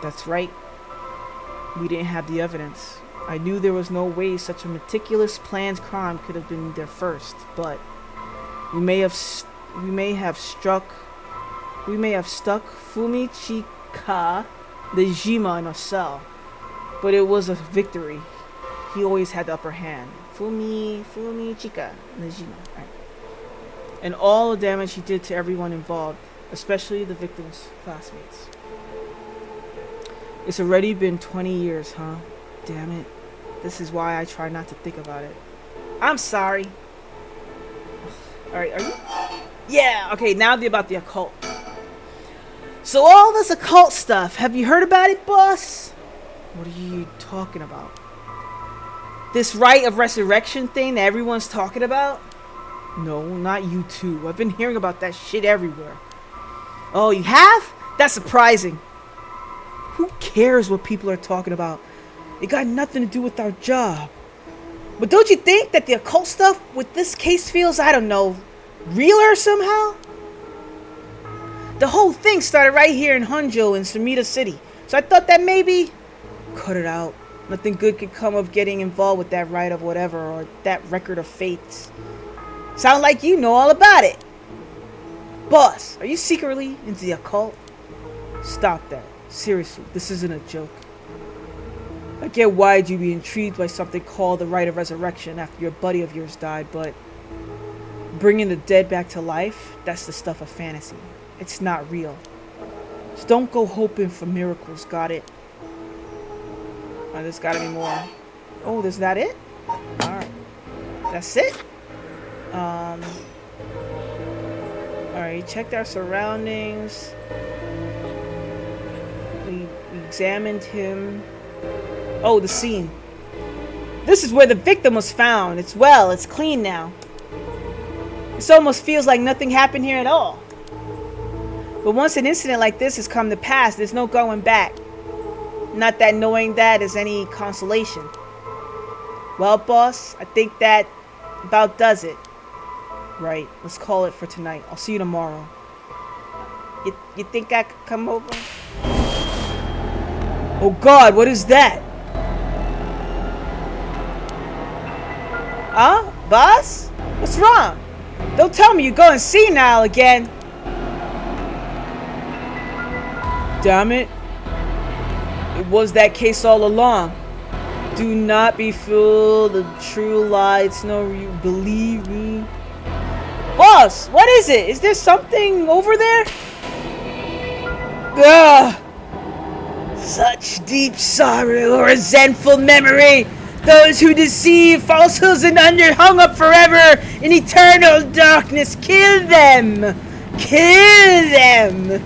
That's right. We didn't have the evidence. I knew there was no way such a meticulous planned crime could have been there first, but we may have stuck Fumichika Dejima in a cell. But it was a victory. He always had the upper hand. Fumichika Dejima. Right. And all the damage he did to everyone involved, especially the victim's classmates. It's already been 20 years, huh? Damn it. This is why I try not to think about it. I'm sorry. Alright, are you? Yeah, okay, now about the occult. So all this occult stuff, have you heard about it, boss? What are you talking about? This rite of resurrection thing that everyone's talking about? No, not you too. I've been hearing about that shit everywhere. Oh, you have? That's surprising. Who cares what people are talking about? It got nothing to do with our job. But don't you think that the occult stuff with this case feels, I don't know, realer somehow? The whole thing started right here in Honjo in Sumida City. So I thought that maybe... Cut it out. Nothing good could come of getting involved with that rite of whatever or that record of fates. Sound like you know all about it. Boss, are you secretly into the occult? Stop that. Seriously, this isn't a joke. I get why you'd be intrigued by something called the Rite of Resurrection after your buddy of yours died, but bringing the dead back to life, that's the stuff of fantasy. It's not real. Just don't go hoping for miracles, got it? Oh, there's gotta be more. Oh, is that it? Alright. That's it? Alright, checked our surroundings. We examined him. Oh, the scene. This is where the victim was found. It's clean now. It almost feels like nothing happened here at all. But once an incident like this has come to pass, there's no going back. Not that knowing that is any consolation. Well, boss, I think that about does it. Right, let's call it for tonight. I'll see you tomorrow. You think I could come over? Oh God, what is that? Huh? Boss? What's wrong? Don't tell me you're going senile again. Damn it. It was that case all along. Do not be fooled. The true lie. It's no you believe me. Boss, what is it? Is there something over there? Ugh. Such deep sorrow, resentful memory. Those who deceive falsehoods and hung up forever in eternal darkness. Kill them. Kill them.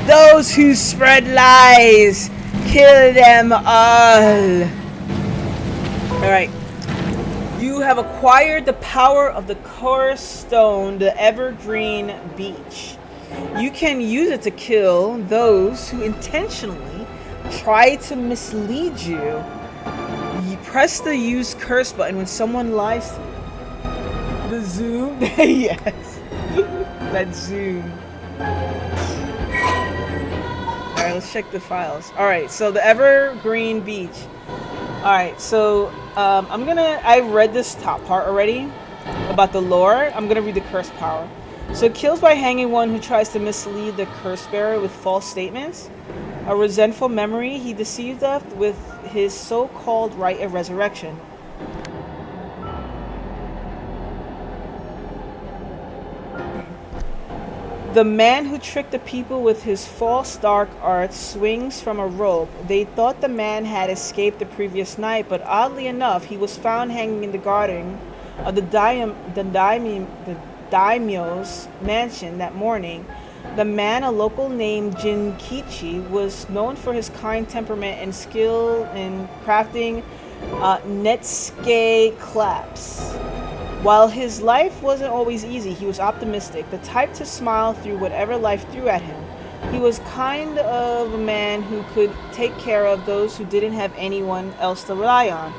Those who spread lies. Kill them all. Alright. You have acquired the power of the Chorus Stone, the Evergreen Beach. You can use it to kill those who intentionally try to mislead you. You press the use curse button when someone lies to you. The zoom? Yes. That zoom. Alright, let's check the files. Alright, so the Evergreen Beach. Alright, so I read this top part already about the lore. I'm gonna read the curse power. So it kills by hanging one who tries to mislead the curse bearer with false statements. A resentful memory he deceived us with his so-called right of resurrection. The man who tricked the people with his false dark arts swings from a rope. They thought the man had escaped the previous night, but oddly enough, he was found hanging in the garden of the daimyo's mansion that morning. The man, a local named Jinkichi, was known for his kind temperament and skill in crafting netsuke claps. While his life wasn't always easy, he was optimistic, the type to smile through whatever life threw at him. He was kind of a man who could take care of those who didn't have anyone else to rely on.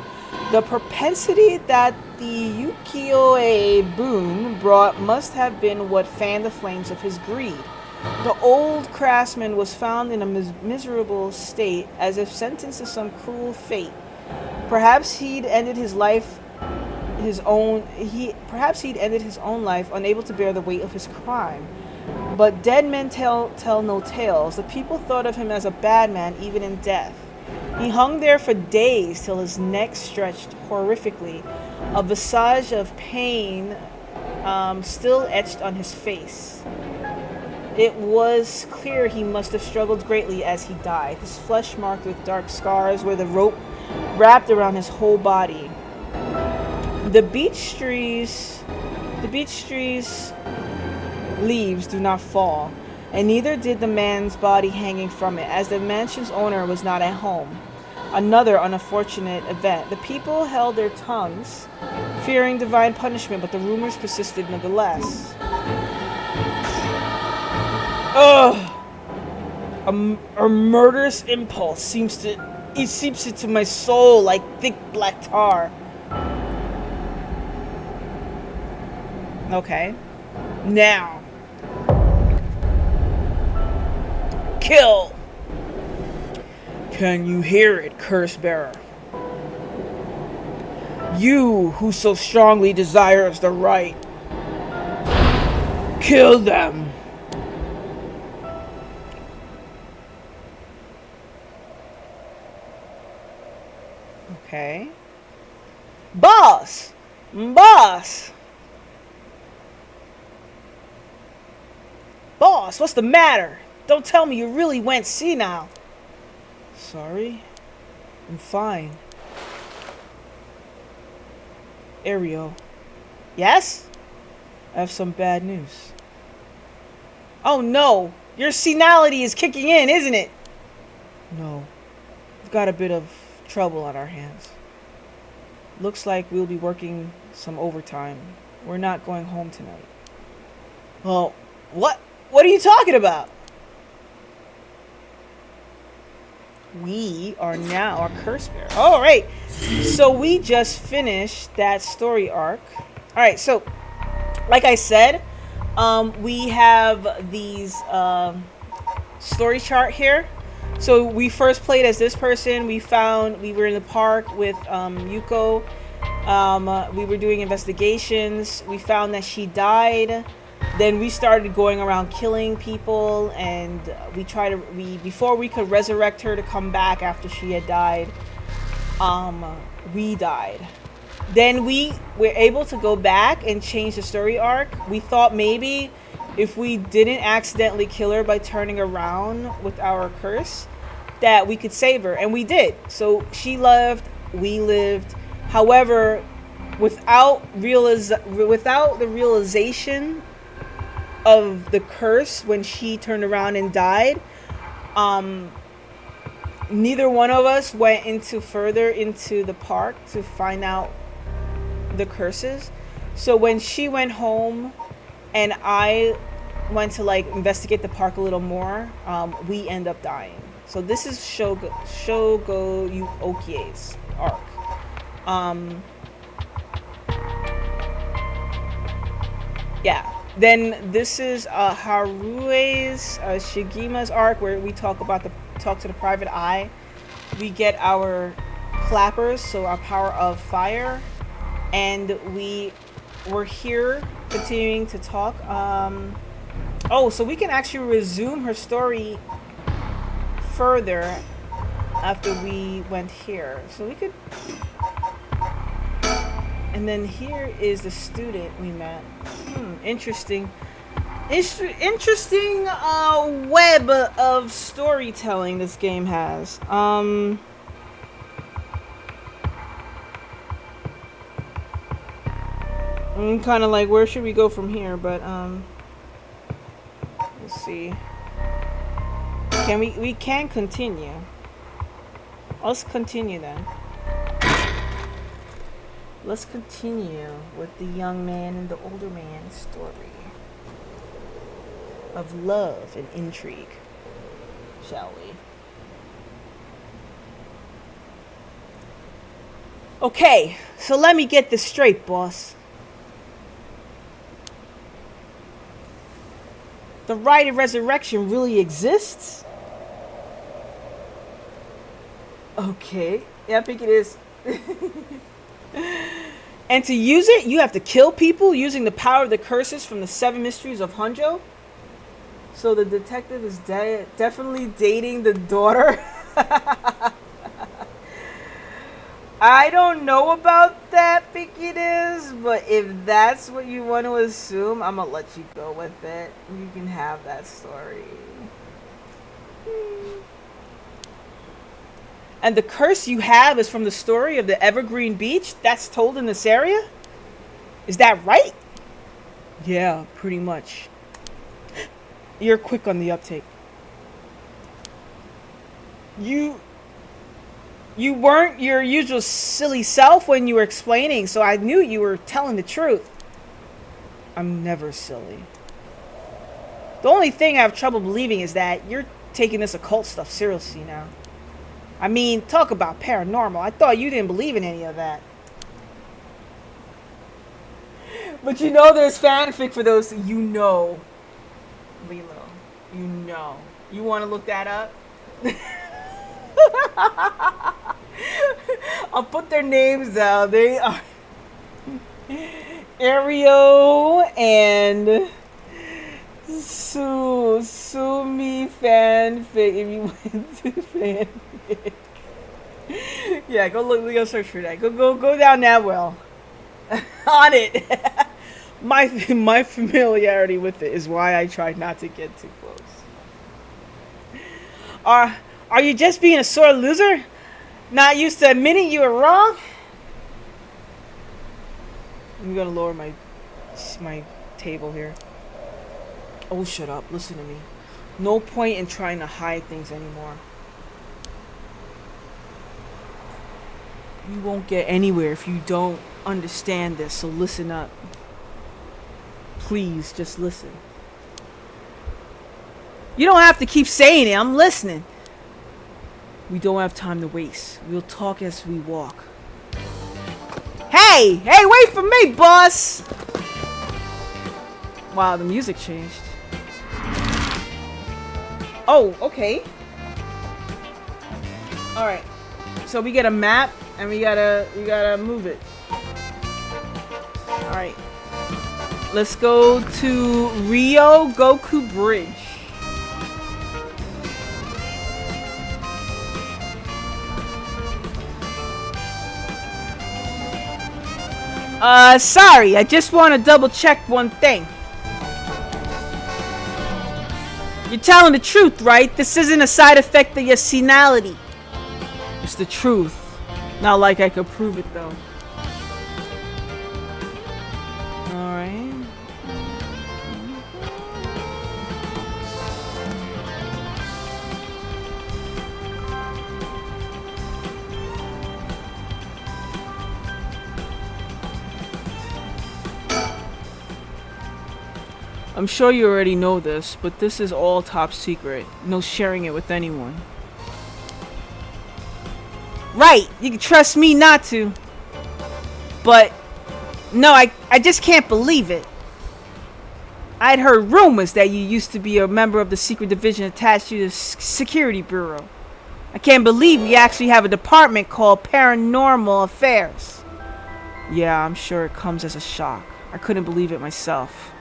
The propensity that the ukiyo-e boon brought must have been what fanned the flames of his greed. The old craftsman was found in a miserable state, as if sentenced to some cruel fate. Perhaps he'd ended his life unable to bear the weight of his crime. But dead men tell no tales. The people thought of him as a bad man even in death. He hung there for days till his neck stretched horrifically, a visage of pain still etched on his face. It was clear he must have struggled greatly as he died, his flesh marked with dark scars where the rope wrapped around his whole body. The beech trees' leaves do not fall, and neither did the man's body hanging from it, as the mansion's owner was not at home. Another unfortunate event. The people held their tongues, fearing divine punishment, but the rumors persisted nonetheless. Ugh! A murderous impulse seeps into my soul like thick black tar. Okay. Now. Kill! Can you hear it, curse bearer? You who so strongly desires the right. Kill them! Okay. Boss! Boss! Boss, what's the matter? Don't tell me you really went senile. Sorry. I'm fine. Ario. Yes? I have some bad news. Oh no! Your senility is kicking in, isn't it? No. We've got a bit of trouble on our hands. Looks like we'll be working some overtime. We're not going home tonight. Well, what? What are you talking about? we are now our curse bearer. All right. So we just finished that story arc. All right. So, like I said, we have these story chart here. So we first played as this person. We were in the park with Yuko. We were doing investigations. We found that she died. Then we started going around killing people, and before we could resurrect her to come back after she had died, we died. Then we were able to go back and change the story arc. We thought maybe if we didn't accidentally kill her by turning around with our curse, that we could save her, and we did. So she lived, we lived. However, without the realization of the curse when she turned around and died, neither one of us went further into the park to find out the curses. So when she went home and I went to like investigate the park a little more, we end up dying. So this is Shogo Okie's arc. Yeah. Then this is Harue's Shigima's arc, where we talk to the private eye. We get our clappers, so our power of fire, and we're here continuing to talk. So we can actually resume her story further after we went here. So we could. And then here is the student we met. Interesting web of storytelling this game has. I'm kind of like, where should we go from here? But let's see. We can continue. Let's continue then. Let's continue with the young man and the older man's story of love and intrigue, shall we? Okay, so let me get this straight, boss. The rite of resurrection really exists? Okay, yeah, I think it is. And to use it, you have to kill people using the power of the curses from the 7 mysteries of Honjo. So the detective is definitely dating the daughter. I don't know about that, Picky Diz, but if that's what you want to assume, I'm gonna let you go with it. You can have that story. And the curse you have is from the story of the Evergreen Beach that's told in this area? Is that right? Yeah, pretty much. You're quick on the uptake. You weren't your usual silly self when you were explaining, so I knew you were telling the truth. I'm never silly. The only thing I have trouble believing is that you're taking this occult stuff seriously now. I mean, talk about paranormal. I thought you didn't believe in any of that. But you know there's fanfic for those. You know. Lilo. You know. You want to look that up? I'll put their names down. They are Ario and Sumi fanfic. If you went to fanfic. Yeah, go search for that. Go down that well. On it. My familiarity with it is why I try not to get too close. Are you just being a sore loser? Not used to admitting you were wrong? I'm gonna lower my table here. Oh, shut up. Listen to me. No point in trying to hide things anymore. You won't get anywhere if you don't understand this, so listen up. Please, just listen. You don't have to keep saying it. I'm listening. We don't have time to waste. We'll talk as we walk. Hey! Hey, wait for me, boss! Wow, the music changed. Oh, okay. Alright. So we get a map and we gotta move it. Alright. Let's go to Rio Goku Bridge. Sorry, I just want to double check one thing. You're telling the truth, right? This isn't a side effect of your senility. It's the truth. Not like I could prove it, though. Alright. I'm sure you already know this, but this is all top secret. No sharing it with anyone. Right, you can trust me not to. But, no, I just can't believe it. I'd heard rumors that you used to be a member of the secret division attached to the security bureau. I can't believe we actually have a department called Paranormal Affairs. Yeah, I'm sure it comes as a shock. I couldn't believe it myself.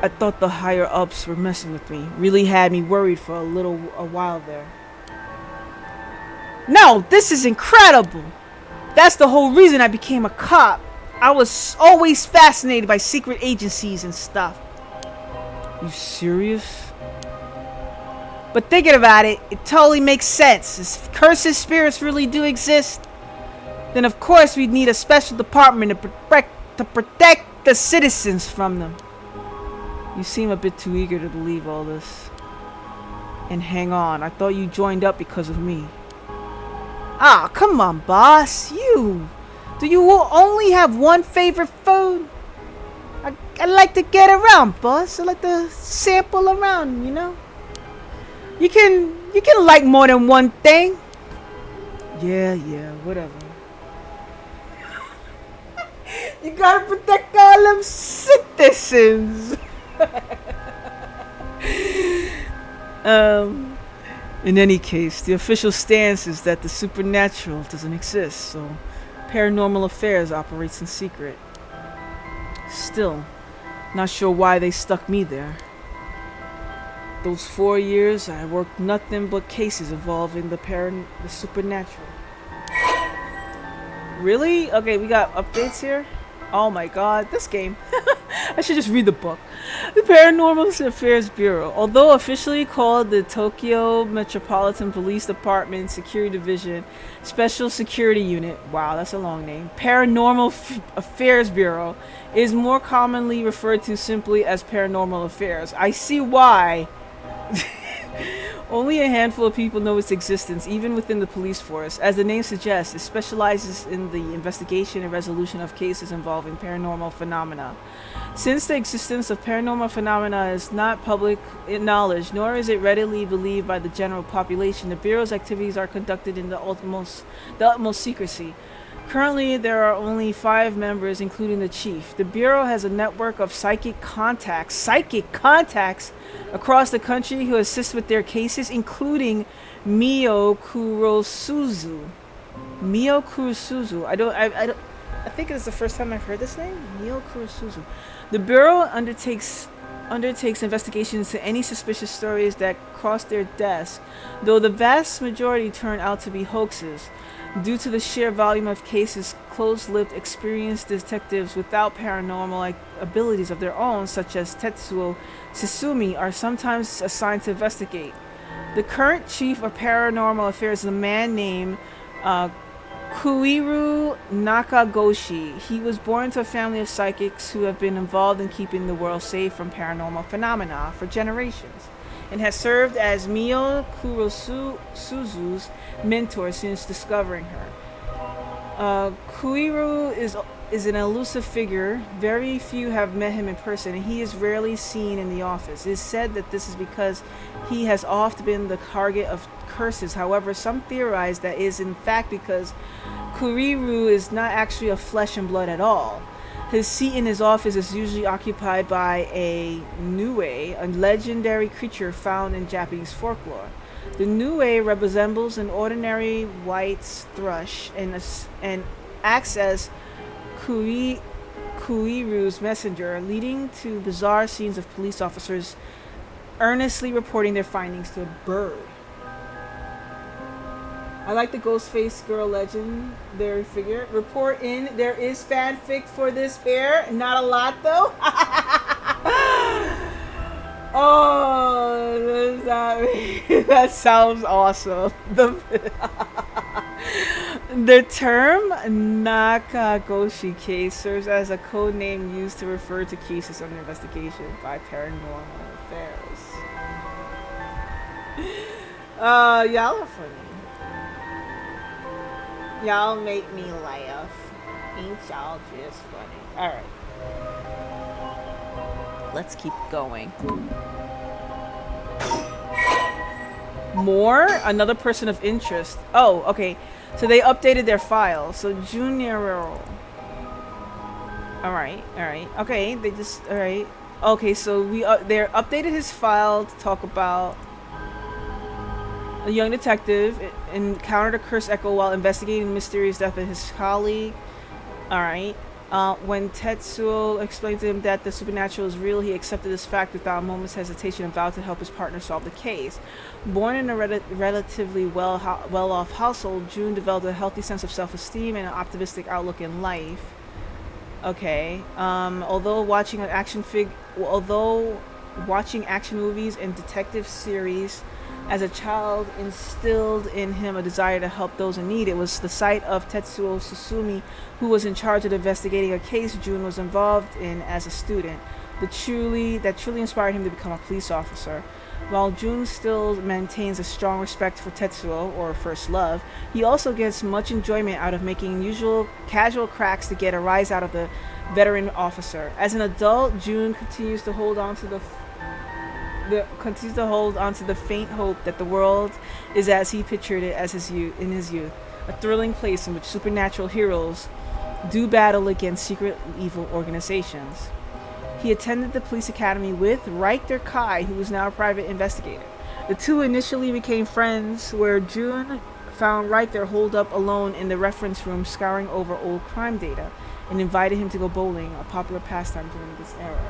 I thought the higher ups were messing with me. Really had me worried for a while there. No, this is incredible. That's the whole reason I became a cop. I was always fascinated by secret agencies and stuff. You serious? But thinking about it, it totally makes sense. If cursed spirits really do exist, then of course we'd need a special department to protect the citizens from them. You seem a bit too eager to believe all this. And hang on, I thought you joined up because of me. Ah, come on, boss. You. Do you only have one favorite food? I like to get around, boss. I like to sample around, you know? You can like more than one thing. Yeah, whatever. You gotta protect all them citizens. In any case, the official stance is that the supernatural doesn't exist, so Paranormal Affairs operates in secret. Still, not sure why they stuck me there. Those 4 years, I worked nothing but cases involving the supernatural. Really? Okay, we got updates here. Oh my god, this game. I should just read the book. The Paranormal Affairs Bureau, although officially called the Tokyo Metropolitan Police Department Security Division Special Security Unit, wow, that's a long name, Paranormal Affairs Bureau, is more commonly referred to simply as Paranormal Affairs. I see why. Only a handful of people know its existence, even within the police force. As the name suggests, it specializes in the investigation and resolution of cases involving paranormal phenomena. Since the existence of paranormal phenomena is not public knowledge, nor is it readily believed by the general population, the Bureau's activities are conducted in the utmost secrecy. Currently, there are only 5 members, including the chief. The Bureau has a network of psychic contacts across the country who assist with their cases, including Mio Kurosuzu. Mio Kurosuzu. I think it's the first time I've heard this name. Mio Kurosuzu. The Bureau undertakes investigations to any suspicious stories that cross their desk, though the vast majority turn out to be hoaxes. Due to the sheer volume of cases, close-lipped, experienced detectives without paranormal abilities of their own, such as Tetsuo Sasumi, are sometimes assigned to investigate. The current chief of Paranormal Affairs is a man named Kuiru Nakagoshi. He was born to a family of psychics who have been involved in keeping the world safe from paranormal phenomena for generations, and has served as Mio Kurosuzu's mentor since discovering her. Kuiru is is an elusive figure. Very few have met him in person, and he is rarely seen in the office. It is said that this is because he has oft been the target of curses. However, some theorize that is in fact because Kuriru is not actually of flesh and blood at all. His seat in his office is usually occupied by a Nue, a legendary creature found in Japanese folklore. The Nue resembles an ordinary white thrush and acts as Kuiru's messenger, leading to bizarre scenes of police officers earnestly reporting their findings to a bird. I like the Ghostface girl legendary figure. Report in. There is fanfic for this pair. Not a lot though. Oh, that sounds awesome. The term Nakagoshi case serves as a code name used to refer to cases under investigation by paranormal affairs. Y'all are funny. Y'all make me laugh. Ain't y'all just funny? Alright. Let's keep going. More? Another person of interest. Oh, okay. So they updated their file. So Junior. Alright, alright. Okay, they just alright. Okay, so they updated his file to talk about a young detective encountered a curse echo while investigating the mysterious death of his colleague. Alright. When Tetsuo explained to him that the supernatural is real, he accepted this fact without a moment's hesitation and vowed to help his partner solve the case. Born in a relatively well-off household, June developed a healthy sense of self-esteem and an optimistic outlook in life. Okay. Although watching action movies and detective series as a child instilled in him a desire to help those in need, it was the sight of Tetsuo Susumi, who was in charge of investigating a case Jun was involved in as a student, that truly inspired him to become a police officer. While Jun still maintains a strong respect for Tetsuo, or first love, he also gets much enjoyment out of making casual cracks to get a rise out of the veteran officer. As an adult, Jun continues to hold on to the faint hope that the world is as he pictured it in his youth, a thrilling place in which supernatural heroes do battle against secret evil organizations. He attended the police academy with Richter Kai, who is now a private investigator. The two initially became friends, where Jun found Richter holed up alone in the reference room scouring over old crime data, and invited him to go bowling, a popular pastime during this era.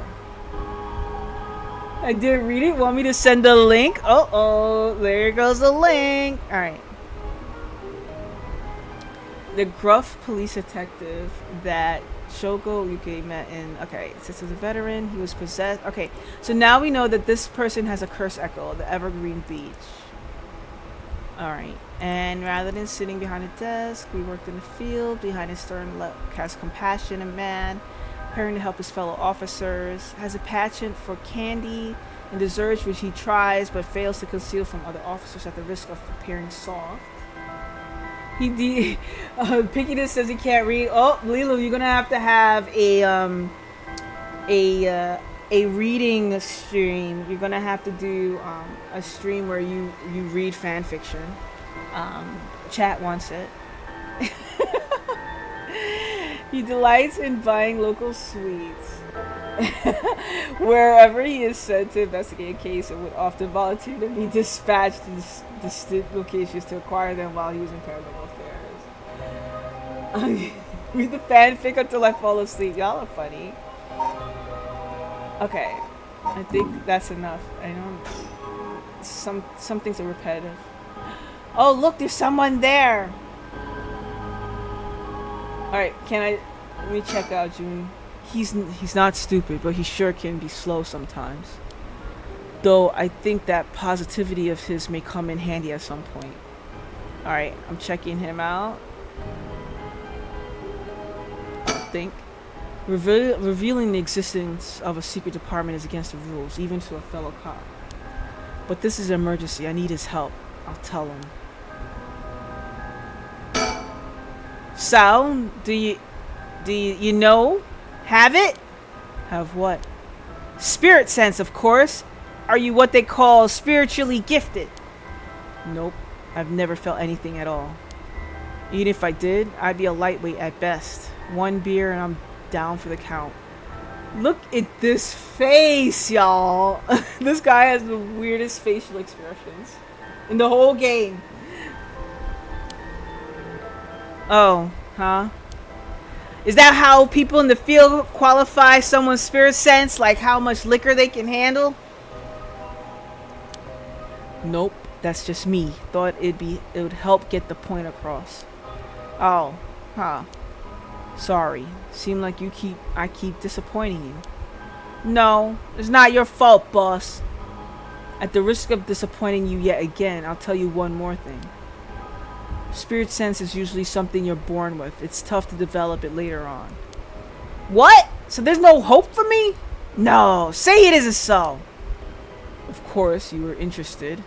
I didn't read it. Want me to send the link? Oh, there goes the link. Alright. The gruff police detective that Shogo Yuki met in... Okay, since he's a veteran, he was possessed. Okay, so now we know that this person has a curse echo, the Evergreen Beach. Alright, and rather than sitting behind a desk, we worked in the field. Behind his stern look has compassion, a man preparing to help his fellow officers, has a penchant for candy and desserts which he tries but fails to conceal from other officers at the risk of appearing soft. Pickiness says he can't read. Oh, Lilu, you're gonna have to have a reading stream. You're gonna have to do a stream where you read fan fiction. Chat wants it. He delights in buying local sweets. Wherever he is sent to investigate a case, and would often volunteer to be dispatched to distant locations to acquire them while he was in paranormal affairs. Read the fanfic until I fall asleep. Y'all are funny. Okay, I think that's enough. I know some things are repetitive. Oh, look, there's someone there. Alright, let me check out Jun. He's not stupid, but he sure can be slow sometimes. Though I think that positivity of his may come in handy at some point. Alright, I'm checking him out. I think. Revealing the existence of a secret department is against the rules, even to a fellow cop. But this is an emergency. I need his help. I'll tell him. Do you know? Have it? Have what? Spirit sense, of course. Are you what they call spiritually gifted? Nope. I've never felt anything at all. Even if I did, I'd be a lightweight at best. One beer and I'm down for the count. Look at this face, y'all. This guy has the weirdest facial expressions in the whole game. Oh, huh? Is that how people in the field qualify someone's spirit sense? Like how much liquor they can handle? Nope, that's just me. Thought it would help get the point across. Oh, huh. Sorry. Seem like I keep disappointing you. No, it's not your fault, boss. At the risk of disappointing you yet again, I'll tell you one more thing. Spirit sense is usually something you're born with. It's tough to develop it later on. What? So there's no hope for me? No, say it isn't so. Of course, you were interested.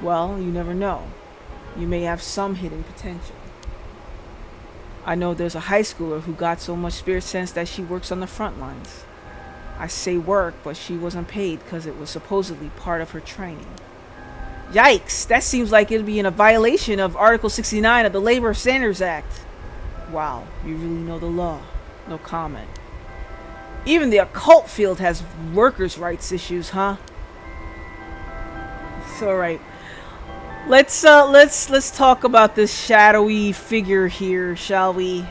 Well, you never know. You may have some hidden potential. I know there's a high schooler who got so much spirit sense that she works on the front lines. I say work, but she wasn't paid because it was supposedly part of her training. Yikes, that seems like it'd be in a violation of Article 69 of the Labor Standards Act. Wow, you really know the law. No comment. Even the occult field has workers' rights issues, huh? It's alright. Let's talk about this shadowy figure here, shall we?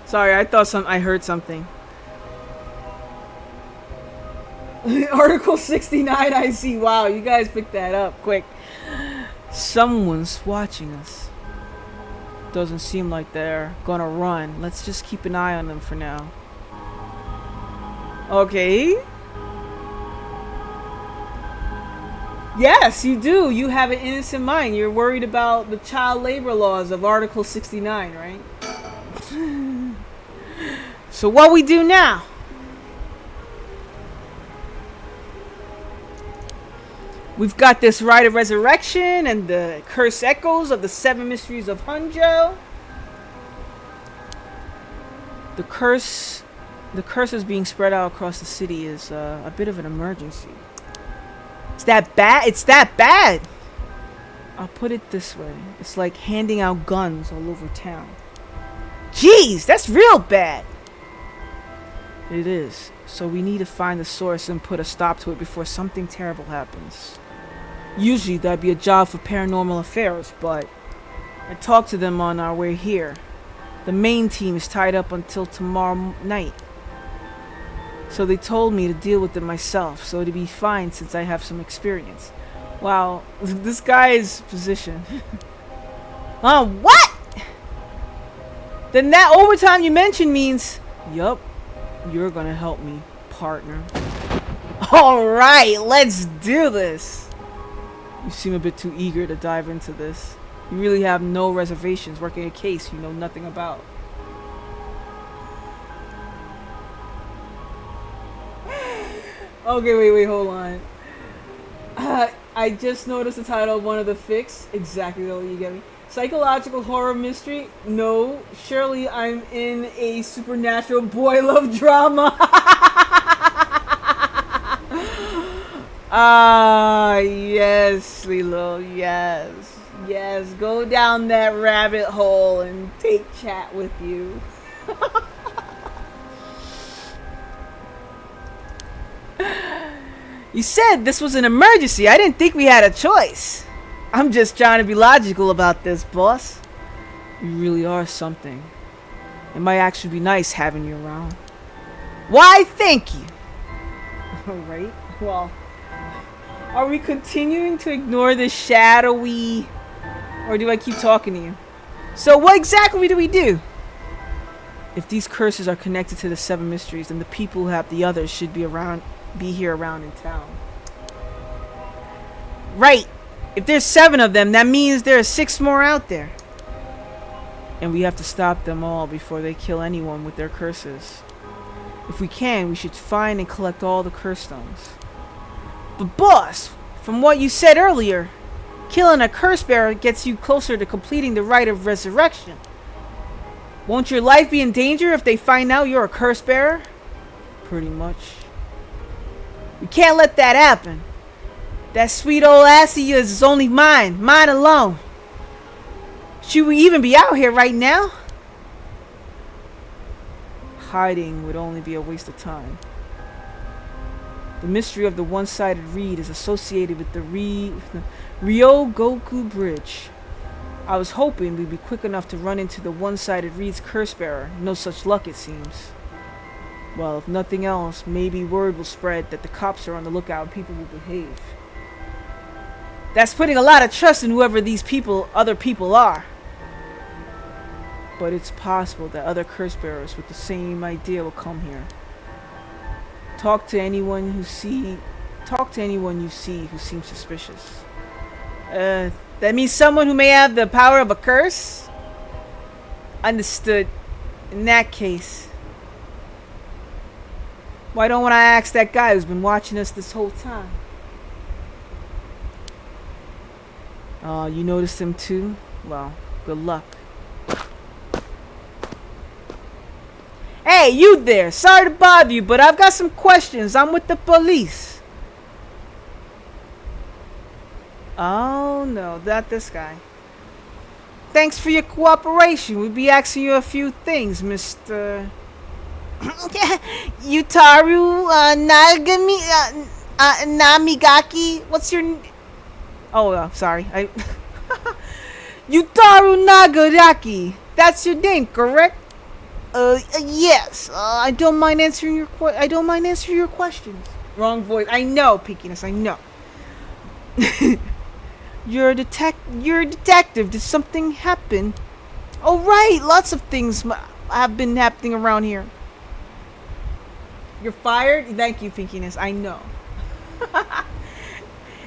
Sorry, I heard something. Article 69, I see. Wow, you guys picked that up quick. Someone's watching us. Doesn't seem like they're gonna run. Let's just keep an eye on them for now. Okay. Yes, you do. You have an innocent mind. You're worried about the child labor laws of Article 69, right? So what we do now? We've got this rite of resurrection and the curse echoes of the 7 mysteries of Hunjo. The curses being spread out across the city is a bit of an emergency. It's that bad? It's that bad! I'll put it this way. It's like handing out guns all over town. Jeez, that's real bad! It is. So we need to find the source and put a stop to it before something terrible happens. Usually that'd be a job for paranormal affairs, but I talked to them on our way here. The main team is tied up until tomorrow night. So they told me to deal with it myself, so it'd be fine since I have some experience. Wow, this guy's position. What? Then that overtime you mentioned means, yup, you're gonna help me, partner. Alright, let's do this. You seem a bit too eager to dive into this. You really have no reservations working a case you know nothing about. Okay, wait, hold on. I just noticed the title of one of the fics. Exactly what you get me. Psychological horror mystery? No. Surely I'm in a supernatural boy love drama. Yes, Lilo. Yes. Yes. Go down that rabbit hole and take chat with you. You said this was an emergency. I didn't think we had a choice. I'm just trying to be logical about this, boss. You really are something. It might actually be nice having you around. Why, thank you. Alright, well, are we continuing to ignore this shadowy, or do I keep talking to you? So what exactly do we do? If these curses are connected to the 7 mysteries, then the people who have the others should be here around in town. Right. If there's 7 of them, that means there are 6 more out there. And we have to stop them all before they kill anyone with their curses. If we can, we should find and collect all the curse stones. But boss, from what you said earlier, killing a curse bearer gets you closer to completing the rite of resurrection. Won't your life be in danger if they find out you're a curse bearer? Pretty much. We can't let that happen. That sweet old ass of yours is only mine. Mine alone. Should we even be out here right now? Hiding would only be a waste of time. The mystery of the one-sided reed is associated with the Ryogoku Bridge. I was hoping we'd be quick enough to run into the one-sided reed's curse bearer. No such luck, it seems. Well, if nothing else, maybe word will spread that the cops are on the lookout and people will behave. That's putting a lot of trust in whoever these other people are. But it's possible that other curse bearers with the same idea will come here. Talk to anyone you see who seems suspicious. That means someone who may have the power of a curse? Understood. In that case, why don't I ask that guy who's been watching us this whole time? Oh, you noticed him too? Well, good luck. Hey, you there! Sorry to bother you, but I've got some questions. I'm with the police. Oh no, not this guy. Thanks for your cooperation. We'll be asking you a few things, Mr. Yutaru Namigaki. What's your Oh, sorry. Yutaru Nagaraki. That's your name, correct? Yes. I don't mind answering your questions. Wrong voice. I know, Pinkiness. I know. You're a detective. Did something happen? Oh, right. Lots of things have been happening around here. You're fired? Thank you, Pinkiness. I know.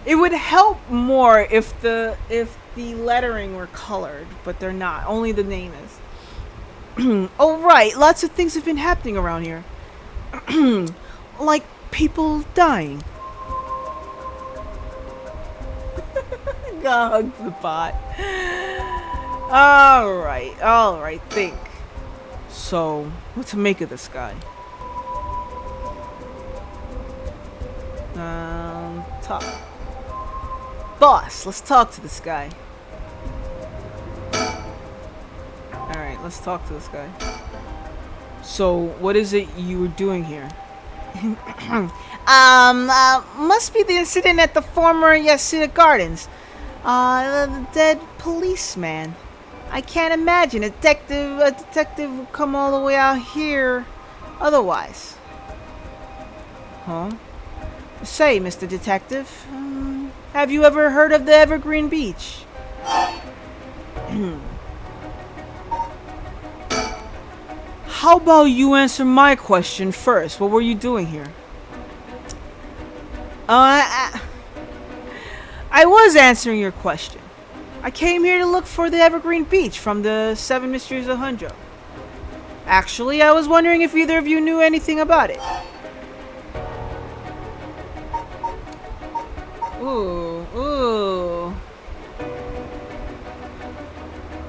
It would help more if the lettering were colored, but they're not. Only the name is. Oh, right. Lots of things have been happening around here. Like people dying. Go hug the pot. Alright, think. So, what to make of this guy? Talk. Boss, let's talk to this guy. Alright, let's talk to this guy. So, what is it you were doing here? Must be the incident at the former Yasuda Gardens. The dead policeman. I can't imagine a detective would come all the way out here otherwise. Huh? Say, Mr. Detective, have you ever heard of the Evergreen Beach? How about you answer my question first? What were you doing here? I was answering your question. I came here to look for the Evergreen Beach from the Seven Mysteries of Hunjo. Actually, I was wondering if either of you knew anything about it. Ooh.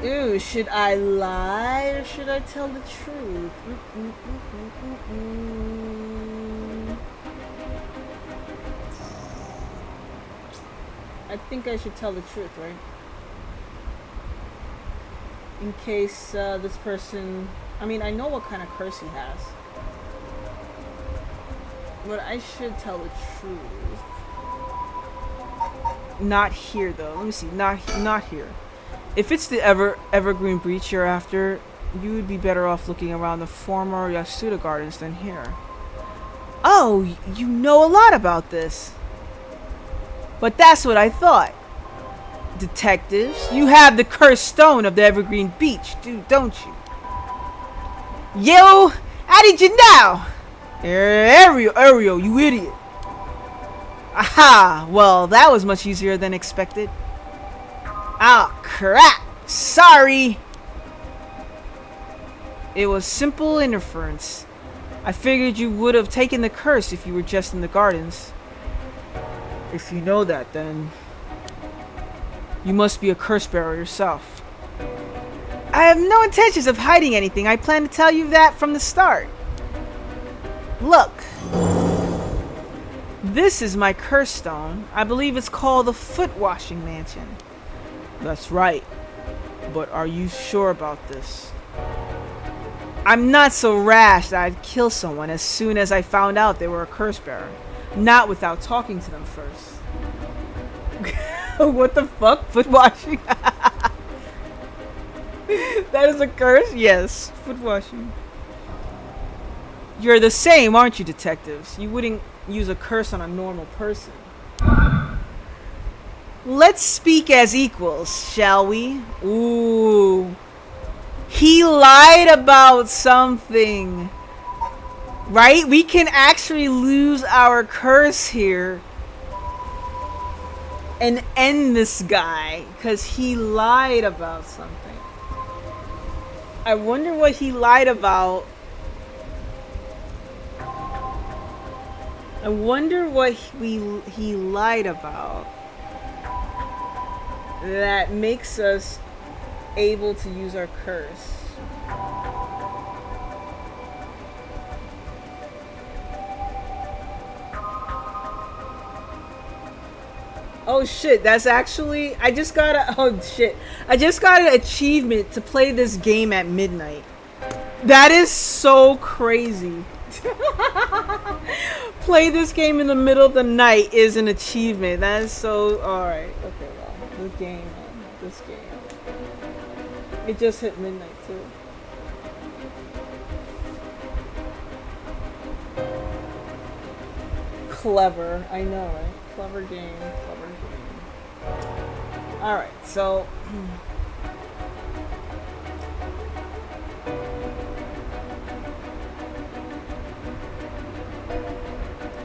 Ooh, should I lie or should I tell the truth? I think I should tell the truth, right? In case this person... I mean, I know what kind of curse he has. But I should tell the truth. Not here, though. Let me see. Not here. If it's the Evergreen Breach you're after, you would be better off looking around the former Yasuda Gardens than here. Oh, you know a lot about this. But that's what I thought. Detectives, you have the cursed stone of the Evergreen Beach, don't you? Yo, how did you know? Ariel, you idiot. Aha, well, that was much easier than expected. Oh, crap. Sorry. It was simple interference. I figured you would have taken the curse if you were just in the gardens. If you know that, then you must be a curse bearer yourself. I have no intentions of hiding anything. I plan to tell you that from the start. Look. This is my curse stone. I believe it's called the Foot Washing Mansion. That's right. But are you sure about this? I'm not so rash that I'd kill someone as soon as I found out they were a curse bearer. Not without talking to them first. What the fuck? Foot washing? That is a curse? Yes. Foot washing. You're the same, aren't you, detectives? You wouldn't use a curse on a normal person. Let's speak as equals, shall we? Ooh. He lied about something. Right? We can actually lose our curse here and end this guy because he lied about something. I wonder what he lied about. I wonder what he lied about that makes us able to use our curse. Oh shit, that's actually, I just got an achievement to play this game at midnight. That is so crazy. Play this game in the middle of the night is an achievement. That is so, alright. Okay, well, this game. It just hit midnight too. Clever, I know, right? Clever game. Alright, so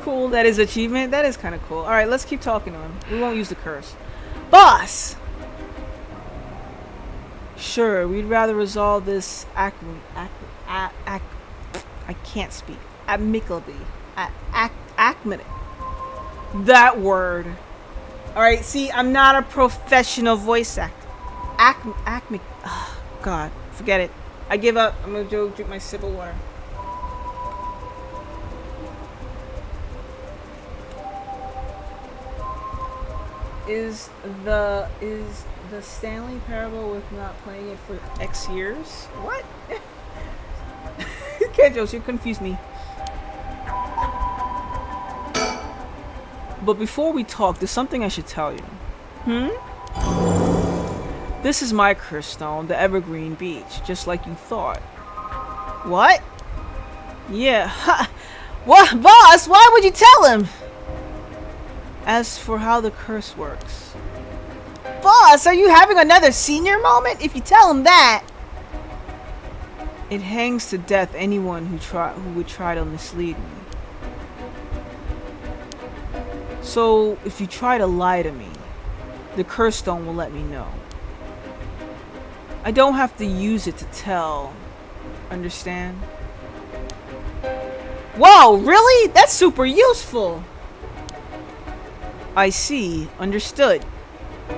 cool, that is achievement. That is kind of cool. Alright, let's keep talking to him. We won't use the curse. Boss! Sure, we'd rather resolve this I can't speak. Amicably. That word. Alright, see, I'm not a professional voice actor. Oh, God, forget it. I give up. I'm gonna go drink my sip of water. Is the Stanley Parable with not playing it for X years? What? Kenjo, you confused me. But before we talk, there's something I should tell you. This is my curse stone, the Evergreen Beach, just like you thought. What? Yeah. What, boss? Why would you tell him? As for how the curse works. Boss, are you having another senior moment? If you tell him that. It hangs to death anyone who would try to mislead me. So, if you try to lie to me, the curse stone will let me know. I don't have to use it to tell. Understand? Whoa, really? That's super useful! I see. Understood.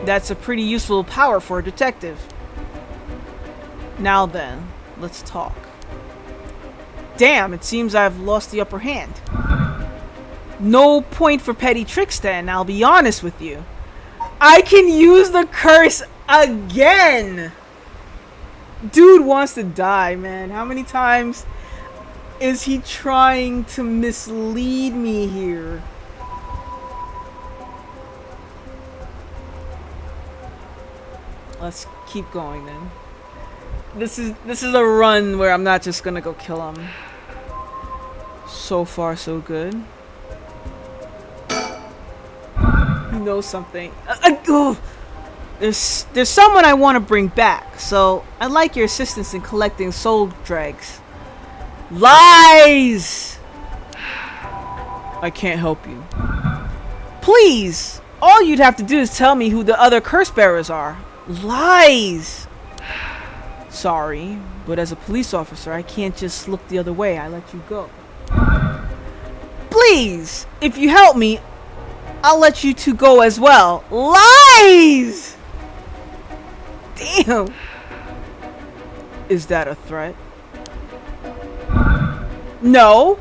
That's a pretty useful power for a detective. Now then, let's talk. Damn, it seems I've lost the upper hand. No point for petty tricks then, I'll be honest with you. I can use the curse again! Dude wants to die, man. How many times is he trying to mislead me here? Let's keep going then. This is a run where I'm not just gonna go kill him. So far, so good. You know something. There's someone I want to bring back, so I'd like your assistance in collecting soul dregs. Lies! I can't help you. Please! All you'd have to do is tell me who the other curse bearers are. Lies! Sorry, but as a police officer, I can't just look the other way. I let you go. Please, if you help me, I'll let you two go as well. Lies! Damn. Is that a threat? No.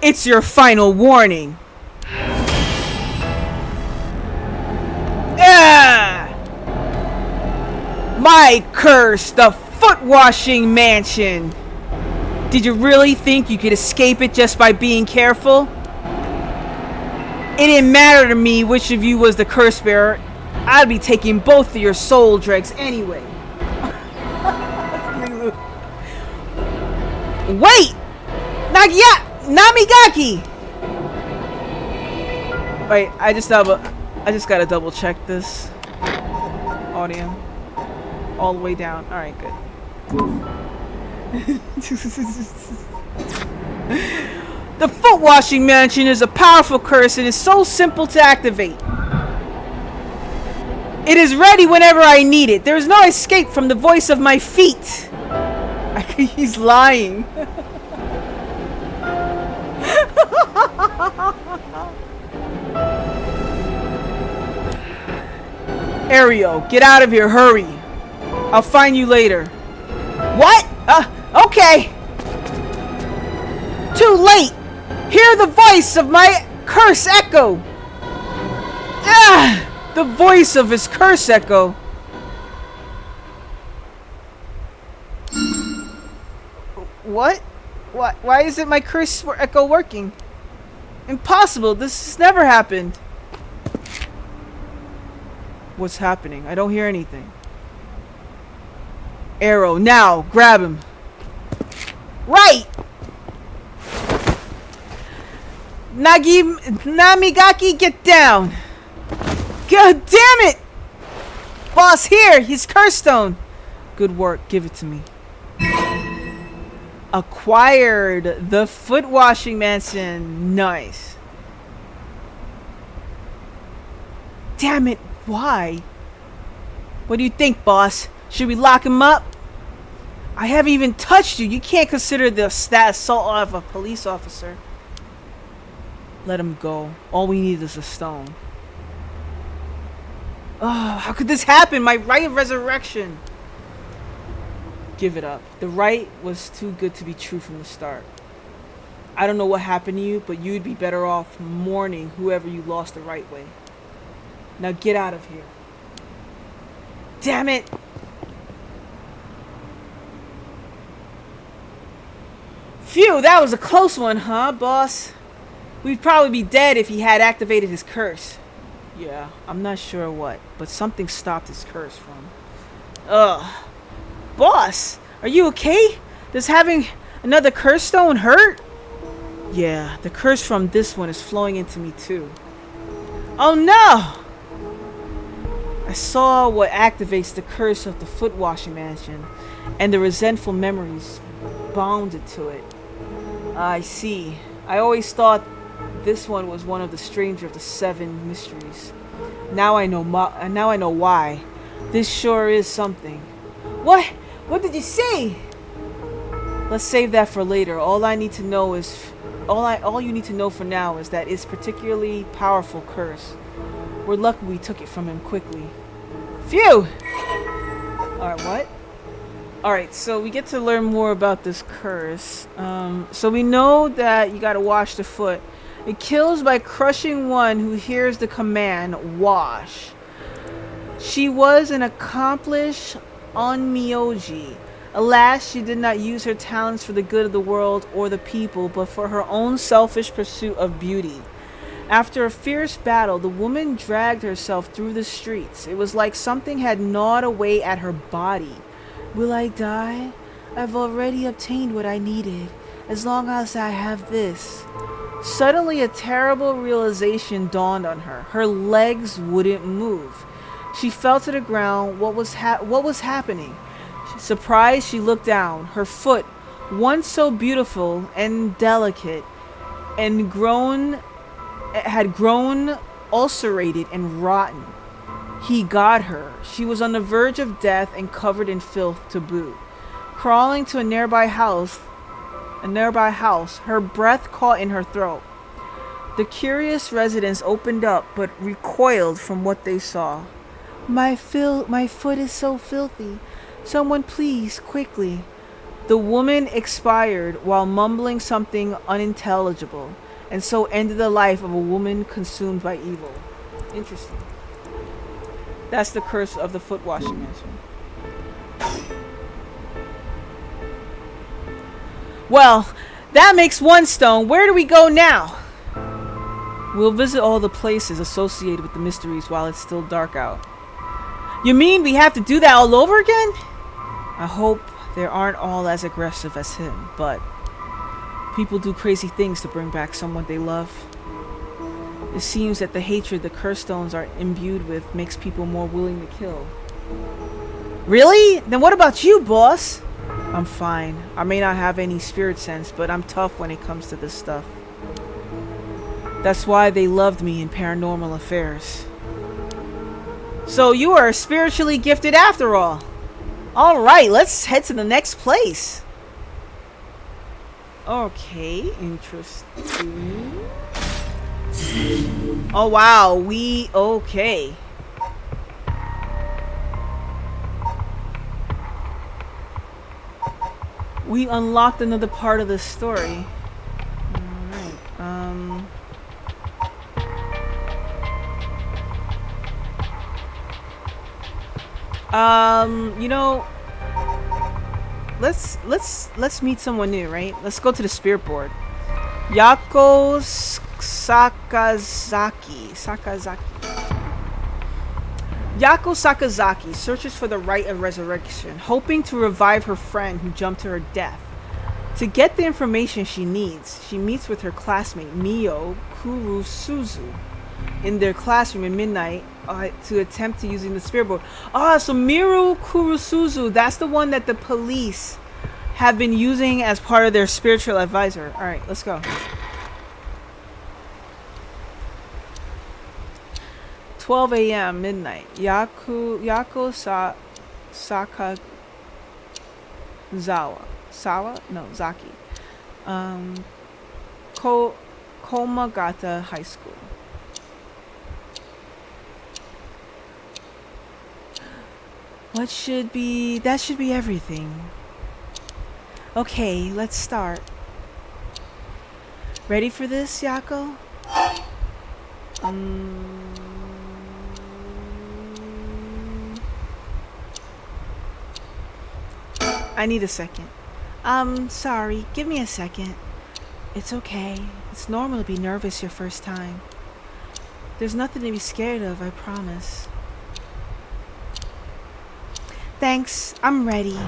It's your final warning. My curse, the foot washing mansion. Did you really think you could escape it just by being careful? It didn't matter to me which of you was the curse bearer. I'd be taking both of your soul dregs anyway. Wait! Namigaki! Wait, I just gotta double check this audio. All the way down. Alright, good. The foot washing mansion is a powerful curse and is so simple to activate. It is ready whenever I need it. There is no escape from the voice of my feet. He's lying. Ario, get out of here, hurry. I'll find you later. What? Okay. Too late. Hear the voice of my curse echo. The voice of his curse echo. What? Why isn't my curse echo working? Impossible. This has never happened. What's happening? I don't hear anything. Arrow, now! Grab him! Right! Namigaki, get down! God damn it! Boss, here! His curse stone! Good work, give it to me. Acquired the foot washing mansion. Nice. Damn it, why? What do you think, boss? Should we lock him up? I haven't even touched you. You can't consider that assault of a police officer. Let him go. All we need is a stone. Oh, how could this happen? My right of resurrection. Give it up. The right was too good to be true from the start. I don't know what happened to you, but you'd be better off mourning whoever you lost the right way. Now get out of here. Damn it! Phew, that was a close one, huh, boss? We'd probably be dead if he had activated his curse. Yeah, I'm not sure what, but something stopped his curse from. Ugh. Boss, are you okay? Does having another curse stone hurt? Yeah, the curse from this one is flowing into me too. Oh no! I saw what activates the curse of the foot washing mansion, and the resentful memories bounded to it. I see. I always thought this one was one of the stranger of the 7 mysteries. Now I know why. This sure is something. What? What did you say? Let's save that for later. All you need to know for now is that it's particularly powerful curse. We're lucky we took it from him quickly. Phew! Alright, what? Alright, so we get to learn more about this curse. So we know that you gotta wash the foot. It kills by crushing one who hears the command, wash. She was an accomplished onmyoji. Alas, she did not use her talents for the good of the world or the people, but for her own selfish pursuit of beauty. After a fierce battle, the woman dragged herself through the streets. It was like something had gnawed away at her body. Will I die? I've already obtained what I needed, as long as I have this. Suddenly, a terrible realization dawned on her. Her legs wouldn't move. She fell to the ground. What was happening? Surprised, she looked down. Her foot, once so beautiful and delicate, and had grown ulcerated and rotten. He got her. She was on the verge of death and covered in filth to boot. Crawling to a nearby house, a nearby house, her breath caught in her throat. The curious residents opened up but recoiled from what they saw. My foot is so filthy. Someone please, quickly. The woman expired while mumbling something unintelligible, and so ended the life of a woman consumed by evil. Interesting. That's the curse of the foot washing mansion. Well, that makes one stone. Where do we go now? We'll visit all the places associated with the mysteries while it's still dark out. You mean we have to do that all over again? I hope they aren't all as aggressive as him, but people do crazy things to bring back someone they love. It seems that the hatred the curse stones are imbued with makes people more willing to kill. Really? Then what about you, boss? I'm fine. I may not have any spirit sense, but I'm tough when it comes to this stuff. That's why they loved me in Paranormal Affairs. So you are spiritually gifted after all. Alright, let's head to the next place. Okay, interesting. Oh wow, okay. We unlocked another part of the story. Alright, you know, let's meet someone new, right? Let's go to the spirit board. Yako Sakazaki. Yako Sakazaki searches for the rite of resurrection, hoping to revive her friend who jumped to her death. To get the information she needs, she meets with her classmate Mio Kurusuzu in their classroom at midnight to attempt to using the spirit board. So Miru Kurusuzu, that's the one that the police have been using as part of their spiritual advisor. Alright, let's go. 12 a.m. midnight. Yako Zaki. Komagata High School. That should be everything. Okay, let's start. Ready for this, Yako? I need a second. Sorry, give me a second. It's okay. It's normal to be nervous your first time. There's nothing to be scared of, I promise. Thanks, I'm ready.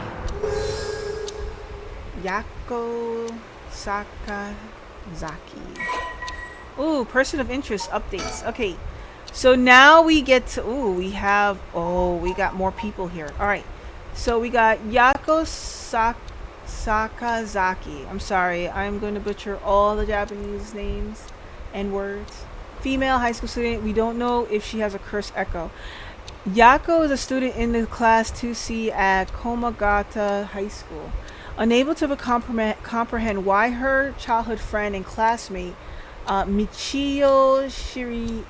Yako Sakazaki. Ooh, person of interest updates. Okay, so now we get to, we got more people here. Alright, so we got Yako Sakazaki. I'm sorry, I'm going to butcher all the Japanese names and words. Female high school student. We don't know if she has a curse echo. Yako is a student in the class 2C at Komagata High School. Unable to comprehend why her childhood friend and classmate Michio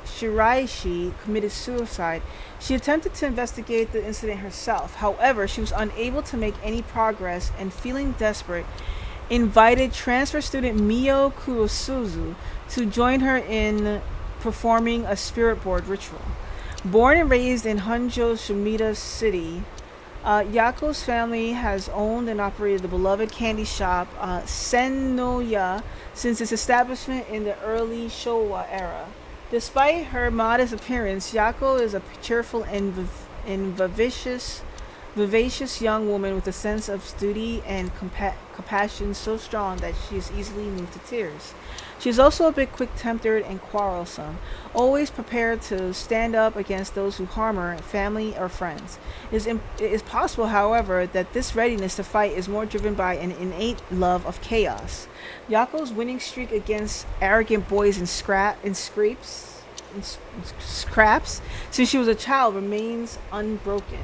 Shiraishi committed suicide, she attempted to investigate the incident herself. However, she was unable to make any progress and, feeling desperate, invited transfer student Mio Kurosuzu to join her in performing a spirit board ritual. Born and raised in Honjo Shimida City, Yako's family has owned and operated the beloved candy shop Sennoya since its establishment in the early Showa era. Despite her modest appearance, Yako is a cheerful and vivacious young woman with a sense of duty and compassion so strong that she is easily moved to tears. She is also a bit quick-tempered and quarrelsome, always prepared to stand up against those who harm her, family or friends. It is possible, however, that this readiness to fight is more driven by an innate love of chaos. Yako's winning streak against arrogant boys and scraps since she was a child remains unbroken,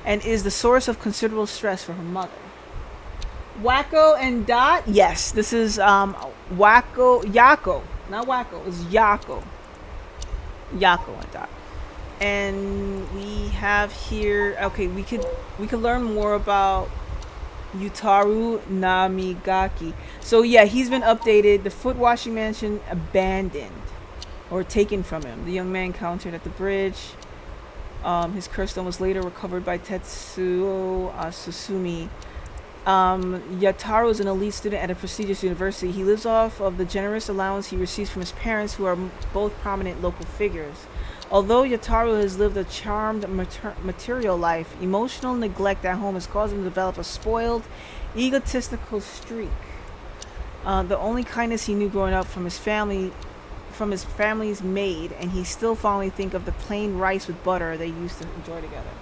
and is the source of considerable stress for her mother. Wacko and Dot. Yes, this is Yako, not Wacko. It's Yako. Yako and Dot. And we have here. Okay, we could learn more about Yutaru Namigaki. So yeah, he's been updated. The foot washing mansion abandoned or taken from him. The young man encountered at the bridge. His cursed stone was later recovered by Tetsuo Susumi. Yataru is an elite student at a prestigious university. He lives off of the generous allowance he receives from his parents, who are both prominent local figures. Although Yataru has lived a charmed material life, emotional neglect at home has caused him to develop a spoiled, egotistical streak. The only kindness he knew growing up from his family's maid, and he still fondly think of the plain rice with butter they used to enjoy together.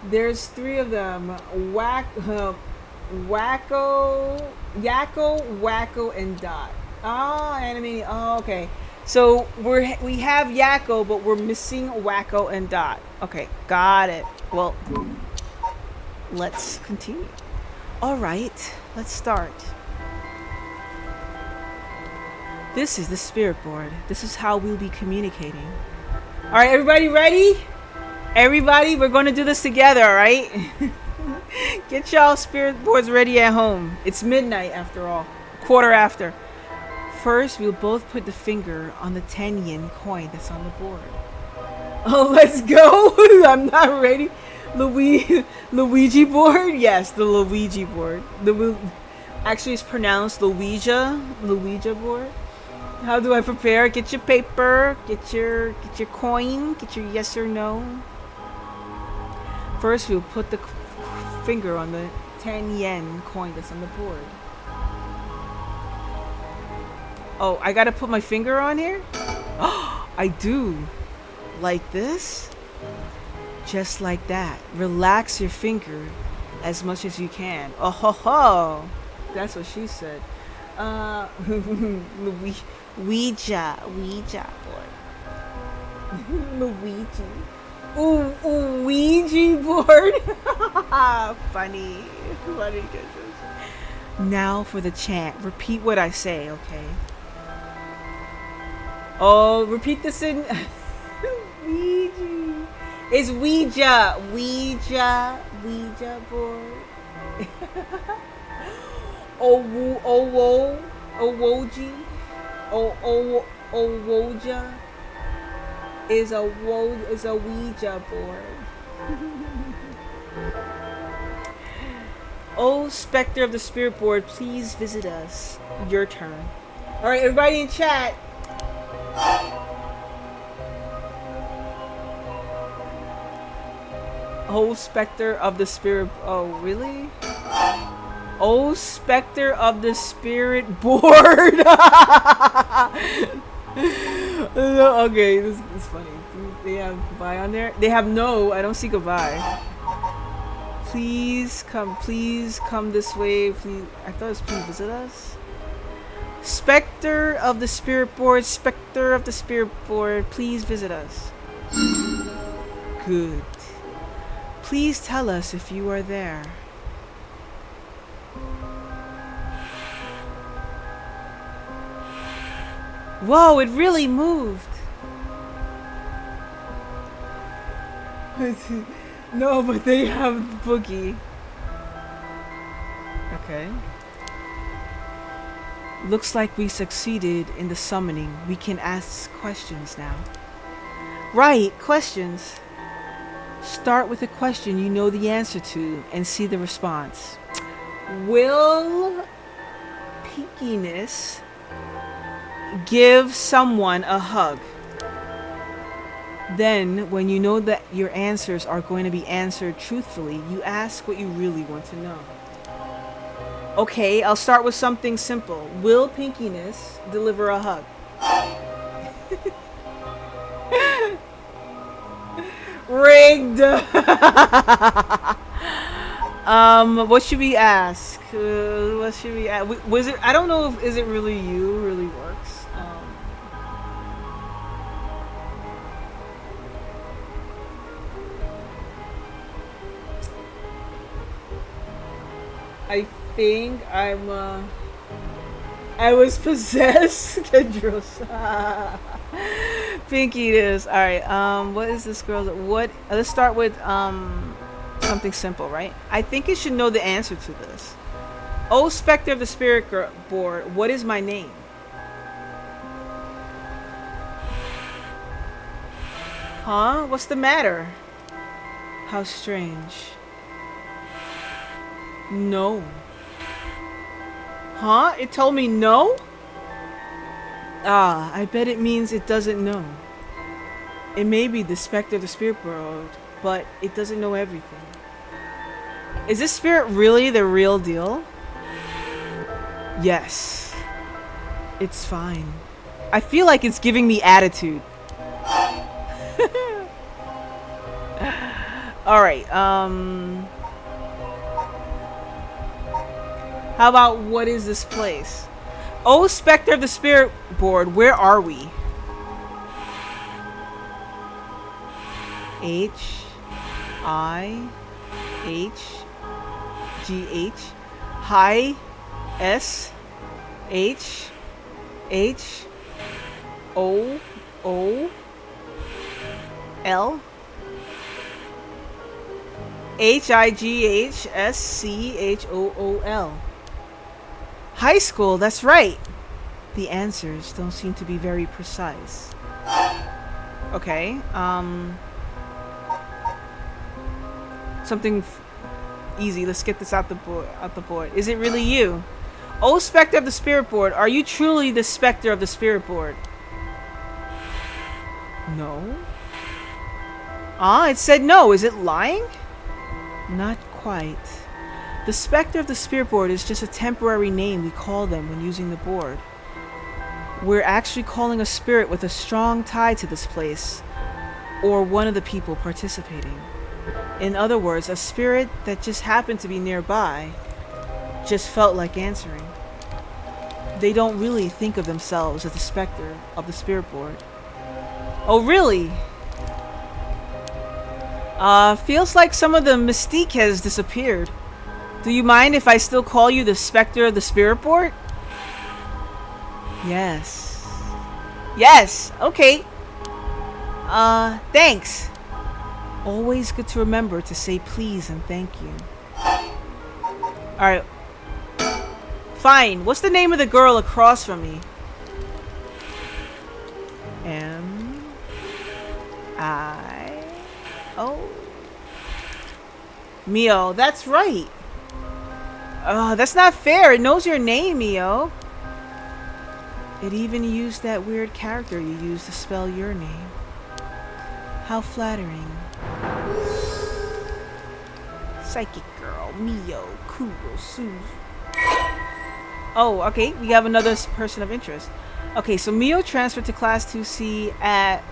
There's 3 of them. Yako, Wacko, and Dot. Oh, anime. Oh, okay. So we have Yako, but we're missing Wacko and Dot. Okay, got it. Well, let's continue. All right, let's start. This is the spirit board. This is how we'll be communicating. All right, everybody ready? Everybody, we're going to do this together, all right? Get y'all spirit boards ready at home. It's midnight after all. Quarter after. First, we'll both put the finger on the 10 yen coin that's on the board. Oh, let's go. I'm not ready. Luigi board? Yes, the Luigi board. Actually, it's pronounced Luija board. How do I prepare? Get your paper, get your coin, get your yes or no. First, we'll put the finger on the 10 yen coin that's on the board. Oh, I gotta put my finger on here? Oh, I do. Like this? Just like that. Relax your finger as much as you can. Oh ho ho! That's what she said. Ouija board. Luigi. Ooh, Ouija board. Funny. Now for the chant. Repeat what I say, okay? Oh, repeat this in Ouija. It's Ouija board. Owoji. Owoja is a Ouija board. Oh, Spectre of the Spirit Board, please visit us. Your turn. Alright, everybody in chat. Oh, Spectre of the Spirit. Oh, really? Oh, Spectre of the Spirit Board. Okay, this is funny. Do they have goodbye on there? They have no. I don't see goodbye. Please come this way. Please. I thought it was please visit us. Spectre of the Spirit Board. Spectre of the Spirit Board. Please visit us. Good. Please tell us if you are there. Whoa, it really moved. No, but they have Boogie. Okay. Looks like we succeeded in the summoning. We can ask questions now. Right, questions. Start with a question you know the answer to and see the response. Will Pinkiness give someone a hug? Then, when you know that your answers are going to be answered truthfully, you ask what you really want to know. Okay, I'll start with something simple. Will Pinkiness deliver a hug? Rigged! What should we ask? What should we ask? Was it? I don't know if is it really you really works. I think I was possessed. Kendros. Pinky it is. Alright, what is this girl? Let's start with, something simple, right? I think you should know the answer to this. Oh, Spectre of the Spirit Board, what is my name? Huh? What's the matter? How strange. No. Huh? It told me no? Ah, I bet it means it doesn't know. It may be the Spectre of the Spirit World, but it doesn't know everything. Is this spirit really the real deal? Yes. It's fine. I feel like it's giving me attitude. Alright, how about what is this place? Oh, Spectre of the Spirit Board, where are we? H-I-H-G-H Hi S-H-H-O-O-L Highschool. High school, that's right. The answers don't seem to be very precise. Okay, something easy. Let's get this out the board. Is it really you? Oh, Spectre of the Spirit Board, are you truly the Spectre of the Spirit Board? No. Ah, it said no. Is it lying? Not quite. The Spectre of the Spirit Board is just a temporary name we call them when using the board. We're actually calling a spirit with a strong tie to this place, or one of the people participating. In other words, a spirit that just happened to be nearby, just felt like answering. They don't really think of themselves as the Spectre of the Spirit Board. Oh, really? Feels like some of the mystique has disappeared. Do you mind if I still call you the Spectre of the Spirit Board? Yes. Yes! Okay. Thanks. Always good to remember to say please and thank you. Alright. Fine. What's the name of the girl across from me? M-I-O. Mio. That's right. That's not fair. It knows your name, Mio. It even used that weird character you used to spell your name. How flattering. Psychic girl, Mio, Kurosu. Oh, okay. We have another person of interest. Okay, so Mio transferred to Class 2C at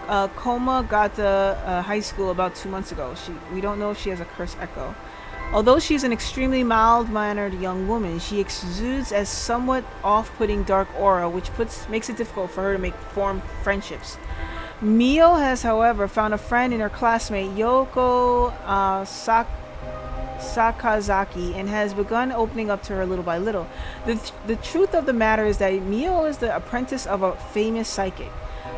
Komagata High School about 2 months ago. We don't know if she has a curse echo. Although she's an extremely mild-mannered young woman, she exudes a somewhat off-putting dark aura, which makes it difficult for her to form friendships. Mio has, however, found a friend in her classmate Yoko Sakazaki and has begun opening up to her little by little. The truth of the matter is that Mio is the apprentice of a famous psychic.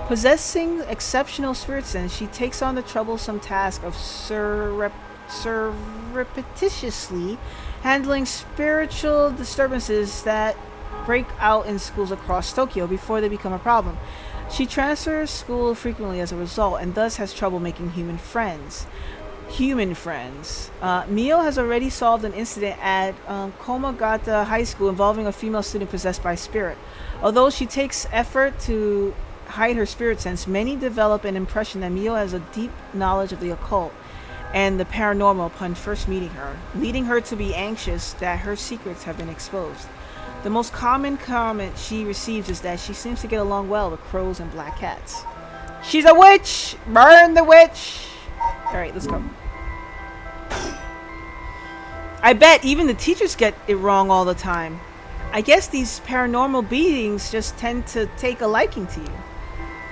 Possessing exceptional spirit sense, she takes on the troublesome task of surreptitiously handling spiritual disturbances that break out in schools across Tokyo before they become a problem. She transfers school frequently as a result and thus has trouble making human friends. Mio has already solved an incident at Komagata High School involving a female student possessed by spirit. Although she takes effort to hide her spirit sense, many develop an impression that Mio has a deep knowledge of the occult and the paranormal upon first meeting her, leading her to be anxious that her secrets have been exposed. The most common comment she receives is that she seems to get along well with crows and black cats. She's a witch! Burn the witch! Alright, let's go. I bet even the teachers get it wrong all the time. I guess these paranormal beings just tend to take a liking to you.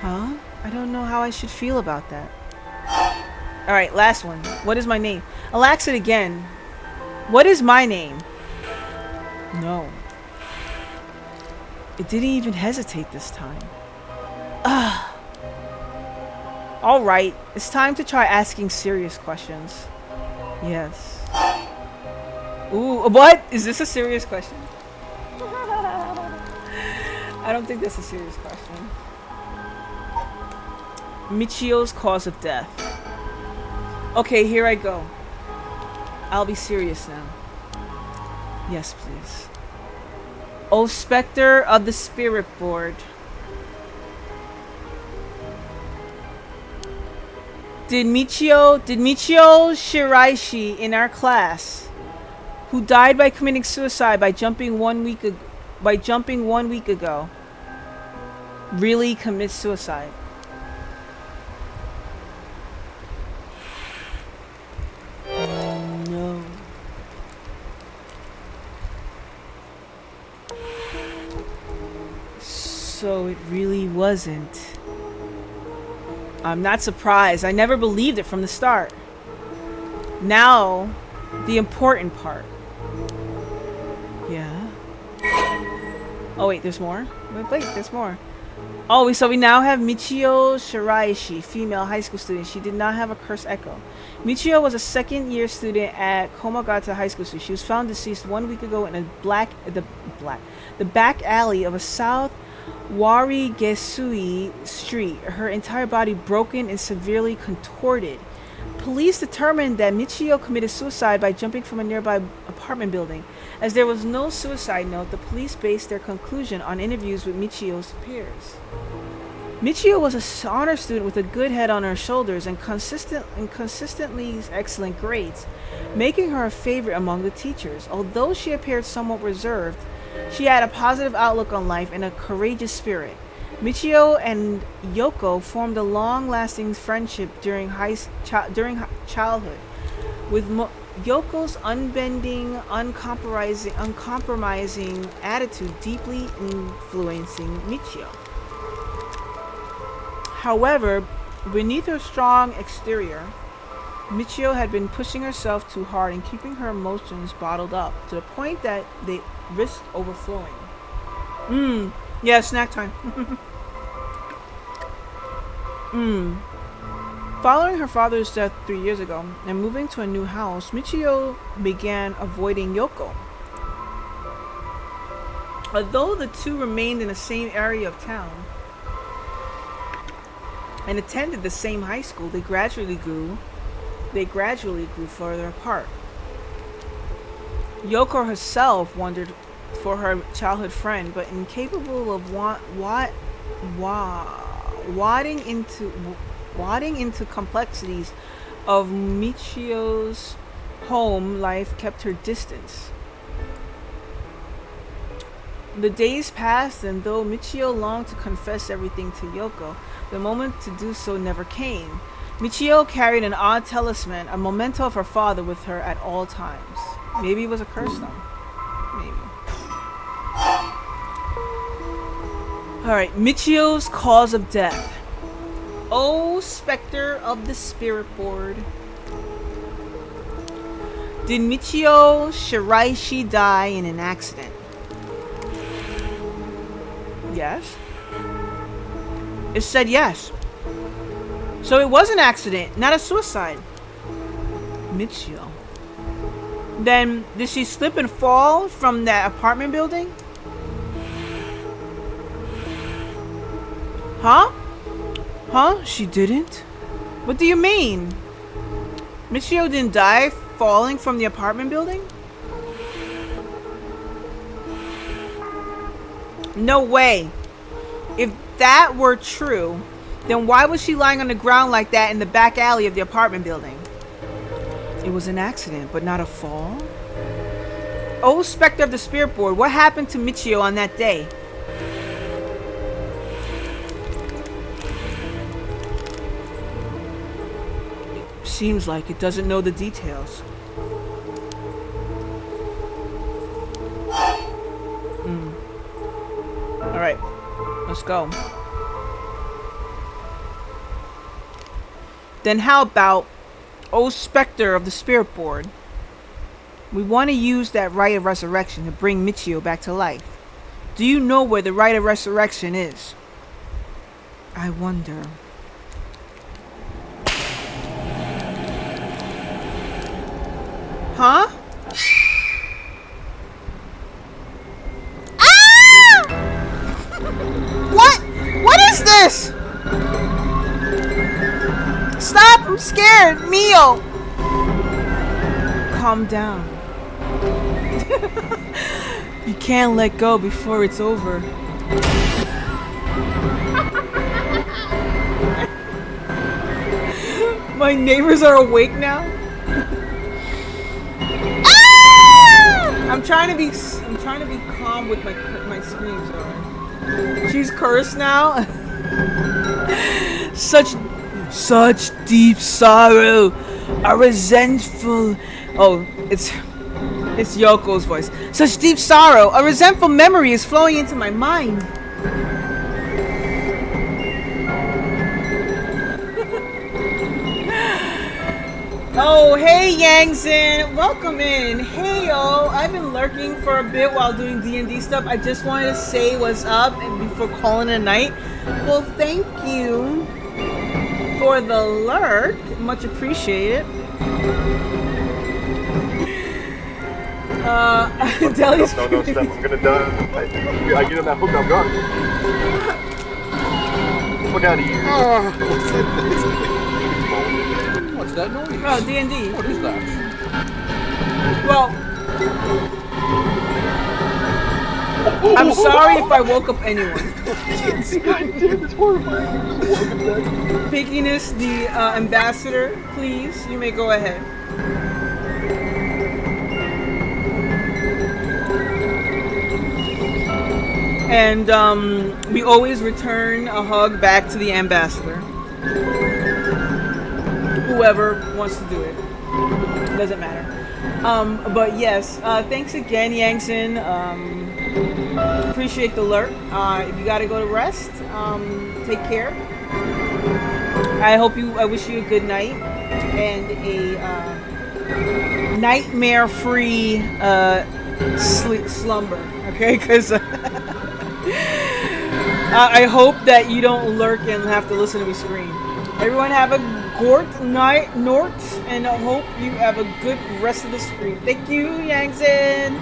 Huh? I don't know how I should feel about that. Alright, last one. What is my name? I'll ask it again. What is my name? No. It didn't even hesitate this time. Ugh. Alright, it's time to try asking serious questions. Yes. Ooh, what? Is this a serious question? I don't think that's a serious question. Michio's cause of death. Okay, here I go. I'll be serious now. Yes, please. Oh, Spectre of the Spirit Board. Did Michio Shiraishi in our class, who died by committing suicide by jumping 1 week ago, really commit suicide? No. So it really wasn't. I'm not surprised. I never believed it from the start. Now, the important part. Yeah. Oh wait, there's more? Wait, there's more. Oh, so we now have Michio Shiraishi, female high school student. She did not have a curse echo. Michio was a second-year student at Komagata High School. She was found deceased 1 week ago in a the back alley of a South Warigesui street. Her entire body broken and severely contorted. Police determined that Michio committed suicide by jumping from a nearby apartment building. As there was no suicide note, the police based their conclusion on interviews with Michio's peers. Michio was an honor student with a good head on her shoulders and consistently excellent grades, making her a favorite among the teachers. Although she appeared somewhat reserved, she had a positive outlook on life and a courageous spirit. Michio and Yoko formed a long-lasting friendship during childhood, with Yoko's unbending, uncompromising attitude deeply influencing Michio. However, beneath her strong exterior, Michio had been pushing herself too hard and keeping her emotions bottled up to the point that they risked overflowing. Yeah, snack time. Following her father's death 3 years ago and moving to a new house, Michio began avoiding Yoko. Although the two remained in the same area of town and attended the same high school, they gradually grew further apart. Yoko herself wondered for her childhood friend, but incapable of wading into complexities of Michio's home life, kept her distance. The days passed, and though Michio longed to confess everything to Yoko, the moment to do so never came. Michio carried an odd talisman, a memento of her father, with her at all times. Maybe it was a curse stone. Maybe. Alright, Michio's cause of death. Oh, Spectre of the Spirit Board. Did Michio Shiraishi die in an accident? Yes. It said yes. So it was an accident, not a suicide. Michio. Then, did she slip and fall from that apartment building? Huh? Huh? She didn't? What do you mean? Michio didn't die falling from the apartment building? No way. If that were true, then why was she lying on the ground like that in the back alley of the apartment building? It was an accident, but not a fall? Oh, Spectre of the Spirit Board, what happened to Michio on that day? It seems like it doesn't know the details. Alright, let's go. Then how about, oh Spectre of the Spirit Board, We want to use that rite of resurrection to bring Michio back to life. Do you know where the rite of resurrection is? I wonder. Huh? Ah! What? What is this? Stop! I'm scared! Mio! Calm down. You can't let go before it's over. My neighbors are awake now. Ah! I'm trying to be calm with my screams. Alright. She's cursed now. Such deep sorrow, a resentful. Oh, it's Yoko's voice. Such deep sorrow, a resentful memory is flowing into my mind. Oh, hey Yangzin, welcome in. Hey yo, I've been lurking for a bit while doing D&D stuff. I just wanted to say what's up and before calling it a night. Well, thank you for the lurk, much appreciated. Deli's no, Steph, I'm gonna die. I get in that hook, I'm gone. Fuck out of here. What's that noise? Oh, D&D. What is that? Well, I'm sorry if I woke up anyone. It's horrifying. Pickiness, the ambassador, please, you may go ahead. And we always return a hug back to the ambassador. Whoever wants to do it. Doesn't matter. But yes, thanks again, Yangzin. Appreciate the lurk. If you gotta go to rest, take care. I wish you a good night and a nightmare-free slumber. Okay, because I hope that you don't lurk and have to listen to me scream. Everyone have a Gort night, Nort, and I hope you have a good rest of the stream. Thank you, Yangzin.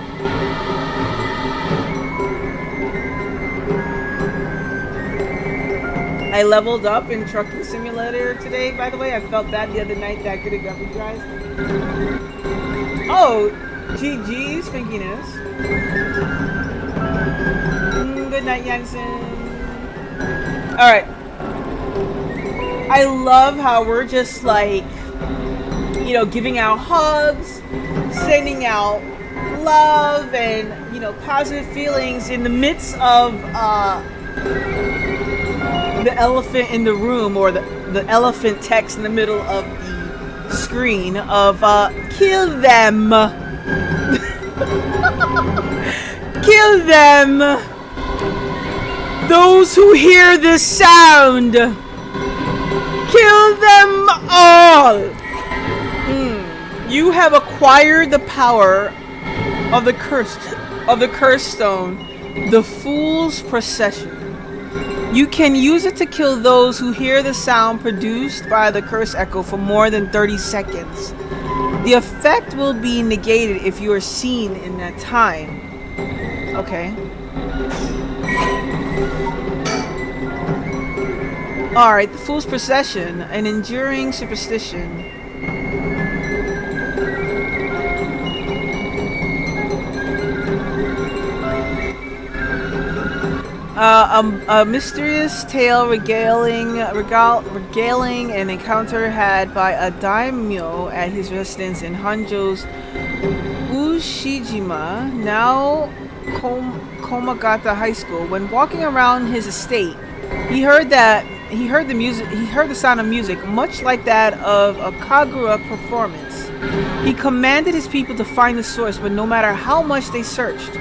I leveled up in Trucking Simulator today, by the way. I felt bad the other night that I could have got you guys. Oh, GG's, Pinkiness. Good night, Yangzin. Alright. I love how we're just like, you know, giving out hugs, sending out love and, you know, positive feelings in the midst of the elephant in the room, or the elephant text in the middle of the screen of kill them. Kill them. Those who hear this sound. Kill them all! You have acquired the power of the cursed stone, the Fool's Procession. You can use it to kill those who hear the sound produced by the curse echo for more than 30 seconds. The effect will be negated if you are seen in that time. Okay. Alright, the Fool's Procession, an enduring superstition. A mysterious tale regaling an encounter had by a daimyo at his residence in Hanjo's Ushijima, now Komagata High School. When walking around his estate, he heard the sound of music, much like that of a Kagura performance. He commanded his people to find the source, but no matter how much they searched,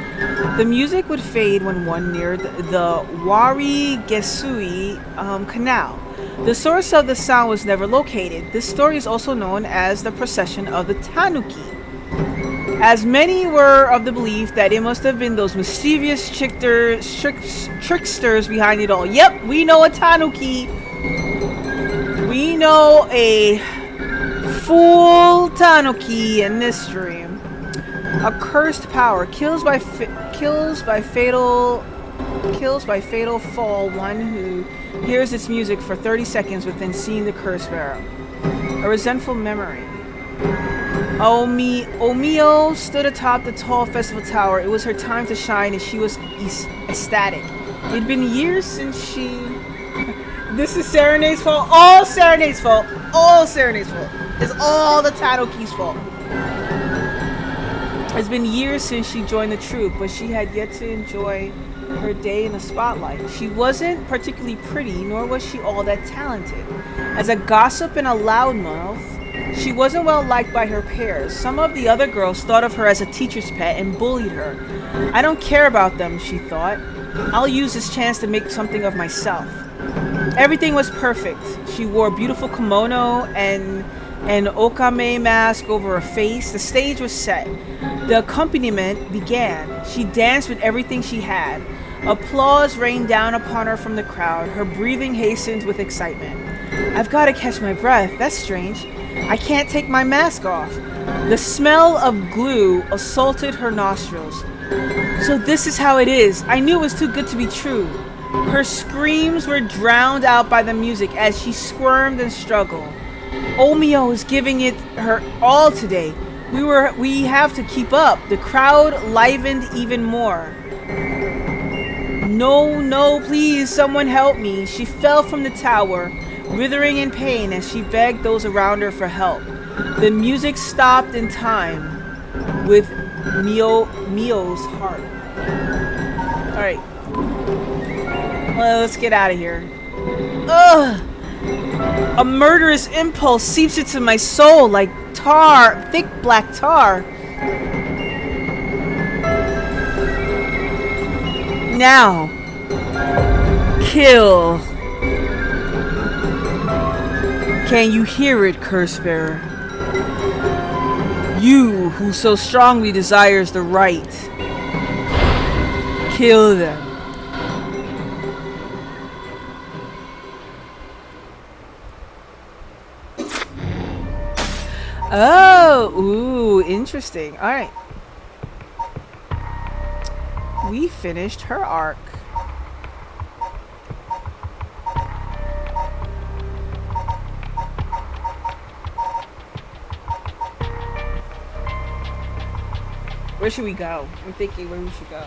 the music would fade when one neared the Wari Gesui Canal. The source of the sound was never located. This story is also known as the Procession of the Tanuki. as many were of the belief that it must have been those mischievous tricksters behind it all. Yep, we know a Tanuki. We know a full Tanuki in this stream. A cursed power kills by fatal fall one who hears its music for 30 seconds within seeing the curse barrel. A resentful memory. Omio stood atop the tall festival tower. It was her time to shine and she was ecstatic. It had been years since she... This is Serenade's fault. All Serenade's fault. All Serenade's fault. It's all the Tanuki's fault. It's been years since she joined the troupe, but she had yet to enjoy her day in the spotlight. She wasn't particularly pretty, nor was she all that talented. As a gossip and a loudmouth, she wasn't well liked by her peers. Some of the other girls thought of her as a teacher's pet and bullied her. I don't care about them, she thought. I'll use this chance to make something of myself. Everything was perfect. She wore a beautiful kimono and an okame mask over her face. The stage was set. The accompaniment began. She danced with everything she had. Applause rained down upon her from the crowd. Her breathing hastened with excitement. I've got to catch my breath. That's strange. I can't take my mask off. The smell of glue assaulted her nostrils. So this is how it is. I knew it was too good to be true. Her screams were drowned out by the music as she squirmed and struggled. Omio is giving it her all today. We have to keep up. The crowd livened even more. No, please, someone help me. She fell from the tower, writhing in pain as she begged those around her for help. The music stopped in time with Mio's heart. Alright. Well, let's get out of here. Ugh! A murderous impulse seeps into my soul like tar, thick black tar. Now, kill. Can you hear it, Cursebearer? You who so strongly desires the right. Kill them. Oh, ooh, interesting. All right. We finished her arc. Where should we go? I'm thinking where we should go.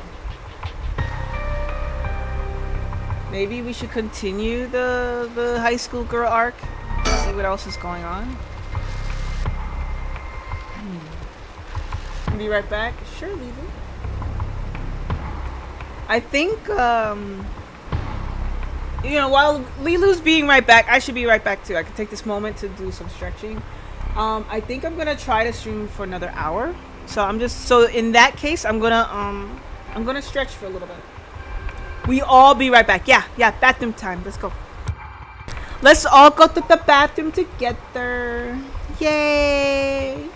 Maybe we should continue the high school girl arc. See what else is going on. Be right back. Sure, Lilu. I think, you know, while Lilu's being right back, I should be right back too. I can take this moment to do some stretching. I think I'm gonna try to stream for another hour. So so in that case, I'm gonna stretch for a little bit. We all be right back. Yeah, bathroom time. Let's go. Let's all go to the bathroom together. Yay!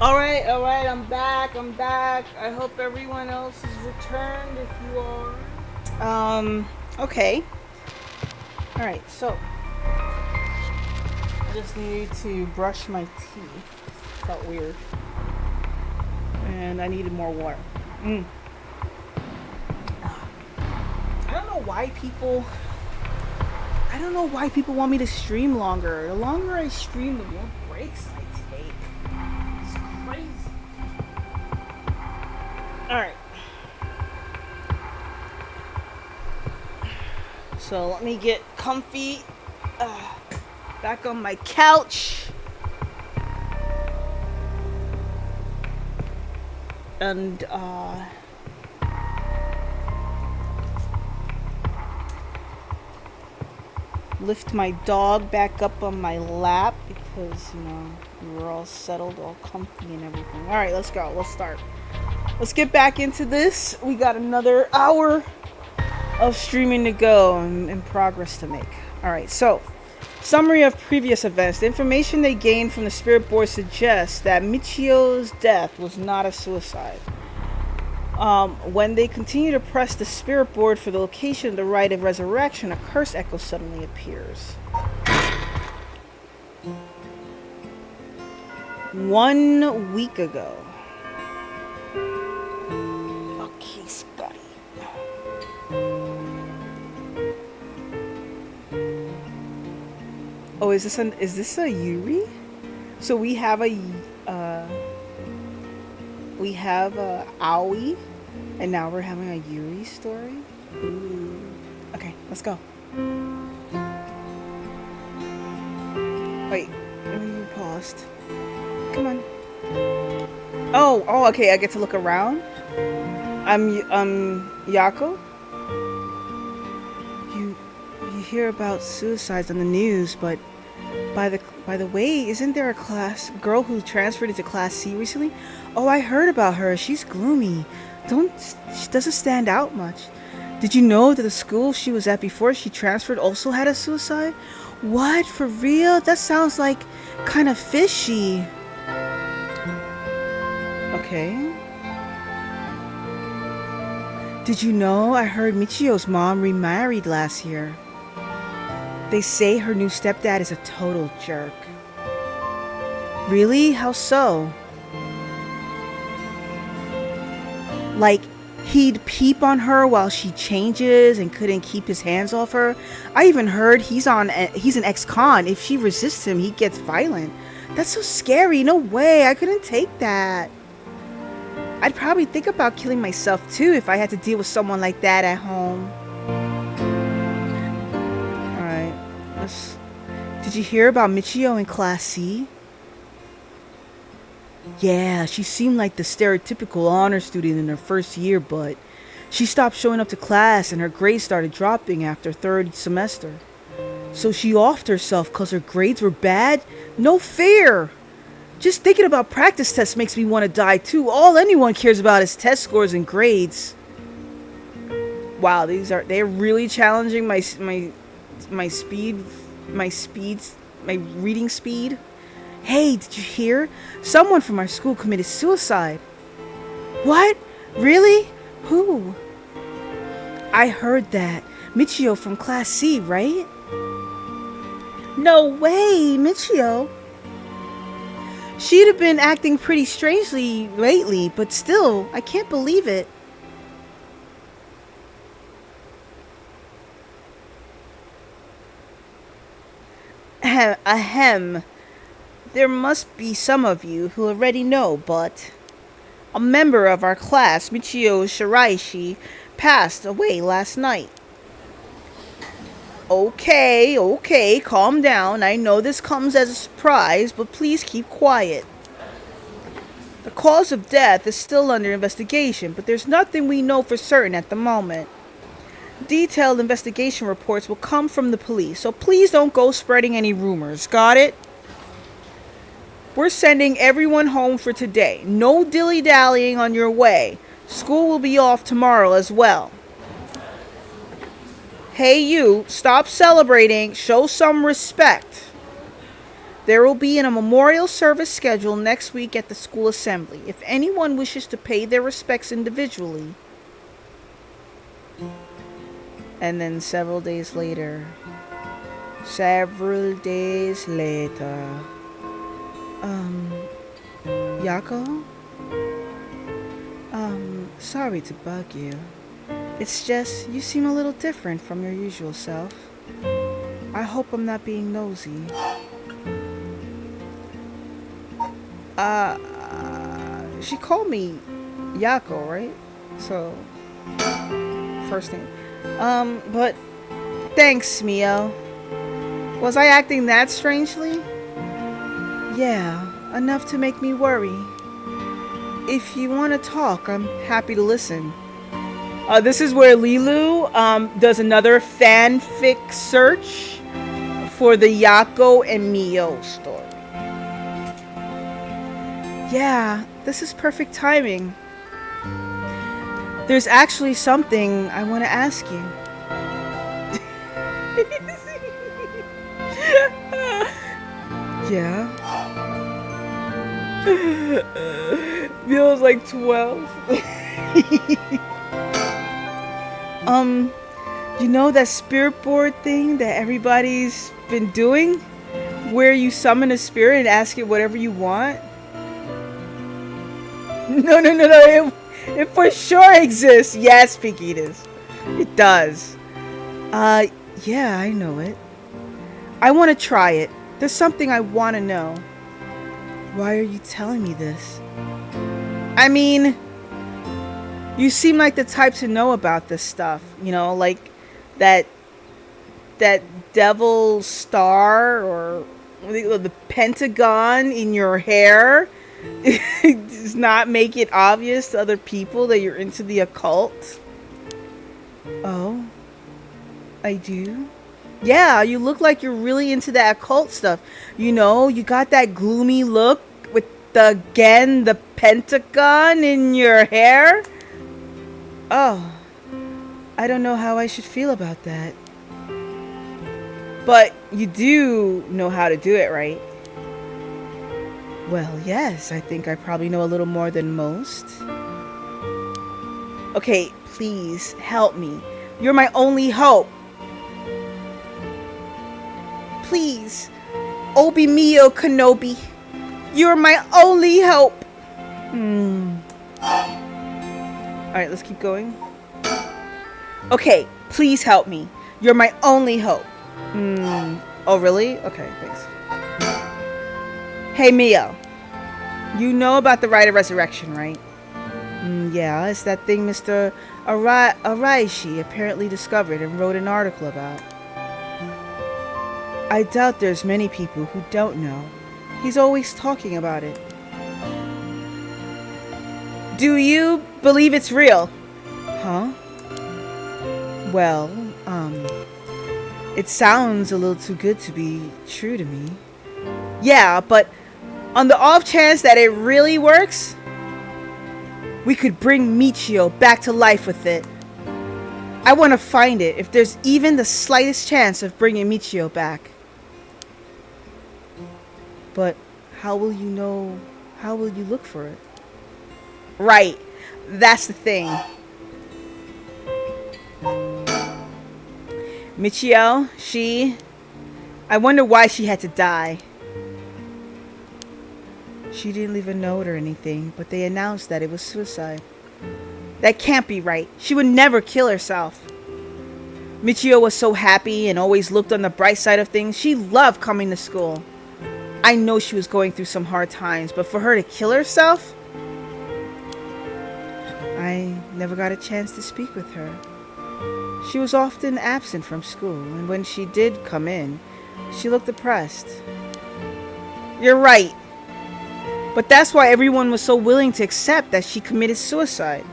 Alright, I'm back. I hope everyone else is returned if you are. Okay. Alright, so I just needed to brush my teeth. Felt weird. And I needed more water. I don't know why people want me to stream longer. The longer I stream, the more breaks I take. It's crazy. Alright. So let me get comfy. Back on my couch. And lift my dog back up on my lap because, we were all settled, all comfy and everything. Alright, let's go. Let's start. Let's get back into this. We got another hour of streaming to go and progress to make. Alright, so summary of previous events. The information they gained from the spirit board suggests that Michio's death was not a suicide. When they continue to press the spirit board for the location of the rite of resurrection, a curse echo suddenly appears. 1 week ago. Okay, Scotty. Oh, is this a Yuri? So we have a Aoi, and now we're having a Yuri story. Ooh. Okay, let's go. Wait, you paused. Come on. Oh, okay. I get to look around. I'm Yako. You hear about suicides on the news, but by the way, isn't there a girl who transferred into Class C recently? Oh, I heard about her. She's gloomy. She doesn't stand out much. Did you know that the school she was at before she transferred also had a suicide? What? For real? That sounds like kind of fishy. Okay. Did you know I heard Michio's mom remarried last year? They say her new stepdad is a total jerk. Really? How so? Like, he'd peep on her while she changes and couldn't keep his hands off her. I even heard he's an ex-con. If she resists him, he gets violent. That's so scary. No way. I couldn't take that. I'd probably think about killing myself too if I had to deal with someone like that at home. Did you hear about Michio in Class C? Yeah, she seemed like the stereotypical honor student in her first year, but she stopped showing up to class and her grades started dropping after third semester. So she offed herself because her grades were bad? No fair! Just thinking about practice tests makes me want to die too. All anyone cares about is test scores and grades. Wow, they're really challenging my reading speed. Hey, did you hear? Someone from our school committed suicide. What? Really? Who? I heard that. Michio from Class C, right? No way, Michio. She'd have been acting pretty strangely lately, but still, I can't believe it. Ahem. There must be some of you who already know, but a member of our class, Michio Shiraishi, passed away last night. Okay, calm down. I know this comes as a surprise, but please keep quiet. The cause of death is still under investigation, but there's nothing we know for certain at the moment. Detailed investigation reports will come from the police, so please don't go spreading any rumors. Got it? We're sending everyone home for today. No dilly-dallying on your way. School will be off tomorrow as well. Hey you, stop celebrating. Show some respect. There will be a memorial service scheduled next week at the school assembly. If anyone wishes to pay their respects individually. And then several days later. Yako? Sorry to bug you. It's just, you seem a little different from your usual self. I hope I'm not being nosy. She called me Yako, right? So, first name. But thanks, Mio. Was I acting that strangely? Yeah, enough to make me worry. If you want to talk, I'm happy to listen. This is where Lilu does another fanfic search for the Yako and Mio story. Yeah, this is perfect timing. There's actually something I want to ask you. Yeah. Mio's like 12. You know that spirit board thing that everybody's been doing? Where you summon a spirit and ask it whatever you want? No. It for sure exists. Yes, Pinkitas. It does. Yeah, I know it. I want to try it. There's something I want to know. Why are you telling me this? I mean, you seem like the type to know about this stuff. You know, like that devil star or the pentagon in your hair does not make it obvious to other people that you're into the occult. Oh, I do? Yeah, you look like you're really into that occult stuff. You know, you got that gloomy look with the pentagon in your hair. Oh, I don't know how I should feel about that. But you do know how to do it, right? Well, yes, I think I probably know a little more than most. Okay, please, help me. You're my only hope. Please, Obi Mio Kenobi. You're my only hope. Alright, let's keep going. Okay, please help me. You're my only hope. Oh, really? Okay, thanks. Hey, Mio. You know about the Rite of Resurrection, right? Yeah, it's that thing Mr. Araishi apparently discovered and wrote an article about. I doubt there's many people who don't know. He's always talking about it. Do you believe it's real? Huh? Well, it sounds a little too good to be true to me. Yeah, but on the off chance that it really works, we could bring Michio back to life with it. I want to find it if there's even the slightest chance of bringing Michio back. But how will you know? How will you look for it? Right, that's the thing. Michio, I wonder why she had to die. She didn't leave a note or anything, but they announced that it was suicide. That can't be right. She would never kill herself. Michio was so happy and always looked on the bright side of things. She loved coming to school. I know she was going through some hard times, but for her to kill herself? I never got a chance to speak with her. She was often absent from school, and when she did come in, she looked depressed. You're right. But that's why everyone was so willing to accept that she committed suicide.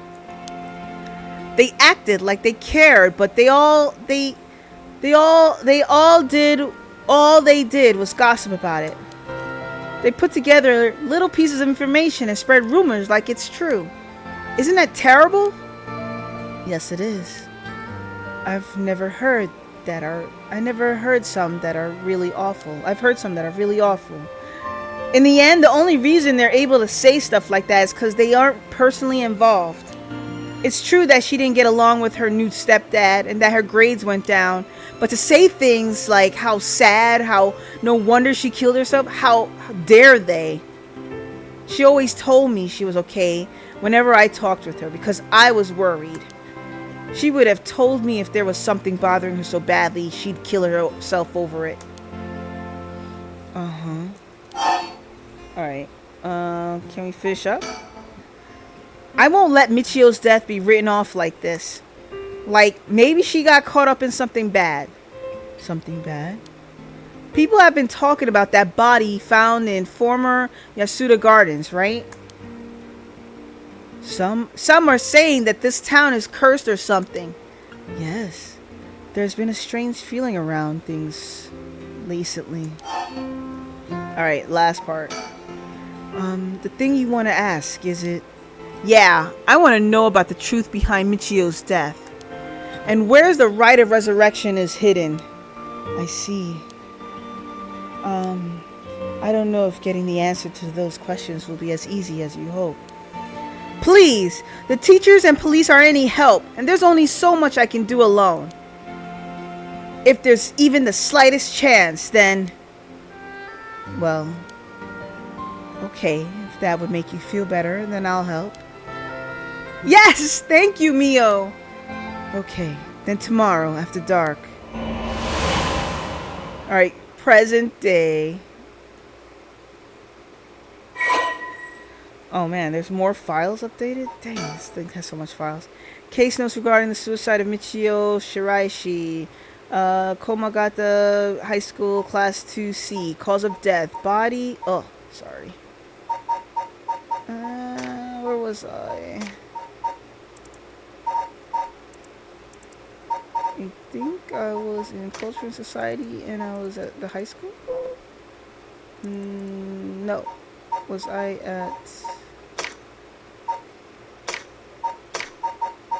They acted like they cared, but they all did was gossip about it. They put together little pieces of information and spread rumors like it's true. Isn't that terrible? Yes, it is. I've never heard that are... I never heard some that are really awful. I've heard some that are really awful. In the end, the only reason they're able to say stuff like that is because they aren't personally involved. It's true that she didn't get along with her new stepdad and that her grades went down. But to say things like how sad, how no wonder she killed herself, how dare they? She always told me she was okay whenever I talked with her because I was worried. She would have told me if there was something bothering her so badly, she'd kill herself over it. Alright. Can we finish up? I won't let Michio's death be written off like this. Like, maybe she got caught up in something bad. Something bad? People have been talking about that body found in former Yasuda Gardens, right? Some are saying that this town is cursed or something. Yes. There's been a strange feeling around things recently. Alright, last part. The thing you want to ask, is it... Yeah, I want to know about the truth behind Michio's death. And where's the rite of resurrection is hidden. I see. I don't know if getting the answer to those questions will be as easy as you hope. Please! The teachers and police aren't any help, and there's only so much I can do alone. If there's even the slightest chance, then... Well... Okay, if that would make you feel better, then I'll help. Yes! Thank you, Mio! Okay, then tomorrow, after dark. Alright, present day. Oh man, there's more files updated? Dang, this thing has so much files. Case notes regarding the suicide of Michio Shiraishi. Komagata High School, Class 2C. Cause of death. Body... Oh, sorry. Where was I? I think I was in Culture and Society and I was at the high school? No. Was I at...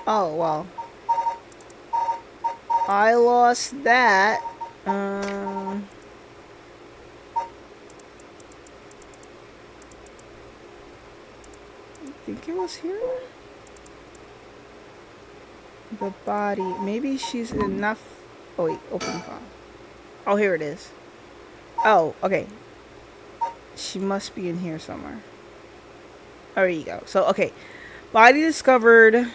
Oh, well. I lost that. I think it was here. The body. Maybe she's enough. Oh, wait. Open file. Oh, here it is. Oh, okay. She must be in here somewhere. Oh, there you go. So, okay. Body discovered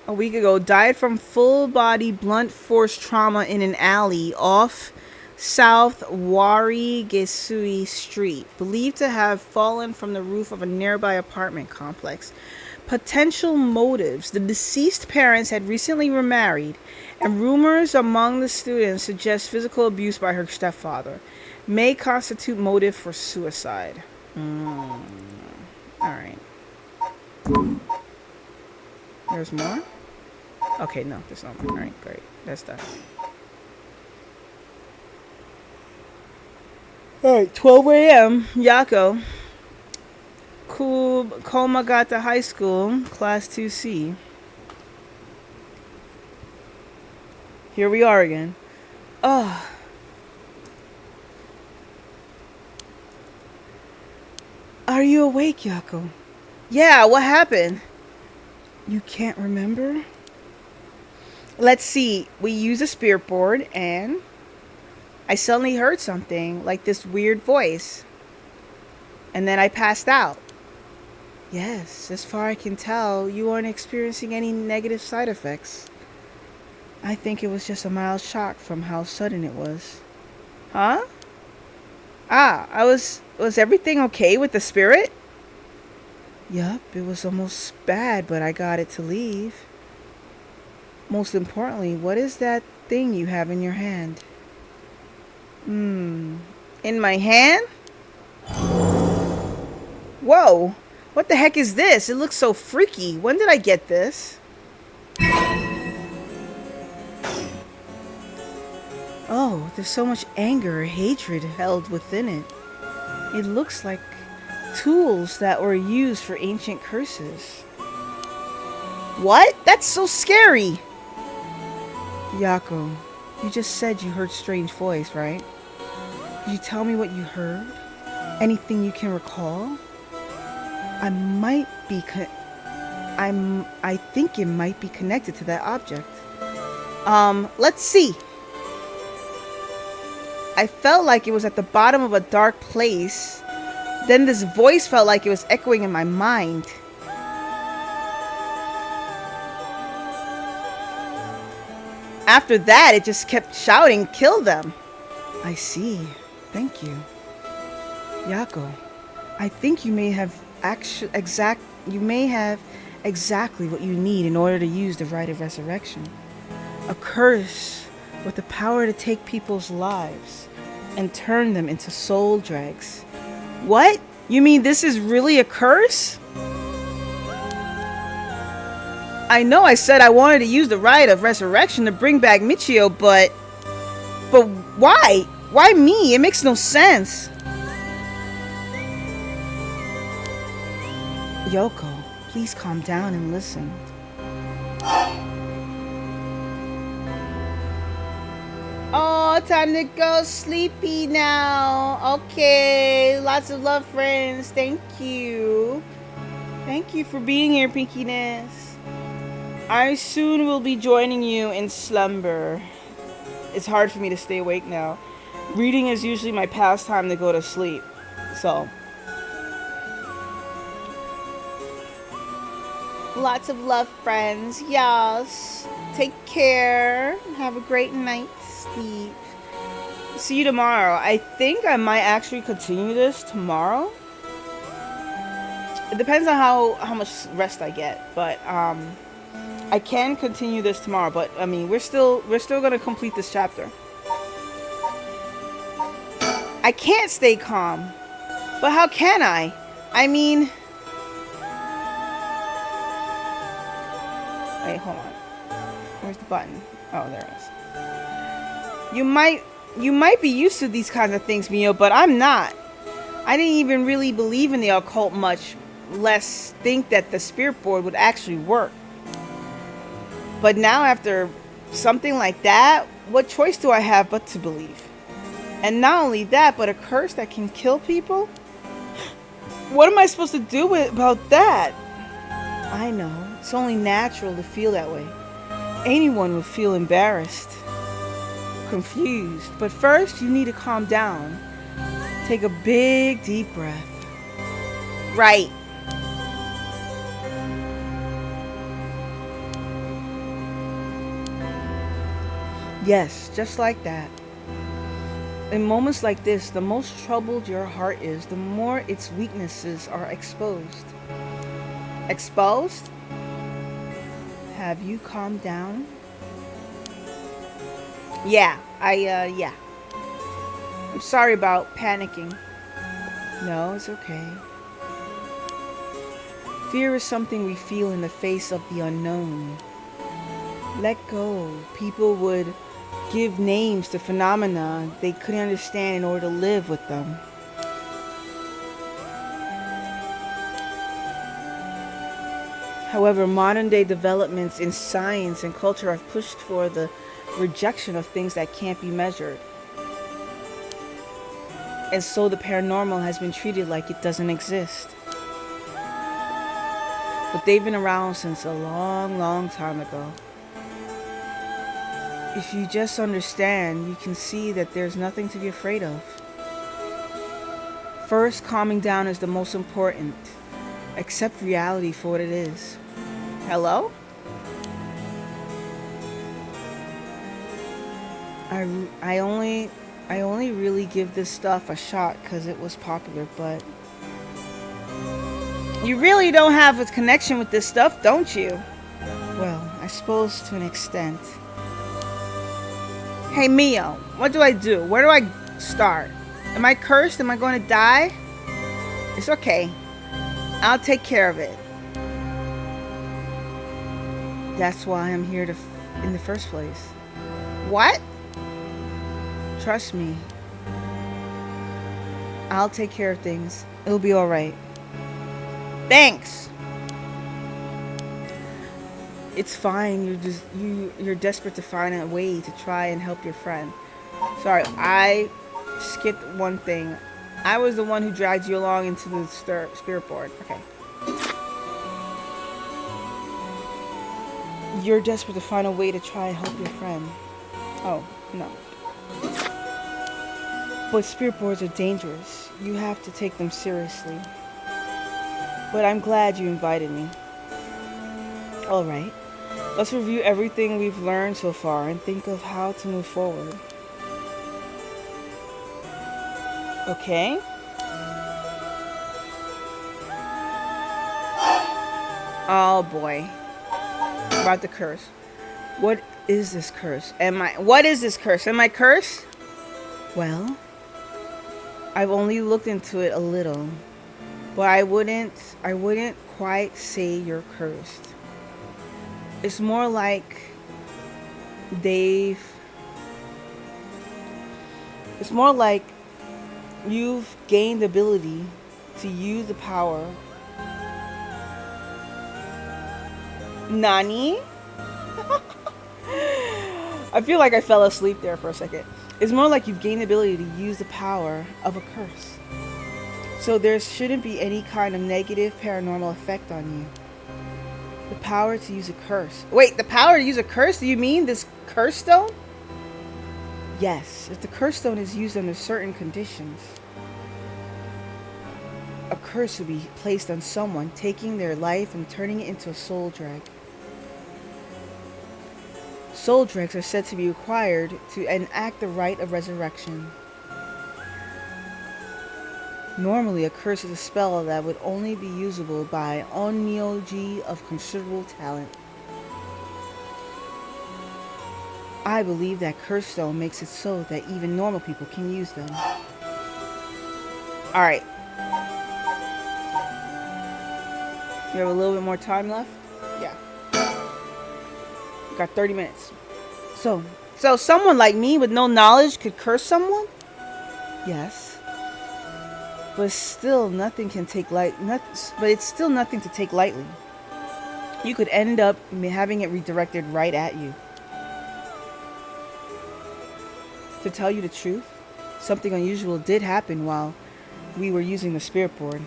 a week ago. Died from full body blunt force trauma in an alley off South Wari Gesui Street. Believed to have fallen from the roof of a nearby apartment complex. Potential motives. The deceased parents had recently remarried, and rumors among the students suggest physical abuse by her stepfather. May constitute motive for suicide. Alright. There's more? Okay, no, there's no more. Alright, great. That's done. Alright, 12 a.m. Yako. Komagata High School, Class 2C. Here we are again. Oh. Are you awake, Yako? Yeah, what happened? You can't remember? Let's see. We use a spirit board and I suddenly heard something like this weird voice. And then I passed out. Yes, as far as I can tell, you aren't experiencing any negative side effects. I think it was just a mild shock from how sudden it was. Huh? Was everything okay with the spirit? Yup, it was almost bad, but I got it to leave. Most importantly, what is that thing you have in your hand? In my hand? Whoa! What the heck is this? It looks so freaky. When did I get this? Oh, there's so much anger or hatred held within it. It looks like tools that were used for ancient curses. What? That's so scary! Yako, You just said you heard strange voice, right? Could you tell me what you heard? Anything you can recall? I might be I think it might be connected to that object. Let's see. I felt like it was at the bottom of a dark place. Then this voice felt like it was echoing in my mind. After that, it just kept shouting, "Kill them." I see. Thank you. Yako, I think you may have exactly what you need in order to use the rite of resurrection. A curse with the power to take people's lives and turn them into soul dregs. What? You mean this is really a curse? I know I said I wanted to use the rite of resurrection to bring back Michio, but why? Why me? It makes no sense. Yoko, please calm down and listen. Oh, time to go sleepy now. Okay, lots of love, friends. Thank you. Thank you for being here, Pinkiness. I soon will be joining you in slumber. It's hard for me to stay awake now. Reading is usually my pastime to go to sleep. So, lots of love, friends. Yes. Take care. Have a great night, Steve. See you tomorrow. I think I might actually continue this tomorrow. It depends on how much rest I get, but I can continue this tomorrow. But I mean, we're still gonna complete this chapter. I can't stay calm, but how can I? I mean, wait, hold on. Where's the button? Oh, there it is. You might be used to these kinds of things, Mio, but I'm not. I didn't even really believe in the occult much, less think that the spirit board would actually work. But now, after something like that, what choice do I have but to believe? And not only that, but a curse that can kill people? What am I supposed to do about that? I know, it's only natural to feel that way. Anyone would feel embarrassed, confused. But first, you need to calm down. Take a big, deep breath. Right. Yes, just like that. In moments like this, the most troubled your heart is, the more its weaknesses are exposed. Exposed? Have you calmed down? Yeah, yeah. I'm sorry about panicking. No, it's okay. Fear is something we feel in the face of the unknown. Let go. People would give names to phenomena they couldn't understand in order to live with them. However, modern day developments in science and culture have pushed for the rejection of things that can't be measured. And so the paranormal has been treated like it doesn't exist. But they've been around since a long, long time ago. If you just understand, you can see that there's nothing to be afraid of. First, calming down is the most important. Accept reality for what it is. Hello? I only really give this stuff a shot because it was popular, but you really don't have a connection with this stuff, don't you? Well, I suppose to an extent. Hey Mio, what do I do? Where do I start? Am I cursed? Am I going to die? It's okay. I'll take care of it. That's why I'm here in the first place. What? Trust me. I'll take care of things. It'll be alright. Thanks. It's fine. You're desperate to find a way to try and help your friend. Sorry, I skipped one thing. I was the one who dragged you along into the spirit board. Okay. You're desperate to find a way to try and help your friend. Oh, no. But spirit boards are dangerous. You have to take them seriously. But I'm glad you invited me. Alright. Let's review everything we've learned so far and think of how to move forward. Okay. Oh boy. About the curse. What is this curse? What is this curse? Am I cursed? Well, I've only looked into it a little, but I wouldn't quite say you're cursed. It's more like it's more like you've gained the ability to use the power. Nani? I feel like I fell asleep there for a second. It's more like you've gained the ability to use the power of a curse. So there shouldn't be any kind of negative paranormal effect on you. The power to use a curse. Wait, the power to use a curse? Do you mean this curse stone? Yes, if the curse stone is used under certain conditions. A curse will be placed on someone, taking their life and turning it into a soul drag. Soul dregs are said to be required to enact the rite of resurrection. Normally, a curse is a spell that would only be usable by onmyoji of considerable talent. I believe that curse stone makes it so that even normal people can use them. Alright. You have a little bit more time left? Yeah. Got 30 minutes. So someone like me with no knowledge could curse someone? Yes. But it's still nothing to take lightly. You could end up having it redirected right at you. To tell you the truth, something unusual did happen while we were using the spirit board.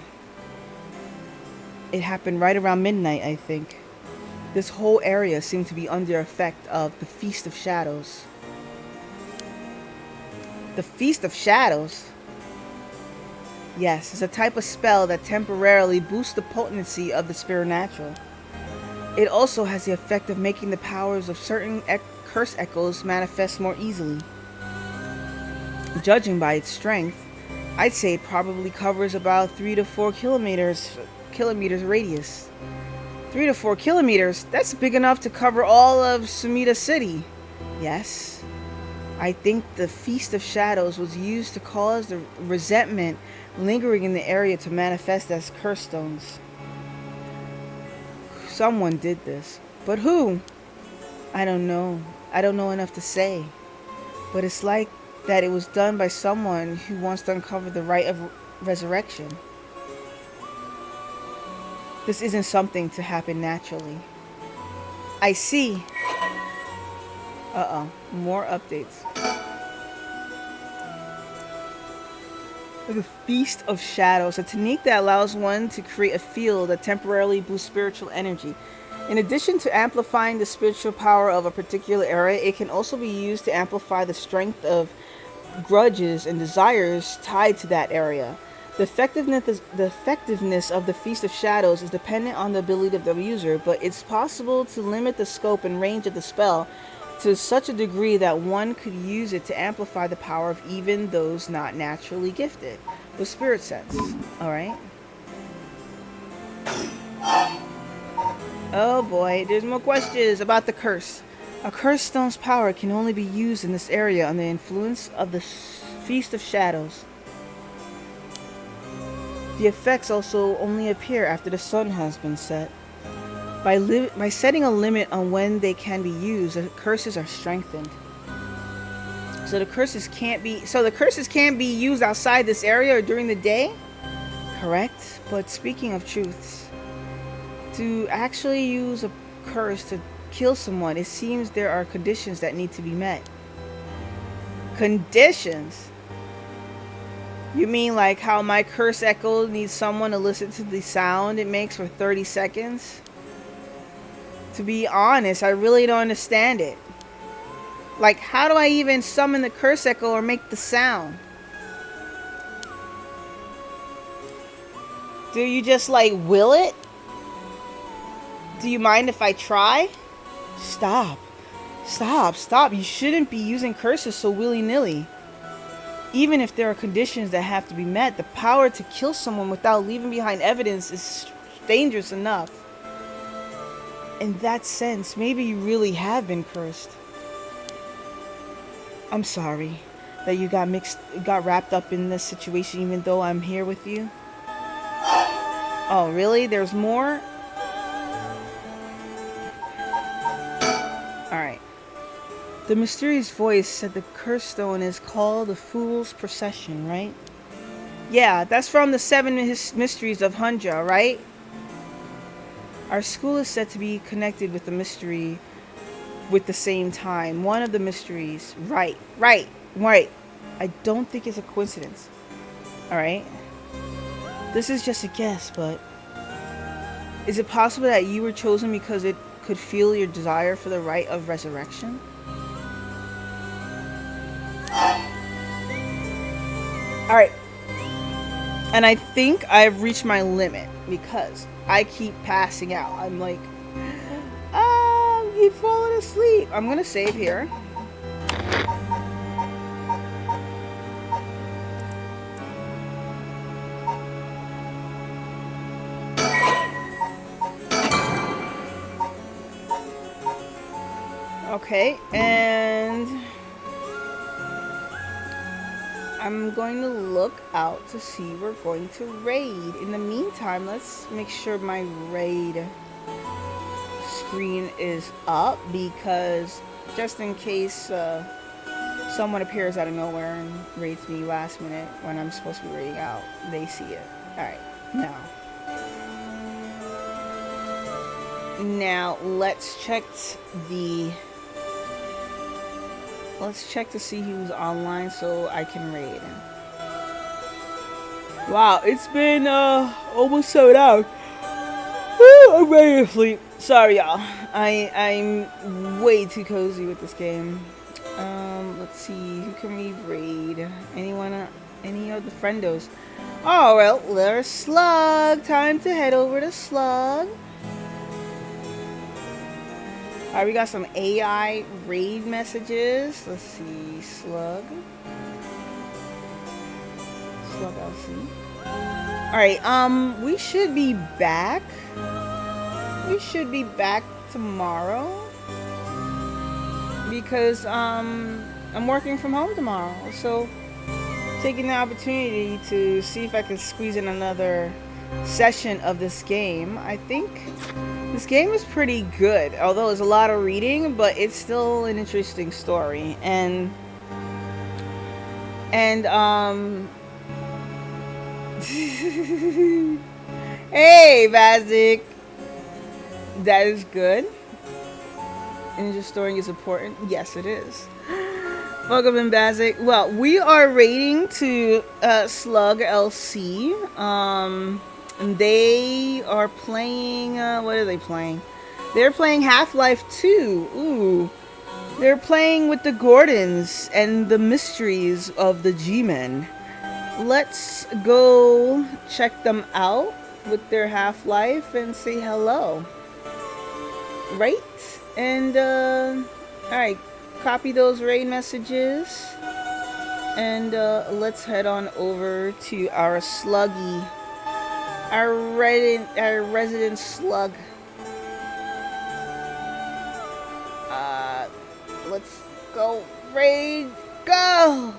It happened right around midnight, I think. This whole area seemed to be under effect of the Feast of Shadows. The Feast of Shadows? Yes, it's a type of spell that temporarily boosts the potency of the supernatural. It also has the effect of making the powers of certain curse echoes manifest more easily. Judging by its strength, I'd say it probably covers about 3 to 4 kilometers radius. 3 to 4 kilometers? That's big enough to cover all of Sumida City. Yes. I think the Feast of Shadows was used to cause the resentment lingering in the area to manifest as curse stones. Someone did this. But who? I don't know. I don't know enough to say. But it's like that it was done by someone who wants to uncover the rite of resurrection. This isn't something to happen naturally. I see. More updates. The Feast of Shadows, a technique that allows one to create a field that temporarily boosts spiritual energy. In addition to amplifying the spiritual power of a particular area, it can also be used to amplify the strength of grudges and desires tied to that area. The effectiveness of the Feast of Shadows is dependent on the ability of the user, but it's possible to limit the scope and range of the spell to such a degree that one could use it to amplify the power of even those not naturally gifted with spirit sense. Alright? Oh boy, there's more questions about the curse. A curse stone's power can only be used in this area under the influence of the Feast of Shadows. The effects also only appear after the sun has been set. By setting a limit on when they can be used, the curses are strengthened. So the curses can't be used outside this area or during the day? Correct. But speaking of truths, to actually use a curse to kill someone, it seems there are conditions that need to be met. Conditions? You mean like how my curse echo needs someone to listen to the sound it makes for 30 seconds? To be honest, I really don't understand it. Like, how do I even summon the curse echo or make the sound? Do you just, like, will it? Do you mind if I try? Stop. Stop, stop. You shouldn't be using curses so willy-nilly. Even if there are conditions that have to be met, the power to kill someone without leaving behind evidence is dangerous enough. In that sense, maybe you really have been cursed. I'm sorry that you got wrapped up in this situation even though I'm here with you. Oh, really? There's more? Alright. The mysterious voice said the curse stone is called the Fool's Procession, right? Yeah, that's from the 7 Mysteries of Hunja, right? Our school is said to be connected with the mystery with the same time. One of the mysteries. Right. I don't think it's a coincidence. Alright? This is just a guess, but is it possible that you were chosen because it could feel your desire for the rite of resurrection? Alright. And I think I've reached my limit because I keep passing out. I'm like, I keep falling asleep. I'm gonna save here. Okay, and I'm going to look out to see we're going to raid. In the meantime, let's make sure my raid screen is up because just in case someone appears out of nowhere and raids me last minute when I'm supposed to be raiding out, they see it. Alright, now let's check to see who's online so I can raid. Wow, it's been almost 7 hours. Woo, I'm ready to sleep. Sorry, y'all. I'm way too cozy with this game. Let's see, who can we raid? Anyone? Any of the friendos? Oh well, there's Slug. Time to head over to Slug. Alright, we got some AI raid messages. Let's see, Slug LC. Alright, we should be back. We should be back tomorrow. Because, I'm working from home tomorrow. So, taking the opportunity to see if I can squeeze in another session of this game. I think this game is pretty good, although it's a lot of reading, but it's still an interesting story. And hey, Vazik, that is good. Ninja storing is important. Yes, it is. Welcome in, Bazik. Well, we are raiding to Slug LC. They are playing. What are they playing? They're playing Half-Life 2. Ooh. They're playing with the Gordons and the mysteries of the G-Men. Let's go check them out with their Half-Life and say hello. Right? And, alright. Copy those raid messages. And, let's head on over to our Sluggy. Our resident Slug. Let's go raid. Go!